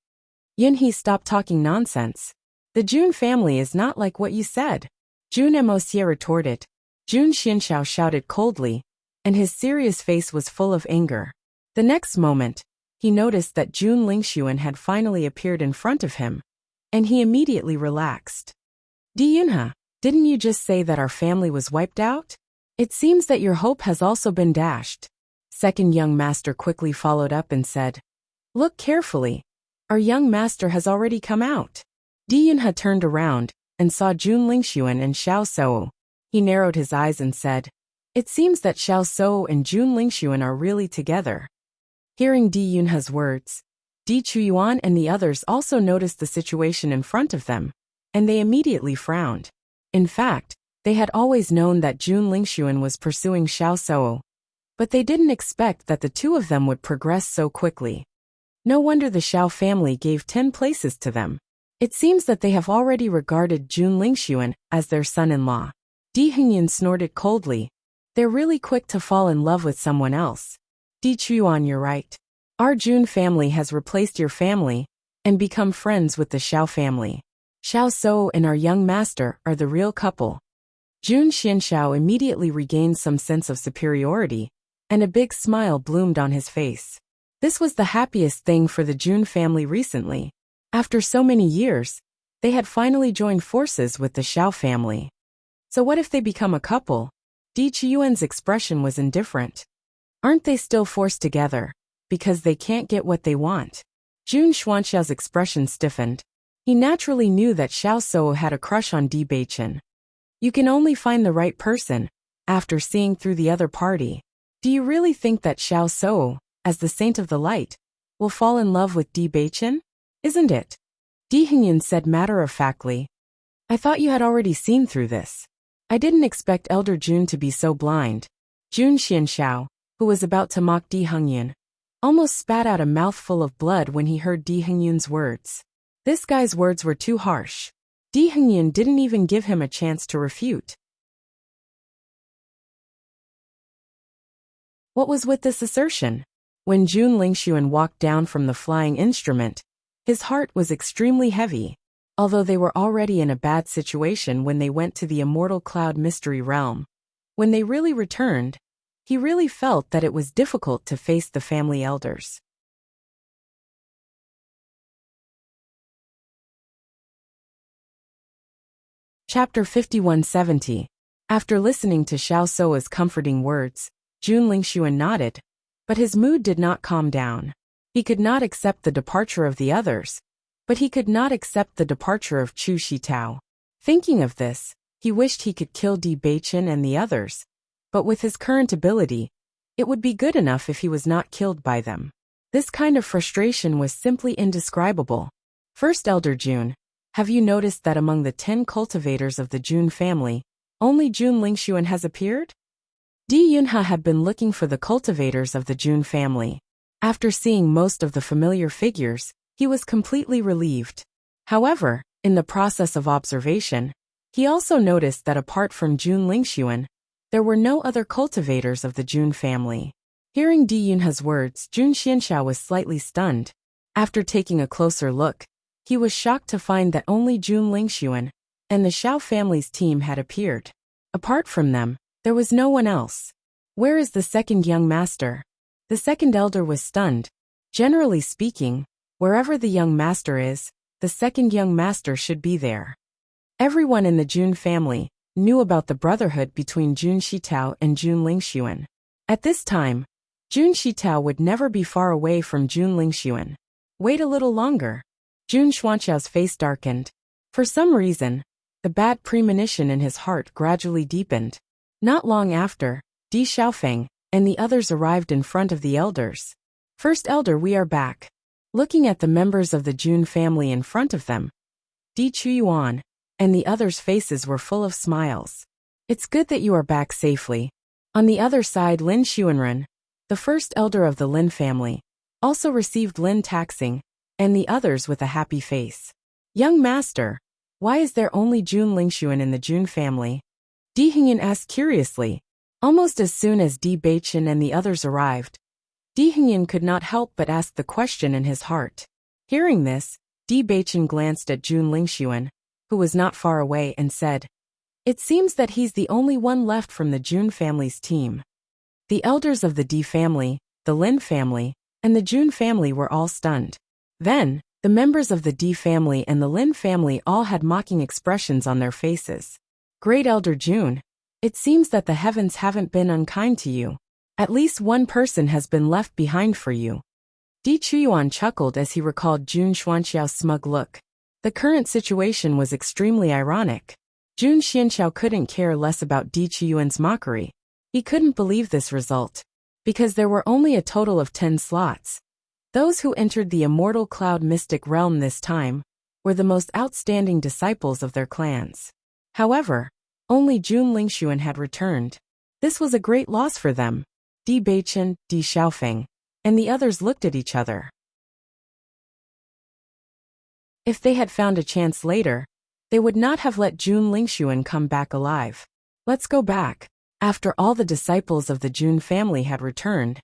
Yunhe, stop talking nonsense. The Jun family is not like what you said. Jun Mosier retorted. Jun Xianxiao shouted coldly, and his serious face was full of anger. The next moment, he noticed that Jun Lingxuan had finally appeared in front of him, and he immediately relaxed. Di Yunhe, didn't you just say that our family was wiped out? It seems that your hope has also been dashed. Second young master quickly followed up and said, Look carefully. Our young master has already come out. Di Yunhe turned around and saw Jun Lingxuan and Xiao Sou. He narrowed his eyes and said, It seems that Xiao Sou and Jun Lingxuan are really together. Hearing Di Yunhe's words, Di Chuyuan and the others also noticed the situation in front of them, and they immediately frowned. In fact, they had always known that Jun Lingxuan was pursuing Xiao Sou, but they didn't expect that the two of them would progress so quickly. No wonder the Xiao family gave 10 places to them. It seems that they have already regarded Jun Lingxuan as their son-in-law. Di Hengyun snorted coldly. They're really quick to fall in love with someone else. Di Chuyuan, you're right. Our Jun family has replaced your family and become friends with the Xiao family. Xiao Sou and our young master are the real couple. Jun Xianxiao immediately regained some sense of superiority, and a big smile bloomed on his face. This was the happiest thing for the Jun family recently. After so many years, they had finally joined forces with the Xiao family. So what if they become a couple? Di Chuyuan's expression was indifferent. Aren't they still forced together, because they can't get what they want? Jun Xuanxiao's expression stiffened. He naturally knew that Xiao Sou had a crush on Di Beichen. You can only find the right person after seeing through the other party. Do you really think that Xiao Souo, as the saint of the light, will fall in love with Bewitching? Isn't it? Di Hengyun said matter-of-factly. I thought you had already seen through this. I didn't expect Elder Jun to be so blind. Jun Xianxiao, who was about to mock Di Hengyun, almost spat out a mouthful of blood when he heard Di Hengyun's words. This guy's words were too harsh. Di Hengyun didn't even give him a chance to refute. What was with this assertion? When Jun Lingxuan walked down from the flying instrument, his heart was extremely heavy. Although they were already in a bad situation when they went to the immortal cloud mystery realm, when they really returned, he really felt that it was difficult to face the family elders. Chapter 5170. After listening to Xiao Souo's comforting words, Jun Lingxuan nodded, but his mood did not calm down. He could not accept the departure of the others, but he could not accept the departure of Chu Shitao. Thinking of this, he wished he could kill Di Beichen and the others, but with his current ability, it would be good enough if he was not killed by them. This kind of frustration was simply indescribable. First Elder Jun, have you noticed that among the 10 cultivators of the Jun family, only Jun Lingxuan has appeared? Di Yunhe had been looking for the cultivators of the Jun family. After seeing most of the familiar figures, he was completely relieved. However, in the process of observation, he also noticed that apart from Jun Lingxuan, there were no other cultivators of the Jun family. Hearing Di Yunhe's words, Jun Xianxiao was slightly stunned. After taking a closer look, he was shocked to find that only Jun Lingxuan and the Xiao family's team had appeared. Apart from them, there was no one else. Where is the second young master? The second elder was stunned. Generally speaking, wherever the young master is, the second young master should be there. Everyone in the Jun family knew about the brotherhood between Jun Shitao and Jun Lingxuan. At this time, Jun Shitao would never be far away from Jun Lingxuan. Wait a little longer. Jun Xuanxiao's face darkened. For some reason, the bad premonition in his heart gradually deepened. Not long after, Di Xiaofeng and the others arrived in front of the elders. First elder, we are back. Looking at the members of the Jun family in front of them, Di Chuyuan and the others' faces were full of smiles. It's good that you are back safely. On the other side, Lin Xuanren, the first elder of the Lin family, also received Lin Taxing and the others with a happy face. Young master, why is there only Jun Lingxuan in the Jun family? Di Hengyun asked curiously. Almost as soon as Di Beichen and the others arrived, Di Hengyun could not help but ask the question in his heart. Hearing this, Di Beichen glanced at Jun Lingxuan, who was not far away, and said, "It seems that he's the only one left from the Jun family's team." The elders of the Di family, the Lin family, and the Jun family were all stunned. Then, the members of the Di family and the Lin family all had mocking expressions on their faces. Great Elder Jun, it seems that the heavens haven't been unkind to you. At least one person has been left behind for you. Di Chuyuan chuckled as he recalled Jun Xuanxiao's smug look. The current situation was extremely ironic. Jun Xianxiao couldn't care less about Di Chuyuan's mockery. He couldn't believe this result. Because there were only a total of 10 slots. Those who entered the immortal cloud mystic realm this time were the most outstanding disciples of their clans. However, only Jun Lingxuan had returned. This was a great loss for them. Di Beichen, Di Xiaofeng, and the others looked at each other. If they had found a chance later, they would not have let Jun Lingxuan come back alive. Let's go back. After all the disciples of the Jun family had returned,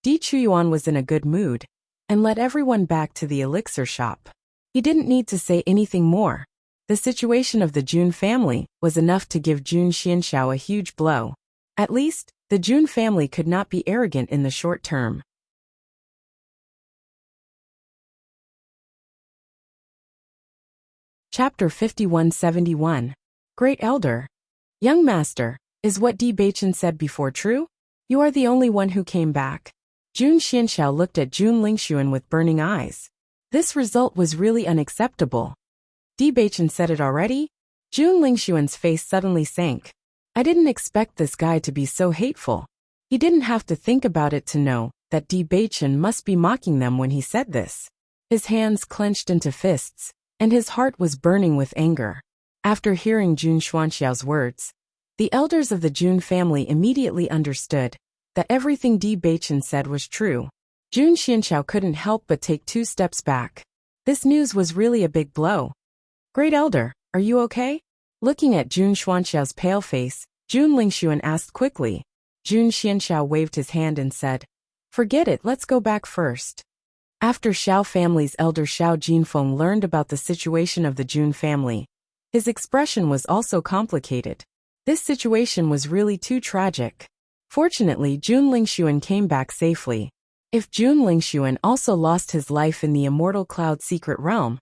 Di Chuyuan was in a good mood and led everyone back to the elixir shop. He didn't need to say anything more. The situation of the Jun family was enough to give Jun Xianxiao a huge blow. At least, the Jun family could not be arrogant in the short term. Chapter 5171. Great Elder. Young Master, is what Di Beichen said before true? You are the only one who came back. Jun Xianxiao looked at Jun Lingxuan with burning eyes. This result was really unacceptable. Di Beichen said it already? Jun Lingxuan's face suddenly sank. I didn't expect this guy to be so hateful. He didn't have to think about it to know that Bewitching must be mocking them when he said this. His hands clenched into fists, and his heart was burning with anger. After hearing Jun Xuanxiao's words, the elders of the Jun family immediately understood that everything Bewitching said was true. Jun Xuanxiao couldn't help but take 2 steps back. This news was really a big blow. Great Elder, are you okay? Looking at Jun Xuanxiao's pale face, Jun Lingxuan asked quickly. Jun Xuanxiao waved his hand and said, "Forget it, let's go back first." After Xiao family's elder Xiao Jinfeng learned about the situation of the Jun family, his expression was also complicated. This situation was really too tragic. Fortunately, Jun Lingxuan came back safely. If Jun Lingxuan also lost his life in the Immortal Cloud Secret Realm,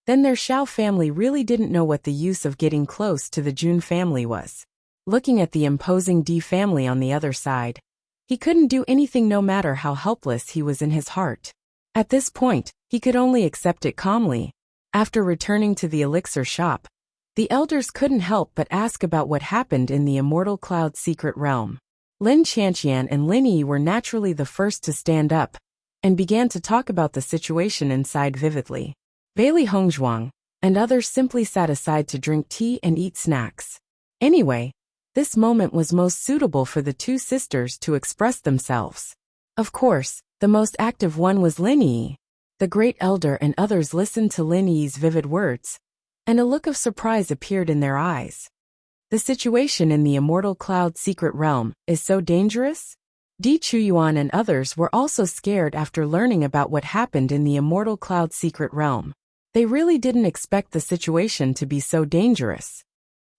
then their Xiao family really didn't know what the use of getting close to the Jun family was. Looking at the imposing D family on the other side, he couldn't do anything no matter how helpless he was in his heart. At this point, he could only accept it calmly. After returning to the elixir shop, the elders couldn't help but ask about what happened in the Immortal Cloud Secret Realm. Lin Chanqian and Lin Yi were naturally the first to stand up and began to talk about the situation inside vividly. Bailey Hongzhuang and others simply sat aside to drink tea and eat snacks. Anyway, this moment was most suitable for the 2 sisters to express themselves. Of course, the most active one was Lin Yi. The great elder and others listened to Lin Yi's vivid words, and a look of surprise appeared in their eyes. The situation in the Immortal Cloud Secret Realm is so dangerous? Di Chuyuan and others were also scared after learning about what happened in the Immortal Cloud Secret Realm. They really didn't expect the situation to be so dangerous.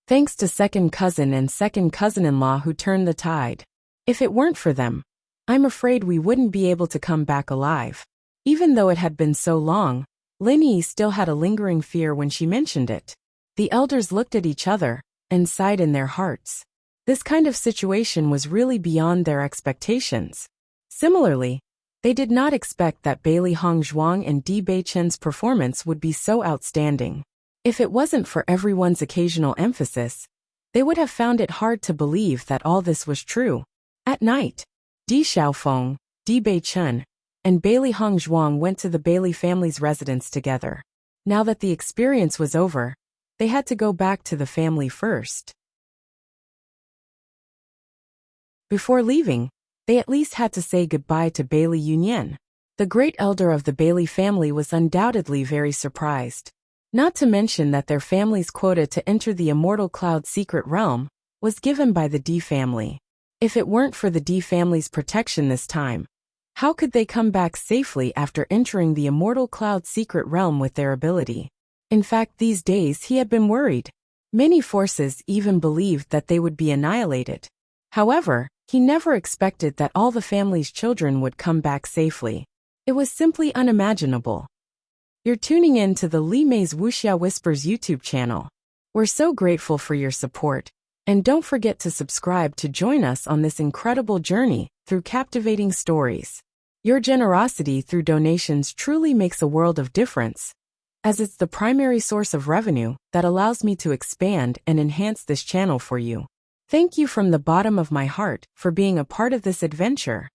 Thanks to second cousin and second cousin-in-law who turned the tide. If it weren't for them, I'm afraid we wouldn't be able to come back alive. Even though it had been so long, Lin Yi still had a lingering fear when she mentioned it. The elders looked at each other and sighed in their hearts. This kind of situation was really beyond their expectations. Similarly, they did not expect that Bailey Hongzhuang and Di Beichen's performance would be so outstanding. If it wasn't for everyone's occasional emphasis, they would have found it hard to believe that all this was true. At night, Di Xiaofeng, Di Beichen, and Bailey Hongzhuang went to the Bailey family's residence together. Now that the experience was over, they had to go back to the family first. Before leaving, they at least had to say goodbye to Bailey Yunyan. The great elder of the Bailey family was undoubtedly very surprised. Not to mention that their family's quota to enter the Immortal Cloud Secret Realm was given by the D family. If it weren't for the D family's protection this time, how could they come back safely after entering the Immortal Cloud Secret Realm with their ability? In fact, these days he had been worried. Many forces even believed that they would be annihilated. However, he never expected that all the family's children would come back safely. It was simply unimaginable. You're tuning in to the Li Mei's Wuxia Whispers YouTube channel. We're so grateful for your support, and don't forget to subscribe to join us on this incredible journey through captivating stories. Your generosity through donations truly makes a world of difference, as it's the primary source of revenue that allows me to expand and enhance this channel for you. Thank you from the bottom of my heart for being a part of this adventure.